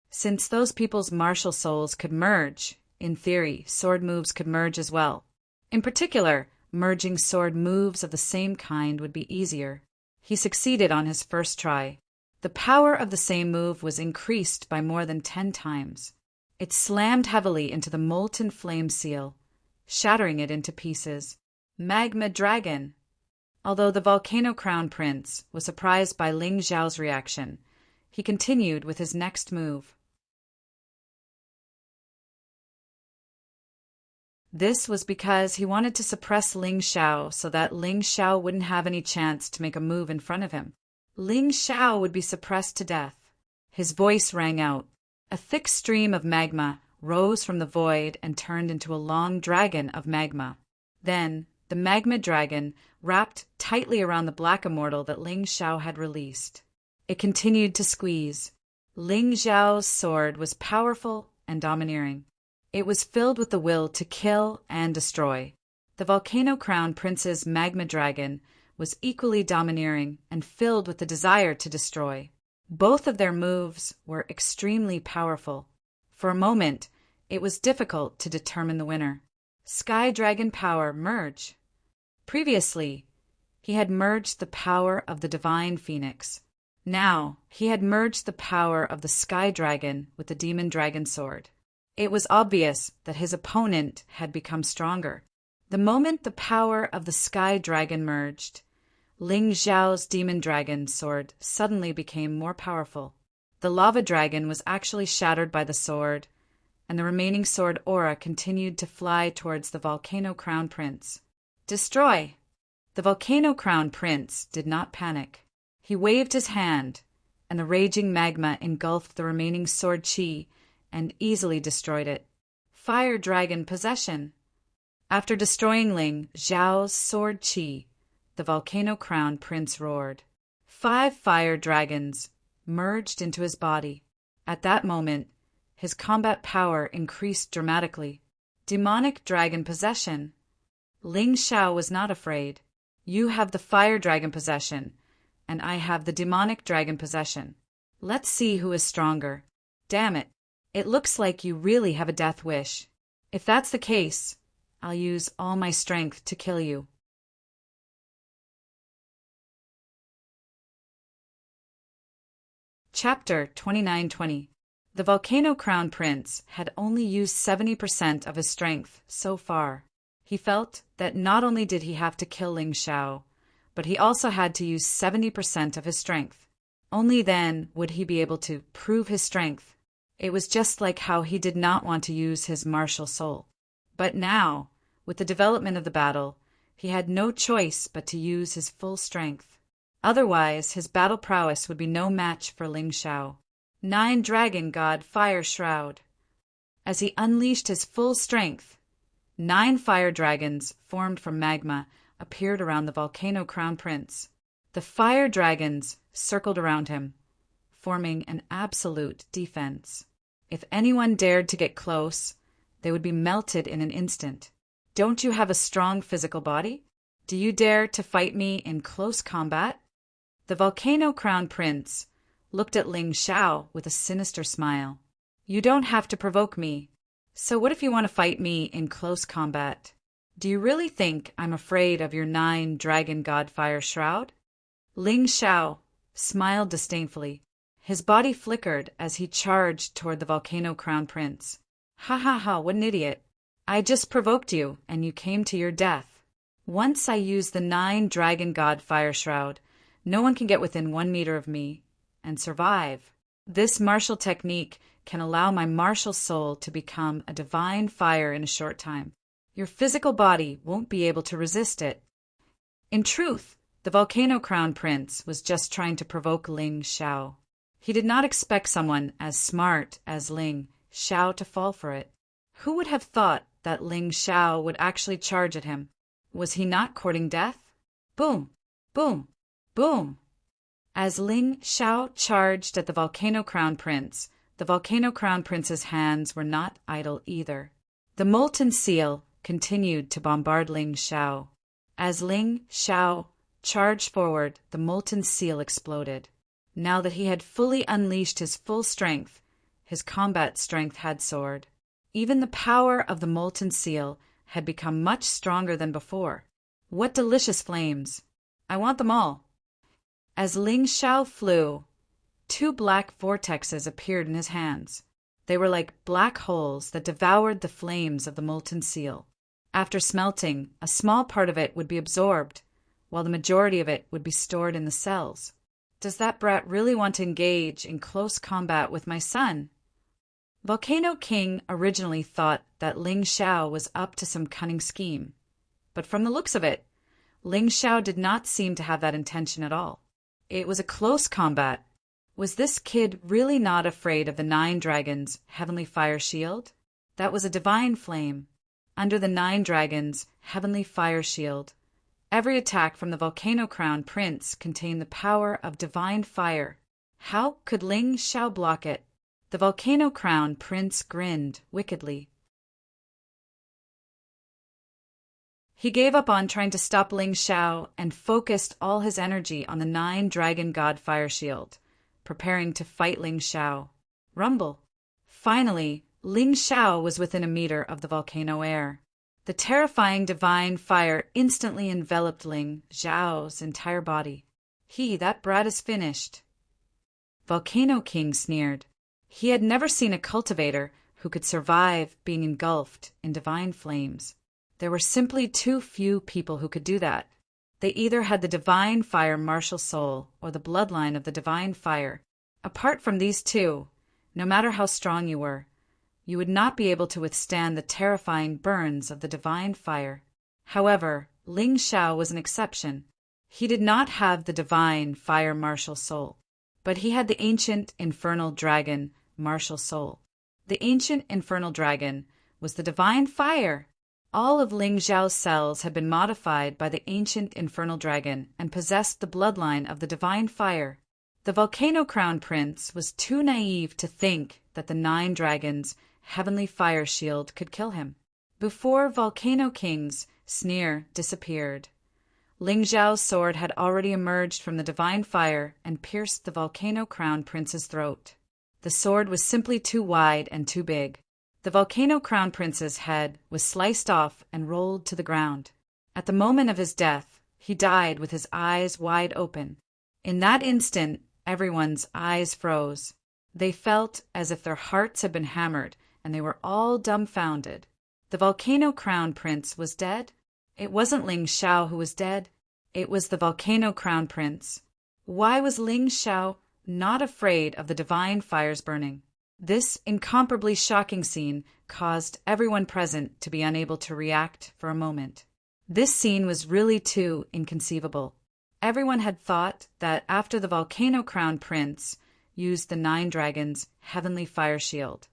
Speaker 1: Since those people's martial souls could merge, in theory, sword moves could merge as well. In particular, merging sword moves of the same kind would be easier. He succeeded on his first try. The power of the same move was increased by more than 10 times. It slammed heavily into the molten flame seal, shattering it into pieces. Magma Dragon! Although the Volcano Crown Prince was surprised by Ling Xiao's reaction, he continued with his next move. This was because he wanted to suppress Ling Xiao so that Ling Xiao wouldn't have any chance to make a move in front of him. Ling Xiao would be suppressed to death. His voice rang out. A thick stream of magma rose from the void and turned into a long dragon of magma. Then, the magma dragon wrapped tightly around the black immortal that Ling Xiao had released. It continued to squeeze. Ling Xiao's sword was powerful and domineering. It was filled with the will to kill and destroy. The Volcano Crown Prince's magma dragon was equally domineering and filled with the desire to destroy. Both of their moves were extremely powerful. For a moment, it was difficult to determine the winner. Sky Dragon power merge. Previously, he had merged the power of the Divine Phoenix. Now, he had merged the power of the Sky Dragon with the Demon Dragon sword. It was obvious that his opponent had become stronger. The moment the power of the Sky Dragon merged, Ling Xiao's Demon Dragon sword suddenly became more powerful. The Lava Dragon was actually shattered by the sword, and the remaining sword aura continued to fly towards the Volcano Crown Prince. Destroy! The Volcano Crown Prince did not panic. He waved his hand, and the raging magma engulfed the remaining sword chi and easily destroyed it. Fire Dragon possession! After destroying Ling Xiao's sword chi, the Volcano Crown Prince roared. 5 fire dragons merged into his body. At that moment, his combat power increased dramatically. Demonic Dragon possession! Ling Xiao was not afraid. You have the Fire Dragon possession, and I have the Demonic Dragon possession. Let's see who is stronger. Damn it. It looks like you really have a death wish. If that's the case, I'll use all my strength to kill you. Chapter 2920. The Volcano Crown Prince had only used 70% of his strength so far. He felt that not only did he have to kill Ling Xiao, but he also had to use 70% of his strength. Only then would he be able to prove his strength. It was just like how he did not want to use his martial soul. But now, with the development of the battle, he had no choice but to use his full strength. Otherwise, his battle prowess would be no match for Ling Xiao. 9 Dragon God Fire Shroud. As he unleashed his full strength, 9 fire dragons formed from magma appeared around the Volcano Crown Prince. The fire dragons circled around him, forming an absolute defense. If anyone dared to get close, they would be melted in an instant. Don't you have a strong physical body? Do you dare to fight me in close combat? The Volcano Crown Prince looked at Ling Xiao with a sinister smile. You don't have to provoke me. So what if you want to fight me in close combat? Do you really think I'm afraid of your 9 Dragon God Fire Shroud? Ling Xiao smiled disdainfully. His body flickered as he charged toward the Volcano Crown Prince. Ha ha ha, what an idiot. I just provoked you, and you came to your death. Once I use the 9 Dragon God Fire Shroud, no one can get within 1 meter of me and survive. This martial technique can allow my martial soul to become a divine fire in a short time. Your physical body won't be able to resist it. In truth, the Volcano Crown Prince was just trying to provoke Ling Xiao. He did not expect someone as smart as Ling Xiao to fall for it. Who would have thought that Ling Xiao would actually charge at him? Was he not courting death? Boom! Boom! Boom! As Ling Xiao charged at the Volcano Crown Prince, the Volcano Crown Prince's hands were not idle either. The molten seal continued to bombard Ling Xiao. As Ling Xiao charged forward, the molten seal exploded. Now that he had fully unleashed his full strength, his combat strength had soared. Even the power of the molten seal had become much stronger than before. What delicious flames! I want them all. As Ling Xiao flew, 2 black vortexes appeared in his hands. They were like black holes that devoured the flames of the molten seal. After smelting, a small part of it would be absorbed, while the majority of it would be stored in the cells. Does that brat really want to engage in close combat with my son? Volcano King originally thought that Ling Xiao was up to some cunning scheme, but from the looks of it, Ling Xiao did not seem to have that intention at all. It was a close combat. Was this kid really not afraid of the 9 dragons' heavenly fire shield? That was a divine flame. under the 9 dragons' heavenly fire shield. Every attack from the Volcano Crown Prince contained the power of divine fire. How could Ling Xiao block it? The Volcano Crown Prince grinned wickedly. He gave up on trying to stop Ling Xiao and focused all his energy on the 9 dragon god fire shield, preparing to fight Ling Xiao. Rumble. Finally, Ling Xiao was within a meter of the volcano air. The terrifying divine fire instantly enveloped Ling Xiao's entire body. That brat is finished. Volcano King sneered. He had never seen a cultivator who could survive being engulfed in divine flames. There were simply too few people who could do that. They either had the divine fire martial soul or the bloodline of the divine fire. Apart from these two, no matter how strong you were, you would not be able to withstand the terrifying burns of the divine fire. However, Ling Xiao was an exception. He did not have the divine fire martial soul, but he had the ancient infernal dragon martial soul. The ancient infernal dragon was the divine fire. All of Ling Xiao's cells had been modified by the ancient infernal dragon and possessed the bloodline of the divine fire. The Volcano Crown Prince was too naive to think that the 9 dragons' heavenly fire shield could kill him. Before Volcano King's sneer disappeared, Ling Xiao's sword had already emerged from the divine fire and pierced the Volcano Crown Prince's throat. The sword was simply too wide and too big. The Volcano Crown Prince's head was sliced off and rolled to the ground. At the moment of his death, he died with his eyes wide open. In that instant, everyone's eyes froze. They felt as if their hearts had been hammered, and they were all dumbfounded. The Volcano Crown Prince was dead? It wasn't Ling Xiao who was dead. It was the Volcano Crown Prince. Why was Ling Xiao not afraid of the divine fires burning? This incomparably shocking scene caused everyone present to be unable to react for a moment. This scene was really too inconceivable. Everyone had thought that after the Volcano Crown Prince used the 9 dragons' heavenly fire shield,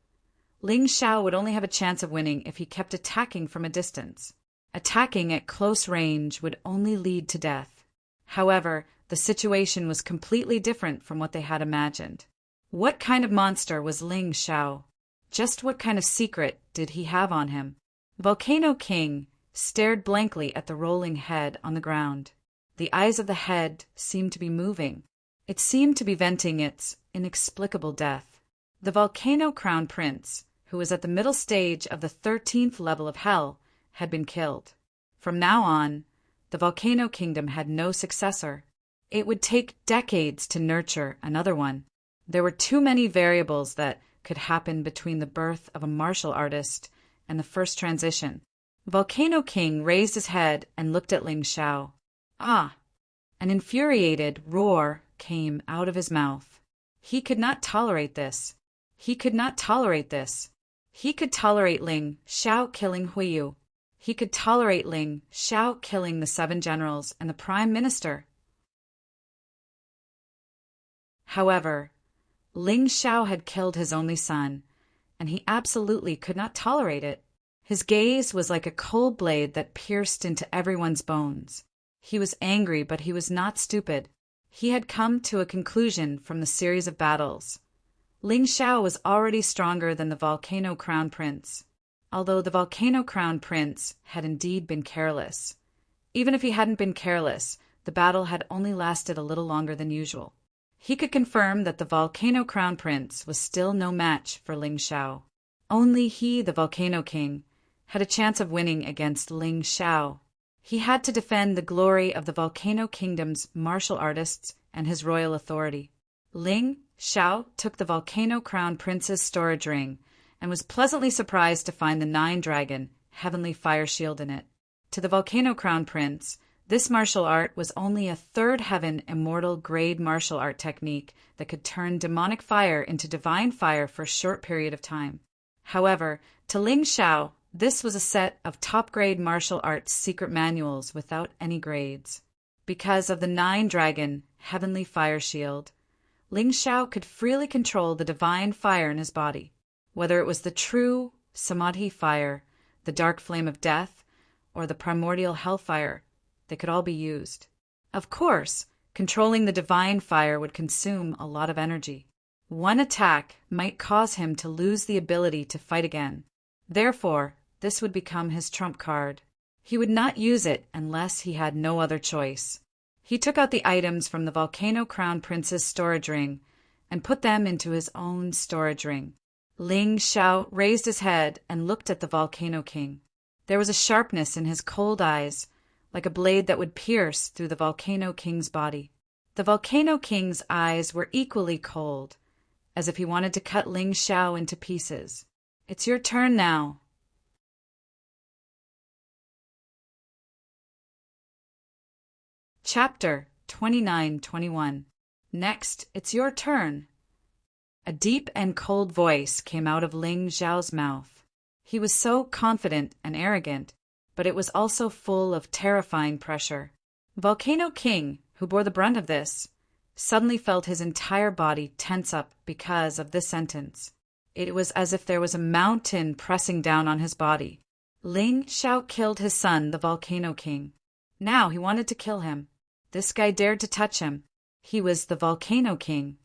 Speaker 1: Ling Xiao would only have a chance of winning if he kept attacking from a distance. Attacking at close range would only lead to death. However, the situation was completely different from what they had imagined. What kind of monster was Ling Xiao? Just what kind of secret did he have on him? Volcano King stared blankly at the rolling head on the ground. The eyes of the head seemed to be moving. It seemed to be venting its inexplicable death. The Volcano Crown Prince, who was at the middle stage of the 13th level of hell, had been killed. From now on, the Volcano Kingdom had no successor. It would take decades to nurture another one. There were too many variables that could happen between the birth of a martial artist and the first transition. Volcano King raised his head and looked at Ling Xiao. Ah! An infuriated roar came out of his mouth. He could not tolerate this. He could not tolerate this. He could tolerate Ling Xiao killing Huiyu. He could tolerate Ling Xiao killing the 7 generals and the Prime Minister. However, Ling Xiao had killed his only son, and he absolutely could not tolerate it. His gaze was like a cold blade that pierced into everyone's bones. He was angry, but he was not stupid. He had come to a conclusion from the series of battles. Ling Xiao was already stronger than the Volcano Crown Prince, although the Volcano Crown Prince had indeed been careless. Even if he hadn't been careless, the battle had only lasted a little longer than usual. He could confirm that the Volcano Crown Prince was still no match for Ling Xiao. Only he, the Volcano King, had a chance of winning against Ling Xiao. He had to defend the glory of the Volcano Kingdom's martial artists and his royal authority. Ling Xiao took the Volcano Crown Prince's storage ring and was pleasantly surprised to find the 9-dragon heavenly fire shield in it. To the Volcano Crown Prince, this martial art was only a 3rd heaven immortal grade martial art technique that could turn demonic fire into divine fire for a short period of time. However, to Ling Xiao, this was a set of top-grade martial arts secret manuals without any grades. Because of the 9-dragon heavenly fire shield, Ling Xiao could freely control the divine fire in his body. Whether it was the true Samadhi fire, the dark flame of death, or the primordial hellfire. They could all be used. Of course, controlling the divine fire would consume a lot of energy. One attack might cause him to lose the ability to fight again. Therefore, this would become his trump card. He would not use it unless he had no other choice. He took out the items from the Volcano Crown Prince's storage ring and put them into his own storage ring. Ling Xiao raised his head and looked at the Volcano King. There was a sharpness in his cold eyes, like a blade that would pierce through the Volcano King's body. The Volcano King's eyes were equally cold, as if he wanted to cut Ling Xiao into pieces. It's your turn now. Chapter 29-21. Next, it's your turn. A deep and cold voice came out of Ling Xiao's mouth. He was so confident and arrogant, but it was also full of terrifying pressure. Volcano King, who bore the brunt of this, suddenly felt his entire body tense up because of this sentence. It was as if there was a mountain pressing down on his body. Ling Xiao killed his son, the Volcano King. Now he wanted to kill him. This guy dared to touch him. He was the Volcano King.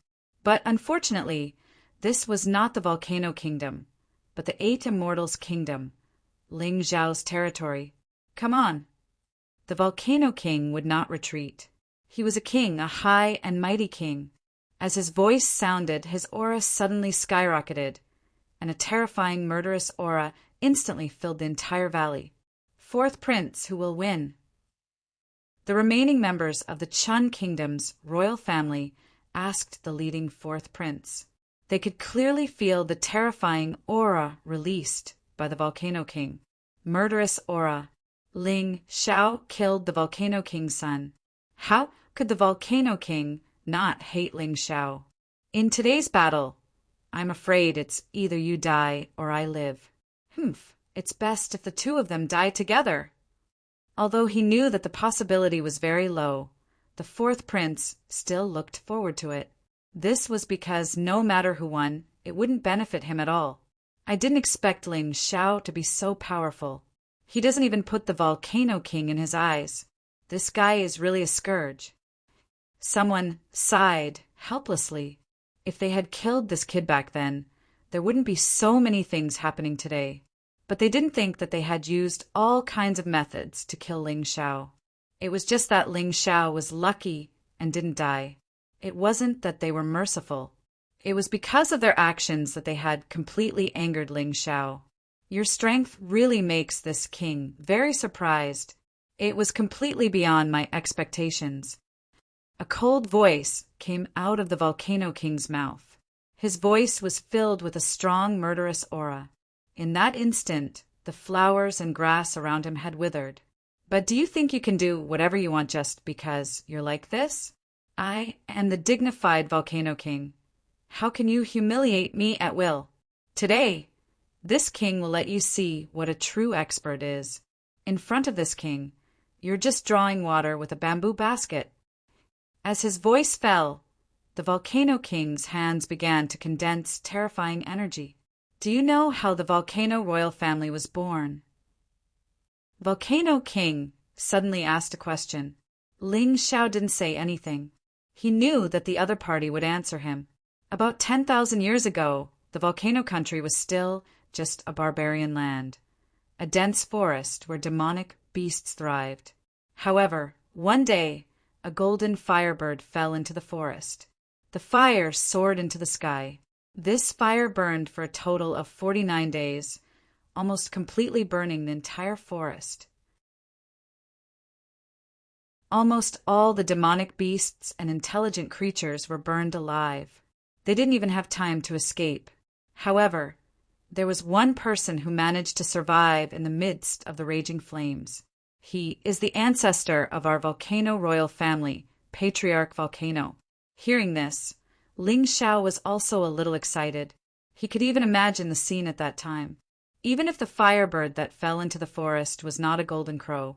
Speaker 1: But unfortunately, this was not the Volcano Kingdom, but the 8 Immortals' Kingdom, Ling Xiao's territory. Come on. The Volcano King would not retreat. He was a king, a high and mighty king. As his voice sounded, his aura suddenly skyrocketed, and a terrifying murderous aura instantly filled the entire valley. Fourth prince who will win. The remaining members of the Chun Kingdom's royal family asked the leading fourth prince. They could clearly feel the terrifying aura released by the Volcano King. Murderous aura. Ling Xiao killed the Volcano King's son. How could the Volcano King not hate Ling Xiao? In today's battle, I'm afraid it's either you die or I live. It's best if the two of them die together. Although he knew that the possibility was very low, the fourth prince still looked forward to it. This was because no matter who won, it wouldn't benefit him at all. I didn't expect Ling Xiao to be so powerful. He doesn't even put the Volcano King in his eyes. This guy is really a scourge. Someone sighed helplessly. If they had killed this kid back then, there wouldn't be so many things happening today. But they didn't think that they had used all kinds of methods to kill Ling Xiao. It was just that Ling Xiao was lucky and didn't die. It wasn't that they were merciful. It was because of their actions that they had completely angered Ling Xiao. Your strength really makes this king very surprised. It was completely beyond my expectations. A cold voice came out of the Volcano King's mouth. His voice was filled with a strong murderous aura. In that instant, the flowers and grass around him had withered. But do you think you can do whatever you want just because you're like this? I am the dignified Volcano King. How can you humiliate me at will? Today, this king will let you see what a true expert is. In front of this king, you're just drawing water with a bamboo basket. As his voice fell, the Volcano King's hands began to condense terrifying energy. Do you know how the Volcano royal family was born? Volcano King suddenly asked a question. Ling Xiao didn't say anything. He knew that the other party would answer him. About 10,000 years ago, the Volcano country was still just a barbarian land, a dense forest where demonic beasts thrived. However, one day, a golden firebird fell into the forest. The fire soared into the sky. This fire burned for a total of 49 days, almost completely burning the entire forest. Almost all the demonic beasts and intelligent creatures were burned alive. They didn't even have time to escape. However, there was one person who managed to survive in the midst of the raging flames. He is the ancestor of our Volcano royal family, Patriarch Volcano. Hearing this, Ling Xiao was also a little excited. He could even imagine the scene at that time. Even if the firebird that fell into the forest was not a golden crow,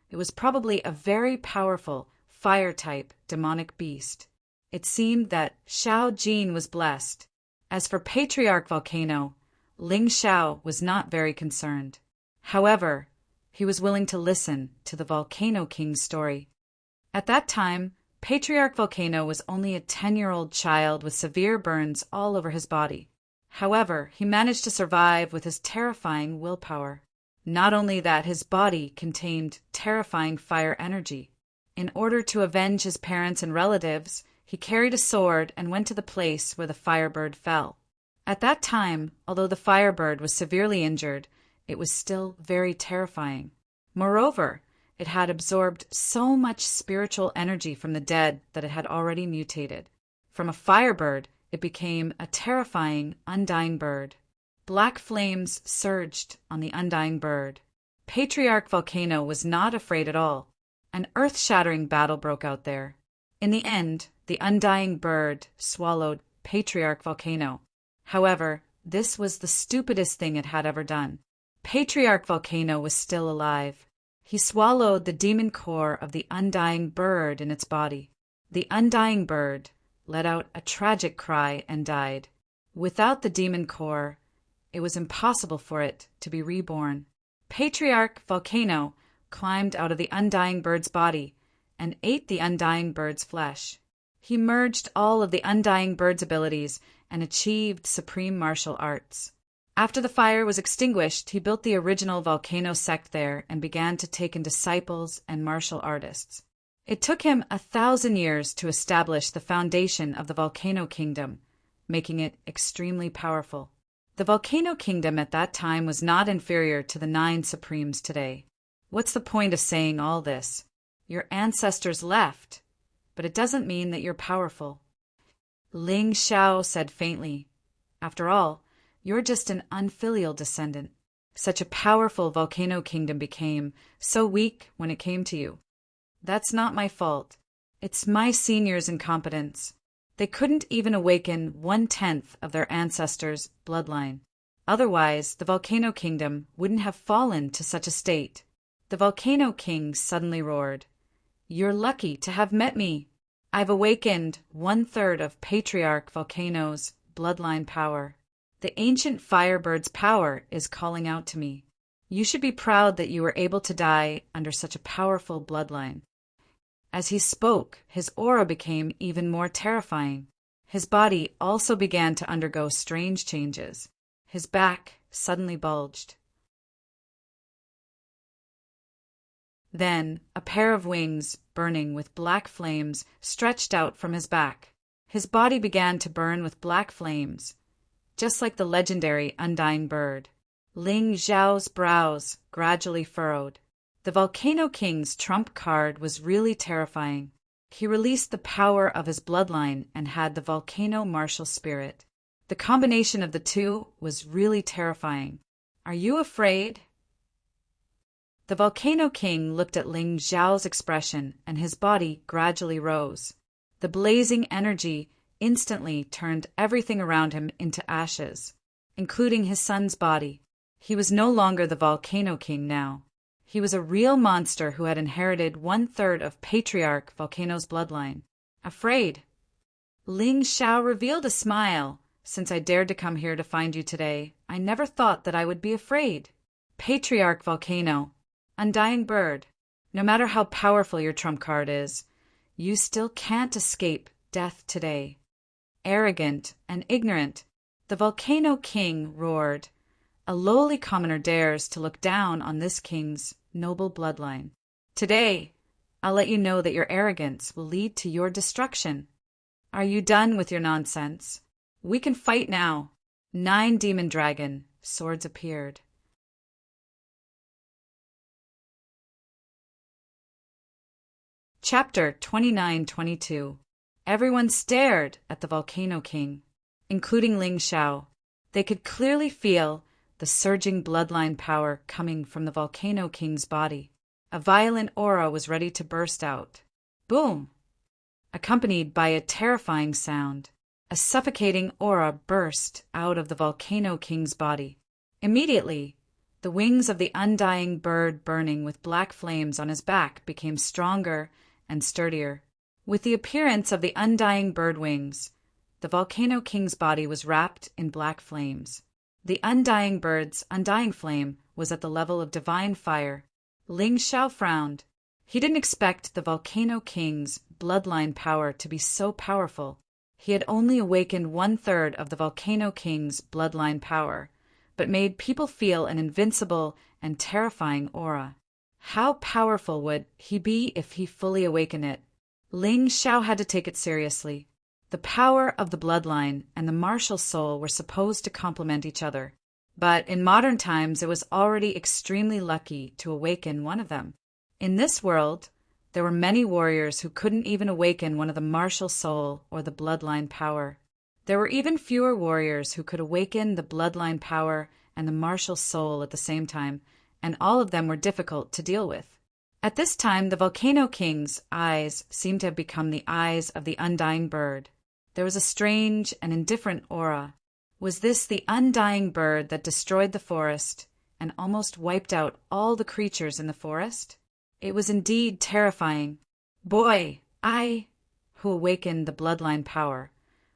Speaker 1: it was probably a very powerful, fire-type demonic beast. It seemed that Xiao Jin was blessed. As for Patriarch Volcano, Ling Xiao was not very concerned. However, he was willing to listen to the Volcano King's story. At that time, Patriarch Volcano was only a 10-year-old child with severe burns all over his body. However, he managed to survive with his terrifying willpower. Not only that, his body contained terrifying fire energy. In order to avenge his parents and relatives, he carried a sword and went to the place where the firebird fell. At that time, although the firebird was severely injured, it was still very terrifying. Moreover, it had absorbed so much spiritual energy from the dead that it had already mutated. From a firebird, it became a terrifying, undying bird. Black flames surged on the undying bird. Patriarch Volcano was not afraid at all. An earth-shattering battle broke out there. In the end, the undying bird swallowed Patriarch Volcano. However, this was the stupidest thing it had ever done. Patriarch Volcano was still alive. He swallowed the demon core of the undying bird in its body. The undying bird let out a tragic cry and died. Without the demon core, it was impossible for it to be reborn. Patriarch Volcano climbed out of the undying bird's body and ate the undying bird's flesh. He merged all of the undying bird's abilities and achieved supreme martial arts. After the fire was extinguished, he built the original volcano sect there and began to take in disciples and martial artists. It took him 1,000 years to establish the foundation of the Volcano Kingdom, making it extremely powerful. The Volcano Kingdom at that time was not inferior to the 9 Supremes today. What's the point of saying all this? Your ancestors left, but it doesn't mean that you're powerful. Ling Xiao said faintly, "After all, you're just an unfilial descendant. Such a powerful Volcano Kingdom became so weak when it came to you. That's not my fault. It's my seniors' incompetence. They couldn't even awaken 1/10 of their ancestors' bloodline. Otherwise, the Volcano Kingdom wouldn't have fallen to such a state." The Volcano King suddenly roared, "You're lucky to have met me. I've awakened 1/3 of Patriarch Volcano's bloodline power. The ancient firebird's power is calling out to me. You should be proud that you were able to die under such a powerful bloodline." As he spoke, his aura became even more terrifying. His body also began to undergo strange changes. His back suddenly bulged. Then, a pair of wings, burning with black flames, stretched out from his back. His body began to burn with black flames, just like the legendary undying bird. Ling Xiao's brows gradually furrowed. The Volcano King's trump card was really terrifying. He released the power of his bloodline and had the volcano martial spirit. The combination of the two was really terrifying. "Are you afraid?" The Volcano King looked at Ling Xiao's expression, and his body gradually rose. The blazing energy instantly turned everything around him into ashes, including his son's body. He was no longer the Volcano King now. He was a real monster who had inherited 1/3 of Patriarch Volcano's bloodline. "Afraid?" Ling Xiao revealed a smile. "Since I dared to come here to find you today, I never thought that I would be afraid. Patriarch Volcano, undying bird, no matter how powerful your trump card is, you still can't escape death today." Arrogant and ignorant, the Volcano King roared. "A lowly commoner dares to look down on this king's noble bloodline. Today, I'll let you know that your arrogance will lead to your destruction. Are you done with your nonsense? We can fight now." 9 demon dragon swords appeared. Chapter 29-22. Everyone stared at the Volcano King, including Ling Xiao. They could clearly feel the surging bloodline power coming from the Volcano King's body. A violent aura was ready to burst out. Boom! Accompanied by a terrifying sound, a suffocating aura burst out of the Volcano King's body. Immediately, the wings of the undying bird burning with black flames on his back became stronger and sturdier. With the appearance of the undying bird wings, the Volcano King's body was wrapped in black flames. The undying bird's undying flame was at the level of divine fire. Ling Xiao frowned. He didn't expect the Volcano King's bloodline power to be so powerful. He had only awakened 1/3 of the Volcano King's bloodline power, but made people feel an invincible and terrifying aura. How powerful would he be if he fully awakened it? Ling Xiao had to take it seriously. The power of the bloodline and the martial soul were supposed to complement each other, but in modern times it was already extremely lucky to awaken one of them. In this world, there were many warriors who couldn't even awaken one of the martial soul or the bloodline power. There were even fewer warriors who could awaken the bloodline power and the martial soul at the same time, and all of them were difficult to deal with. At this time, the Volcano King's eyes seemed to have become the eyes of the undying bird. There was a strange and indifferent aura. Was this the undying bird that destroyed the forest and almost wiped out all the creatures in the forest? It was indeed terrifying. Boy, I, who awakened the bloodline power,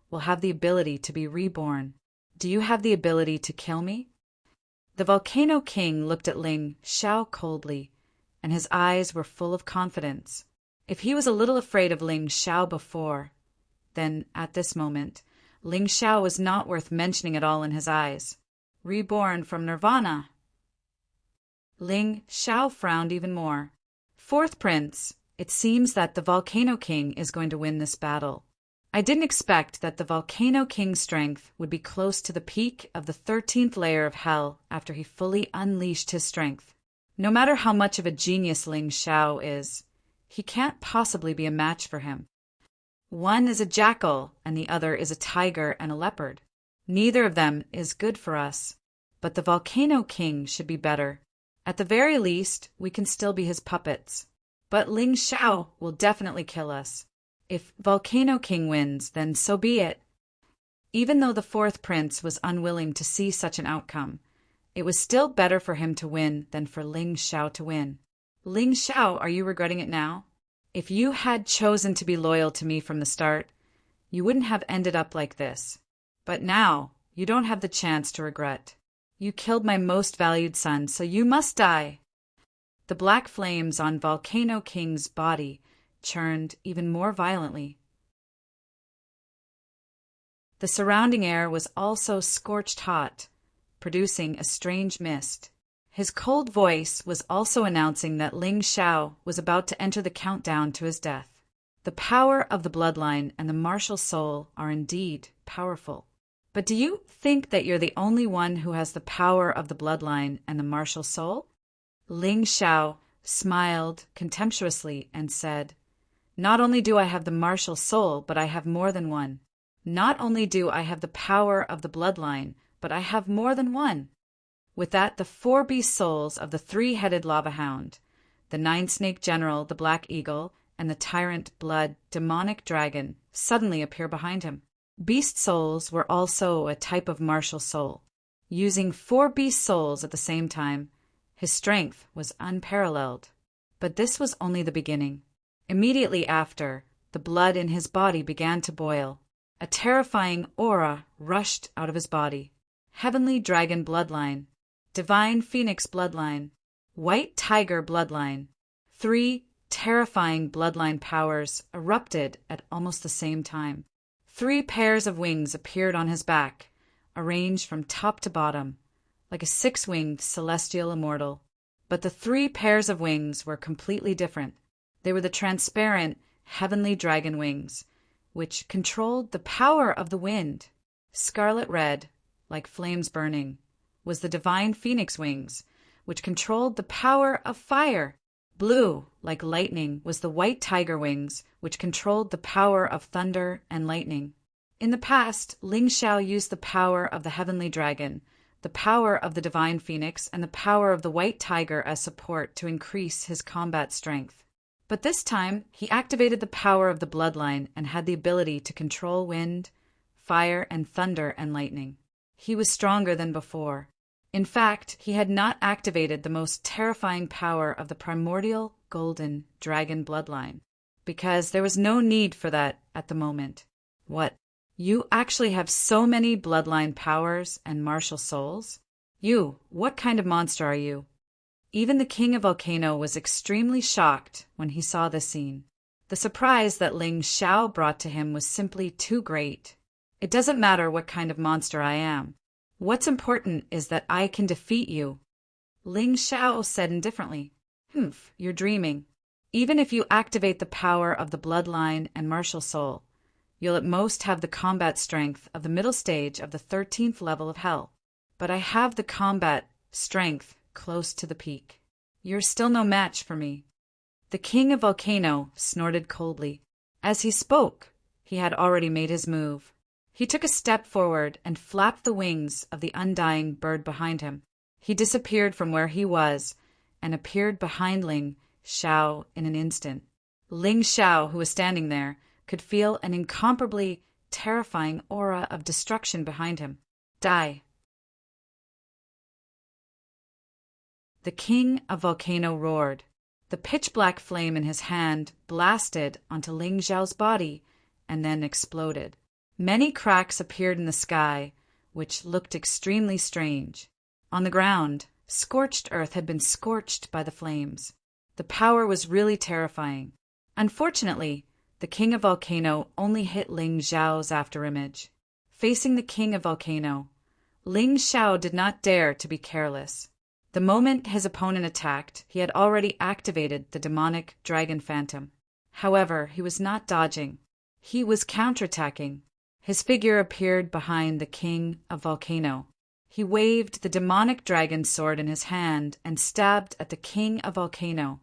Speaker 1: will have the ability to be reborn. Do you have the ability to kill me? The Volcano King looked at Ling Xiao coldly, and his eyes were full of confidence. If he was a little afraid of Ling Xiao before, then at this moment, Ling Xiao was not worth mentioning at all in his eyes. Reborn from Nirvana. Ling Xiao frowned even more. Fourth Prince, it seems that the Volcano King is going to win this battle. I didn't expect that the Volcano King's strength would be close to the peak of the 13th layer of hell after he fully unleashed his strength. No matter how much of a genius Ling Xiao is, he can't possibly be a match for him. One is a jackal and the other is a tiger and a leopard. Neither of them is good for us, but the Volcano King should be better. At the very least, we can still be his puppets. But Ling Xiao will definitely kill us. If Volcano King wins, then so be it. Even though the fourth prince was unwilling to see such an outcome, it was still better for him to win than for Ling Xiao to win. Ling Xiao, are you regretting it now? If you had chosen to be loyal to me from the start, you wouldn't have ended up like this. But now, you don't have the chance to regret. You killed my most valued son, so you must die. The black flames on Volcano King's body churned even more violently. The surrounding air was also scorched hot, producing a strange mist. His cold voice was also announcing that Ling Xiao was about to enter the countdown to his death. The power of the bloodline and the martial soul are indeed powerful. But do you think that you're the only one who has the power of the bloodline and the martial soul? Ling Xiao smiled contemptuously and said, "Not only do I have the martial soul, but I have more than one. Not only do I have the power of the bloodline, but I have more than one." With that, the 4 beast souls of the 3-headed lava hound, the 9-snake general, the black eagle, and the tyrant blood demonic dragon suddenly appear behind him. Beast souls were also a type of martial soul. Using 4 beast souls at the same time, his strength was unparalleled. But this was only the beginning. Immediately after, the blood in his body began to boil. A terrifying aura rushed out of his body. Heavenly dragon bloodline, divine phoenix bloodline, white tiger bloodline. 3 terrifying bloodline powers erupted at almost the same time. 3 pairs of wings appeared on his back, arranged from top to bottom, like a 6-winged celestial immortal. But the 3 pairs of wings were completely different. They were the transparent heavenly dragon wings, which controlled the power of the wind. Scarlet red, like flames burning, was the divine phoenix wings, which controlled the power of fire. Blue, like lightning, was the white tiger wings, which controlled the power of thunder and lightning. In the past, Ling Xiao used the power of the heavenly dragon, the power of the divine phoenix, and the power of the white tiger as support to increase his combat strength. But this time, he activated the power of the bloodline and had the ability to control wind, fire, and thunder and lightning. He was stronger than before. In fact, he had not activated the most terrifying power of the primordial golden dragon bloodline, because there was no need for that at the moment. What You actually have so many bloodline powers and martial souls? What kind of monster are you? Even the king of Volcano was extremely shocked when he saw this scene. The surprise that Ling Xiao brought to him was simply too great. It doesn't matter what kind of monster I am. What's important is that I can defeat you. Ling Xiao said indifferently. You're dreaming. Even if you activate the power of the bloodline and martial soul, you'll at most have the combat strength of the middle stage of the 13th level of hell. But I have the combat strength close to the peak. You're still no match for me. The king of Volcano snorted coldly. As he spoke, he had already made his move. He took a step forward and flapped the wings of the undying bird behind him. He disappeared from where he was and appeared behind Ling Xiao in an instant. Ling Xiao, who was standing there, could feel an incomparably terrifying aura of destruction behind him. Die. The king of Volcano roared. The pitch-black flame in his hand blasted onto Ling Xiao's body and then exploded. Many cracks appeared in the sky, which looked extremely strange. On the ground, scorched earth had been scorched by the flames. The power was really terrifying. Unfortunately, the king of Volcano only hit Ling Xiao's afterimage. Facing the king of Volcano, Ling Xiao did not dare to be careless. The moment his opponent attacked, he had already activated the demonic dragon phantom. However, he was not dodging. He was counterattacking. His figure appeared behind the king of Volcano. He waved the demonic dragon sword in his hand and stabbed at the king of Volcano.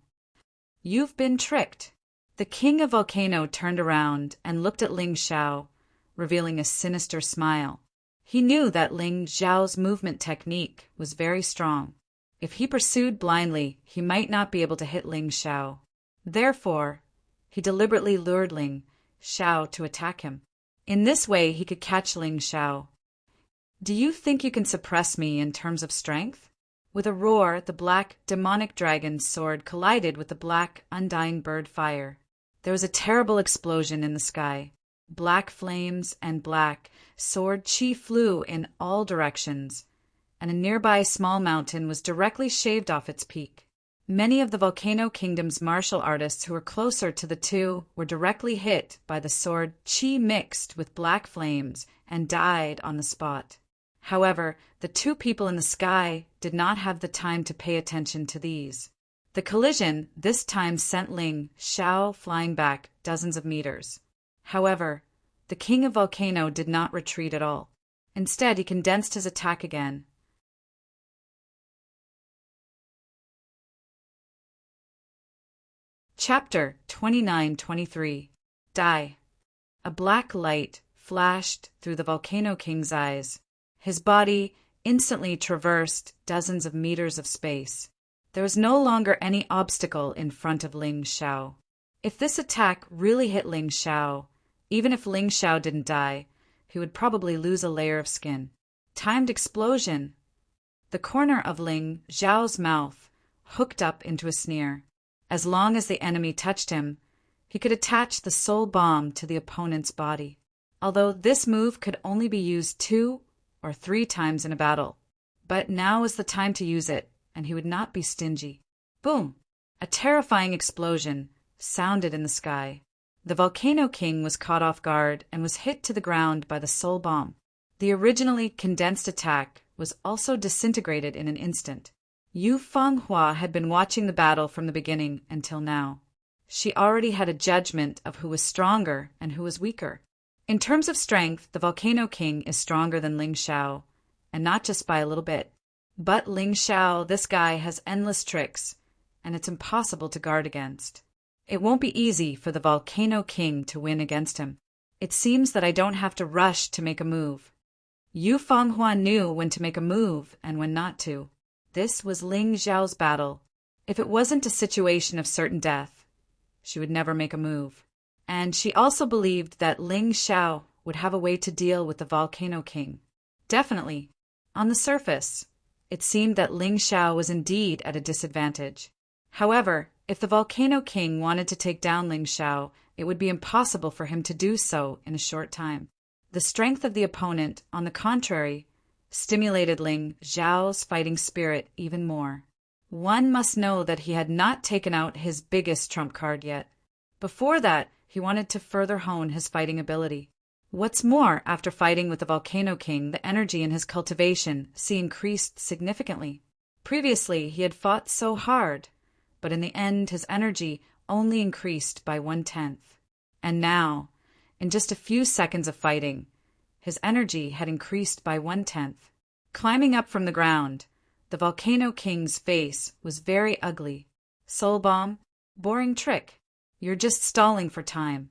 Speaker 1: You've been tricked. The king of Volcano turned around and looked at Ling Xiao, revealing a sinister smile. He knew that Ling Xiao's movement technique was very strong. If he pursued blindly, he might not be able to hit Ling Xiao. Therefore, he deliberately lured Ling Xiao to attack him. In this way, he could catch Ling Xiao. Do you think you can suppress me in terms of strength? With a roar, the black demonic dragon's sword collided with the black undying bird fire. There was a terrible explosion in the sky. Black flames and black sword chi flew in all directions, and a nearby small mountain was directly shaved off its peak. Many of the Volcano Kingdom's martial artists who were closer to the two were directly hit by the sword chi mixed with black flames and died on the spot. However, the two people in the sky did not have the time to pay attention to these. The collision this time sent Ling Xiao flying back dozens of meters. However, the king of Volcano did not retreat at all. Instead, he condensed his attack again. Chapter 29-23. Die. A black light flashed through the Volcano King's eyes. His body instantly traversed dozens of meters of space. There was no longer any obstacle in front of Ling Xiao. If this attack really hit Ling Xiao, even if Ling Xiao didn't die, he would probably lose a layer of skin. Timed explosion. The corner of Ling Xiao's mouth hooked up into a sneer. As long as the enemy touched him, he could attach the soul bomb to the opponent's body. Although this move could only be used 2 or 3 times in a battle. But now was the time to use it, and he would not be stingy. Boom! A terrifying explosion sounded in the sky. The Volcano King was caught off guard and was hit to the ground by the soul bomb. The originally condensed attack was also disintegrated in an instant. Yu Fenghua had been watching the battle from the beginning until now. She already had a judgment of who was stronger and who was weaker. In terms of strength, the Volcano King is stronger than Ling Xiao, and not just by a little bit. But Ling Xiao, this guy, has endless tricks, and it's impossible to guard against. It won't be easy for the Volcano King to win against him. It seems that I don't have to rush to make a move. Yu Fenghua knew when to make a move and when not to. This was Ling Xiao's battle. If it wasn't a situation of certain death, she would never make a move. And she also believed that Ling Xiao would have a way to deal with the Volcano King. Definitely. On the surface, it seemed that Ling Xiao was indeed at a disadvantage. However, if the Volcano King wanted to take down Ling Xiao, it would be impossible for him to do so in a short time. The strength of the opponent, on the contrary, stimulated Ling Xiao's fighting spirit even more. One must know that he had not taken out his biggest trump card yet. Before that, he wanted to further hone his fighting ability. What's more, after fighting with the Volcano King, the energy in his cultivation increased significantly. Previously, he had fought so hard, but in the end his energy only increased by 1/10. And now, in just a few seconds of fighting, his energy had increased by 1/10. Climbing up from the ground, the Volcano King's face was very ugly. Soul bomb, boring trick. You're just stalling for time.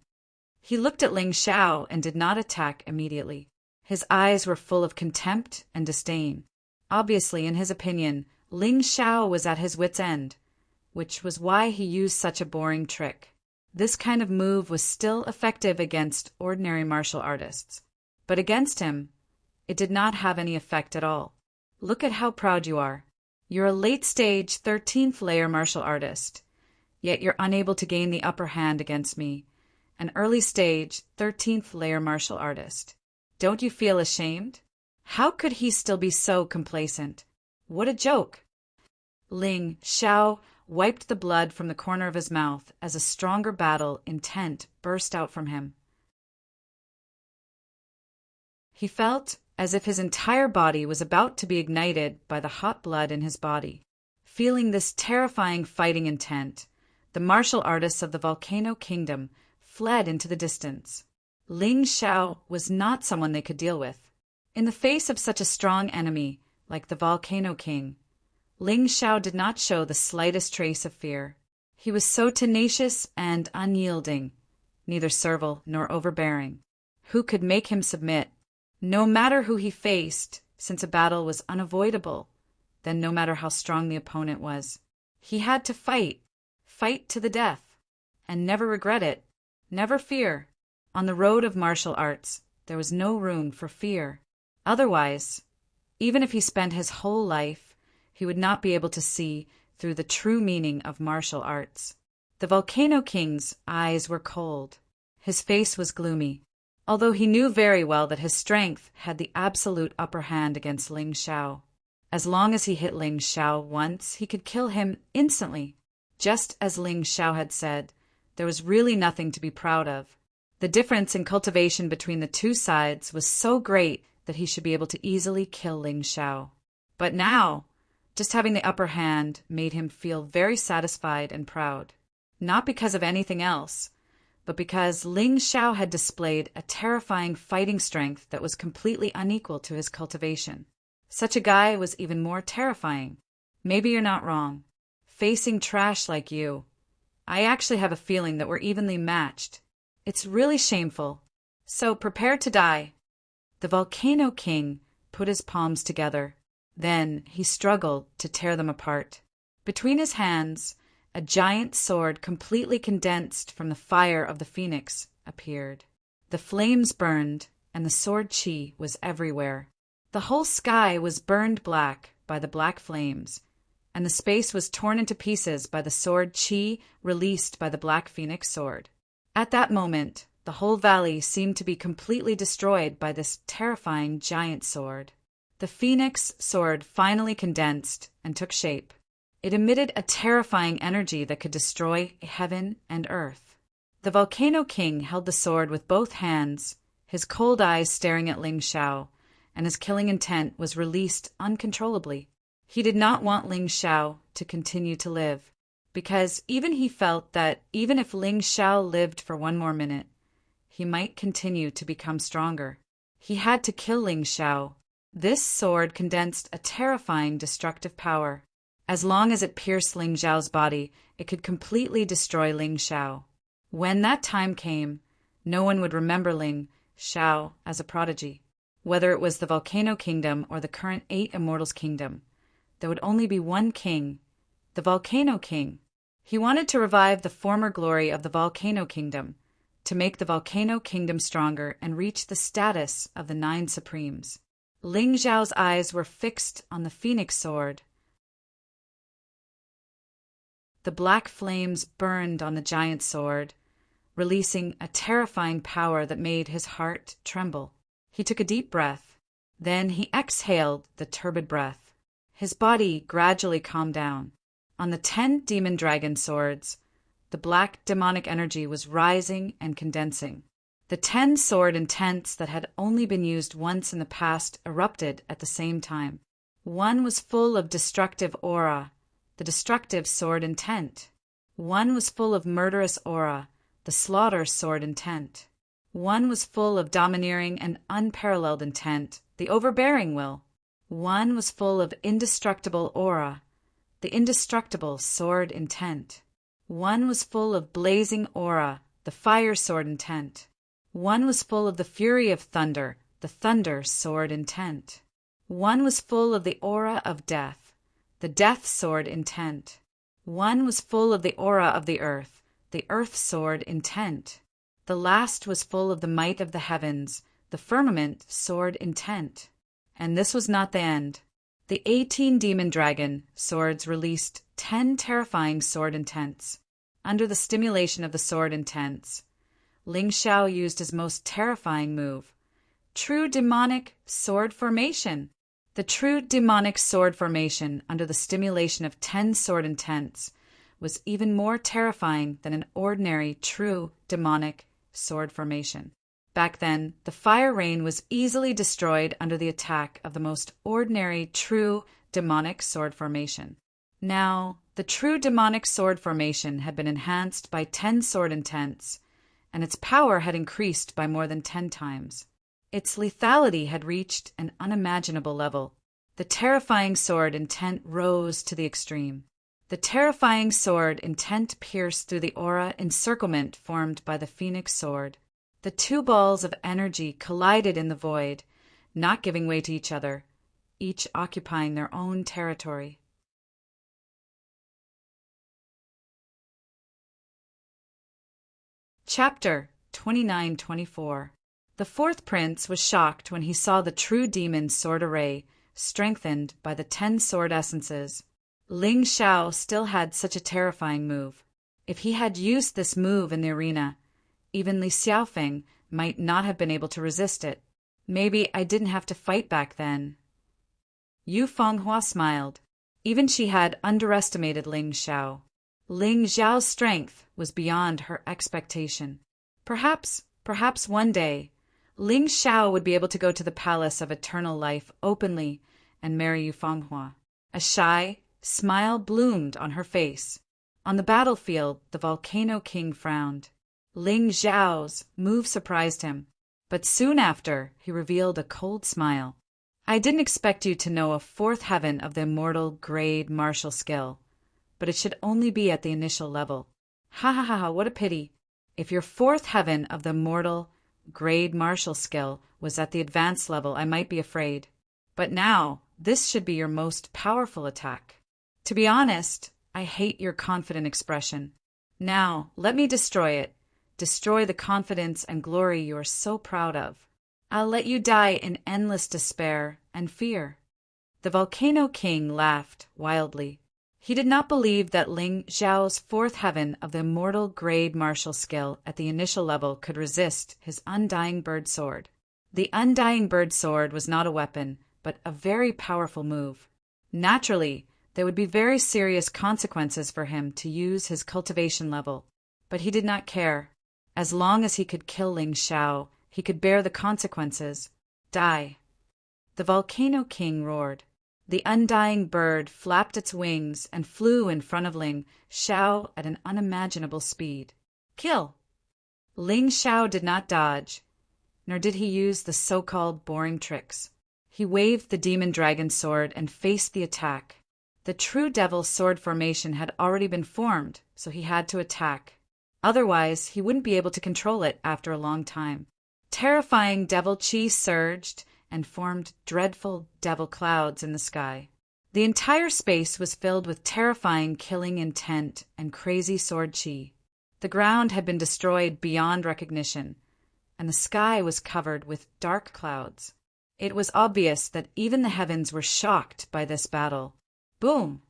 Speaker 1: He looked at Ling Xiao and did not attack immediately. His eyes were full of contempt and disdain. Obviously, in his opinion, Ling Xiao was at his wit's end, which was why he used such a boring trick. This kind of move was still effective against ordinary martial artists. But against him, it did not have any effect at all. Look at how proud you are. You're a late-stage 13th layer martial artist, yet you're unable to gain the upper hand against me, an early-stage 13th layer martial artist. Don't you feel ashamed? How could he still be so complacent? What a joke! Ling Xiao wiped the blood from the corner of his mouth as a stronger battle intent burst out from him. He felt as if his entire body was about to be ignited by the hot blood in his body. Feeling this terrifying fighting intent, the martial artists of the Volcano Kingdom fled into the distance. Ling Xiao was not someone they could deal with. In the face of such a strong enemy like the Volcano King, Ling Xiao did not show the slightest trace of fear. He was so tenacious and unyielding, neither servile nor overbearing. Who could make him submit? No matter who he faced, since a battle was unavoidable, then no matter how strong the opponent was, he had to fight to the death, and never regret it, never fear. On the road of martial arts, there was no room for fear. Otherwise, even if he spent his whole life, he would not be able to see through the true meaning of martial arts. The Volcano King's eyes were cold. His face was gloomy, although he knew very well that his strength had the absolute upper hand against Ling Xiao. As long as he hit Ling Xiao once, he could kill him instantly. Just as Ling Xiao had said, there was really nothing to be proud of. The difference in cultivation between the two sides was so great that he should be able to easily kill Ling Xiao. But now, just having the upper hand made him feel very satisfied and proud. Not because of anything else, but because Ling Xiao had displayed a terrifying fighting strength that was completely unequal to his cultivation. Such a guy was even more terrifying. Maybe you're not wrong. Facing trash like you, I actually have a feeling that we're evenly matched. It's really shameful. So prepare to die. The Volcano King put his palms together. Then he struggled to tear them apart. Between his hands, a giant sword completely condensed from the fire of the phoenix appeared. The flames burned, and the sword chi was everywhere. The whole sky was burned black by the black flames, and the space was torn into pieces by the sword chi released by the black phoenix sword. At that moment, the whole valley seemed to be completely destroyed by this terrifying giant sword. The phoenix sword finally condensed and took shape. It emitted a terrifying energy that could destroy heaven and earth. The Volcano King held the sword with both hands, his cold eyes staring at Ling Xiao, and his killing intent was released uncontrollably. He did not want Ling Xiao to continue to live, because he felt that even if Ling Xiao lived for one more minute, he might continue to become stronger. He had to kill Ling Xiao. This sword condensed a terrifying destructive power. As long as it pierced Ling Xiao's body, it could completely destroy Ling Xiao. When that time came, no one would remember Ling Xiao as a prodigy. Whether it was the Volcano Kingdom or the current 8 Immortals Kingdom, there would only be one king, the Volcano King. He wanted to revive the former glory of the Volcano Kingdom, to make the Volcano Kingdom stronger and reach the status of the 9 Supremes. Ling Xiao's eyes were fixed on the Phoenix Sword. The black flames burned on the giant sword, releasing a terrifying power that made his heart tremble. He took a deep breath. Then he exhaled the turbid breath. His body gradually calmed down. On the 10 demon dragon swords, the black demonic energy was rising and condensing. The 10 sword intents that had only been used once in the past erupted at the same time. One was full of destructive aura, the destructive sword intent. One was full of murderous aura, the slaughter sword intent. One was full of domineering and unparalleled intent, the overbearing will. One was full of indestructible aura, the indestructible sword intent. One was full of blazing aura, the fire sword intent. One was full of the fury of thunder, the thunder sword intent. One was full of the aura of death, the death sword intent. One was full of the aura of the earth sword intent. The last was full of the might of the heavens, the firmament sword intent. And this was not the end. The 18 demon dragon swords released 10 terrifying sword intents. Under the stimulation of the sword intents, Ling Xiao used his most terrifying move, true demonic sword formation. The true demonic sword formation under the stimulation of 10 sword intents was even more terrifying than an ordinary true demonic sword formation. Back then, the fire rain was easily destroyed under the attack of the most ordinary true demonic sword formation. Now, the true demonic sword formation had been enhanced by 10 sword intents, and its power had increased by more than 10 times. Its lethality had reached an unimaginable level. The terrifying sword intent rose to the extreme. The terrifying sword intent pierced through the aura encirclement formed by the phoenix sword. The 2 balls of energy collided in the void, not giving way to each other, each occupying their own territory. Chapter 29-24. The 4th prince was shocked when he saw the true demon sword array, strengthened by the 10 sword essences. Ling Xiao still had such a terrifying move. If he had used this move in the arena, even Li Xiaofeng might not have been able to resist it. Maybe I didn't have to fight back then. Yu Fenghua smiled. Even she had underestimated Ling Xiao. Ling Xiao's strength was beyond her expectation. Perhaps one day, Ling Xiao would be able to go to the palace of eternal life openly and marry Yu Fenghua. A shy smile bloomed on her face. On the battlefield, the Volcano King frowned. Ling Xiao's move surprised him, but soon after he revealed a cold smile. I didn't expect you to know a 4th heaven of the immortal grade martial skill, but it should only be at the initial level. Ha ha ha ha, what a pity. If your 4th heaven of the immortal grade martial skill was at the advanced level, I might be afraid. But now, this should be your most powerful attack. To be honest, I hate your confident expression. Now, let me destroy it. Destroy the confidence and glory you are so proud of. I'll let you die in endless despair and fear. The Volcano King laughed wildly. He did not believe that Ling Xiao's 4th heaven of the immortal grade martial skill at the initial level could resist his undying bird sword. The undying bird sword was not a weapon, but a very powerful move. Naturally, there would be very serious consequences for him to use his cultivation level, but he did not care. As long as he could kill Ling Xiao, he could bear the consequences. Die. The Volcano King roared. The undying bird flapped its wings and flew in front of Ling Xiao at an unimaginable speed. Kill! Ling Xiao did not dodge, nor did he use the so-called boring tricks. He waved the demon dragon sword and faced the attack. The true devil sword formation had already been formed, so he had to attack. Otherwise, he wouldn't be able to control it after a long time. Terrifying devil chi surged and formed dreadful devil clouds in the sky. The entire space was filled with terrifying killing intent and crazy sword chi. The ground had been destroyed beyond recognition, and the sky was covered with dark clouds. It was obvious that even the heavens were shocked by this battle. Boom!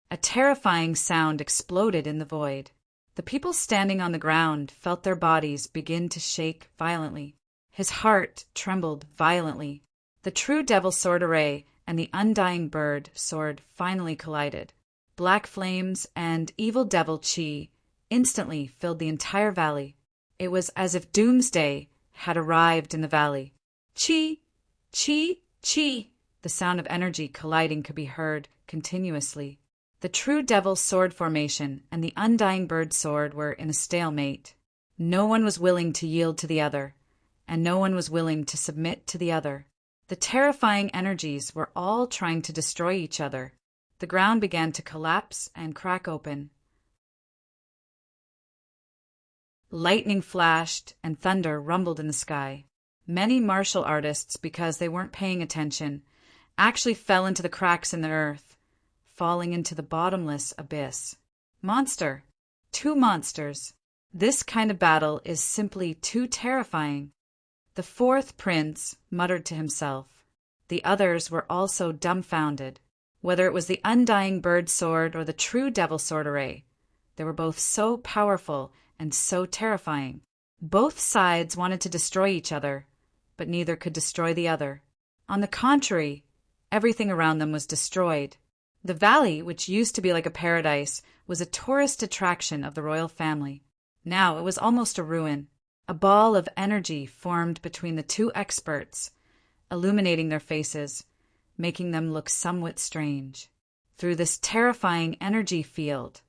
Speaker 1: A terrifying sound exploded in the void. The people standing on the ground felt their bodies begin to shake violently. His heart trembled violently. The true devil sword array and the undying bird sword finally collided. Black flames and evil devil chi instantly filled the entire valley. It was as if doomsday had arrived in the valley. Chi, chi, chi. The sound of energy colliding could be heard continuously. The true devil's sword formation and the undying bird sword were in a stalemate. No one was willing to yield to the other, and no one was willing to submit to the other. The terrifying energies were all trying to destroy each other. The ground began to collapse and crack open. Lightning flashed and thunder rumbled in the sky. Many martial artists, because they weren't paying attention, actually fell into the cracks in the earth, falling into the bottomless abyss. Monster. 2 monsters. This kind of battle is simply too terrifying. The fourth prince muttered to himself. The others were also dumbfounded. Whether it was the undying bird sword or the true devil sword array, they were both so powerful and so terrifying. Both sides wanted to destroy each other, but neither could destroy the other. On the contrary, everything around them was destroyed. The valley, which used to be like a paradise, was a tourist attraction of the royal family. Now it was almost a ruin. A ball of energy formed between the two experts, illuminating their faces, making them look somewhat strange. Through this terrifying energy field,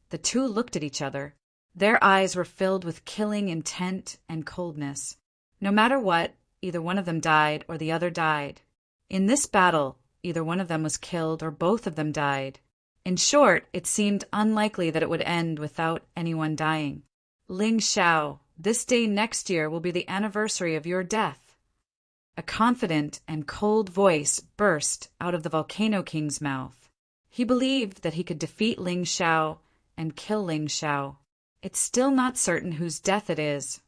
Speaker 1: the two looked at each other. Their eyes were filled with killing intent and coldness. No matter what, either one of them died or the other died. In this battle, either one of them was killed or both of them died. In short, it seemed unlikely that it would end without anyone dying. Ling Xiao, this day next year will be the anniversary of your death. A confident and cold voice burst out of the Volcano King's mouth. He believed that he could defeat Ling Xiao and kill Ling Xiao. It's still not certain whose death it is.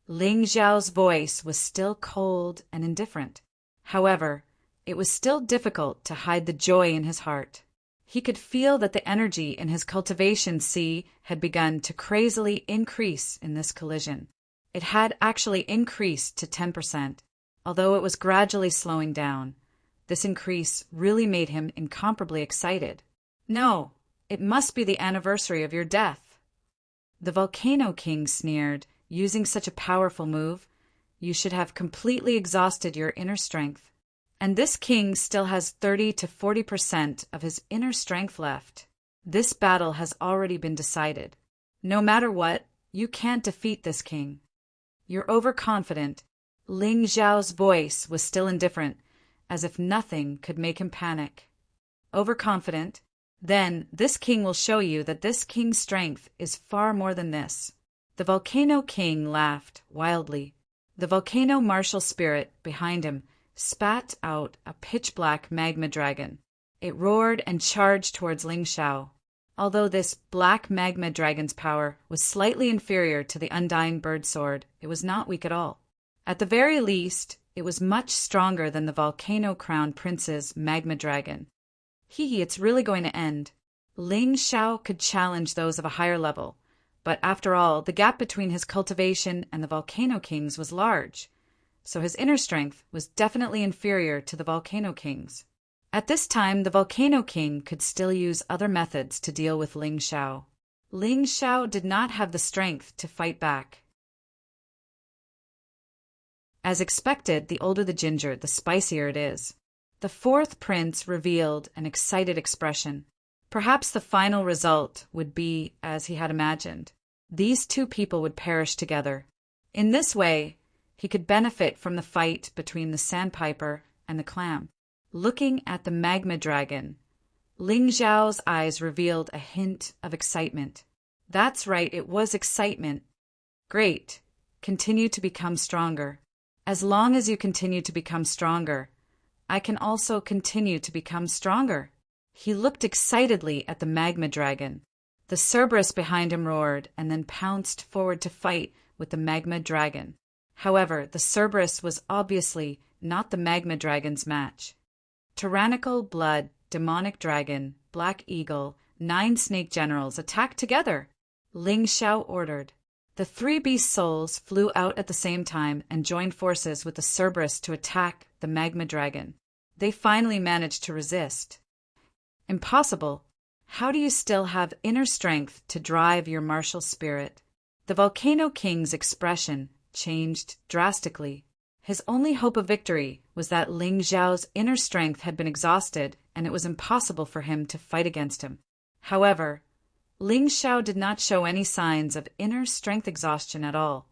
Speaker 1: Ling Xiao's voice was still cold and indifferent. However, it was still difficult to hide the joy in his heart. He could feel that the energy in his cultivation sea had begun to crazily increase in this collision. It had actually increased to 10%, although it was gradually slowing down. This increase really made him incomparably excited. No, it must be the anniversary of your death. The Volcano King sneered. Using such a powerful move, you should have completely exhausted your inner strength. And this king still has 30 to 40% of his inner strength left. This battle has already been decided. No matter what, you can't defeat this king. You're overconfident. Ling Xiao's voice was still indifferent, as if nothing could make him panic. Overconfident? Then this king will show you that this king's strength is far more than this. The Volcano King laughed wildly. The volcano martial spirit behind him spat out a pitch-black magma dragon. It roared and charged towards Ling Xiao. Although this black magma dragon's power was slightly inferior to the undying bird sword, it was not weak at all. At the very least, it was much stronger than the Volcano Crown Prince's magma dragon. It's really going to end. Ling Xiao could challenge those of a higher level, but after all, the gap between his cultivation and the Volcano King's was large, so his inner strength was definitely inferior to the Volcano King's. At this time, the Volcano King could still use other methods to deal with Ling Xiao. Ling Xiao did not have the strength to fight back. As expected, the older the ginger, the spicier it is. The fourth prince revealed an excited expression. Perhaps the final result would be as he had imagined. These two people would perish together. In this way, he could benefit from the fight between the sandpiper and the clam. Looking at the magma dragon, Ling Xiao's eyes revealed a hint of excitement. That's right, it was excitement. Great. Continue to become stronger. As long as you continue to become stronger, I can also continue to become stronger. He looked excitedly at the magma dragon. The Cerberus behind him roared and then pounced forward to fight with the magma dragon. However, the Cerberus was obviously not the magma dragon's match. Tyrannical blood, demonic dragon, black eagle, 9 snake generals attacked together. Ling Xiao ordered. The three beast souls flew out at the same time and joined forces with the Cerberus to attack the magma dragon. They finally managed to resist. Impossible. How do you still have inner strength to drive your martial spirit? The Volcano King's expression changed drastically. His only hope of victory was that Ling Xiao's inner strength had been exhausted and it was impossible for him to fight against him. However, Ling Xiao did not show any signs of inner strength exhaustion at all.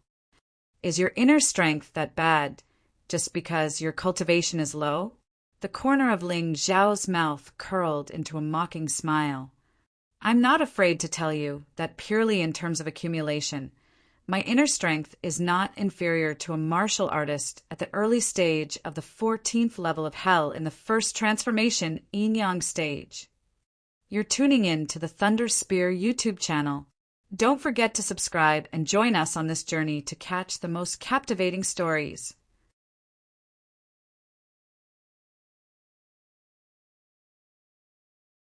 Speaker 1: Is your inner strength that bad just because your cultivation is low? The corner of Ling Xiao's mouth curled into a mocking smile. I'm not afraid to tell you that purely in terms of accumulation, my inner strength is not inferior to a martial artist at the early stage of the 14th level of hell in the first transformation yin-yang stage. You're tuning in to the Thunder Spear YouTube channel. Don't forget to subscribe and join us on this journey to catch the most captivating stories.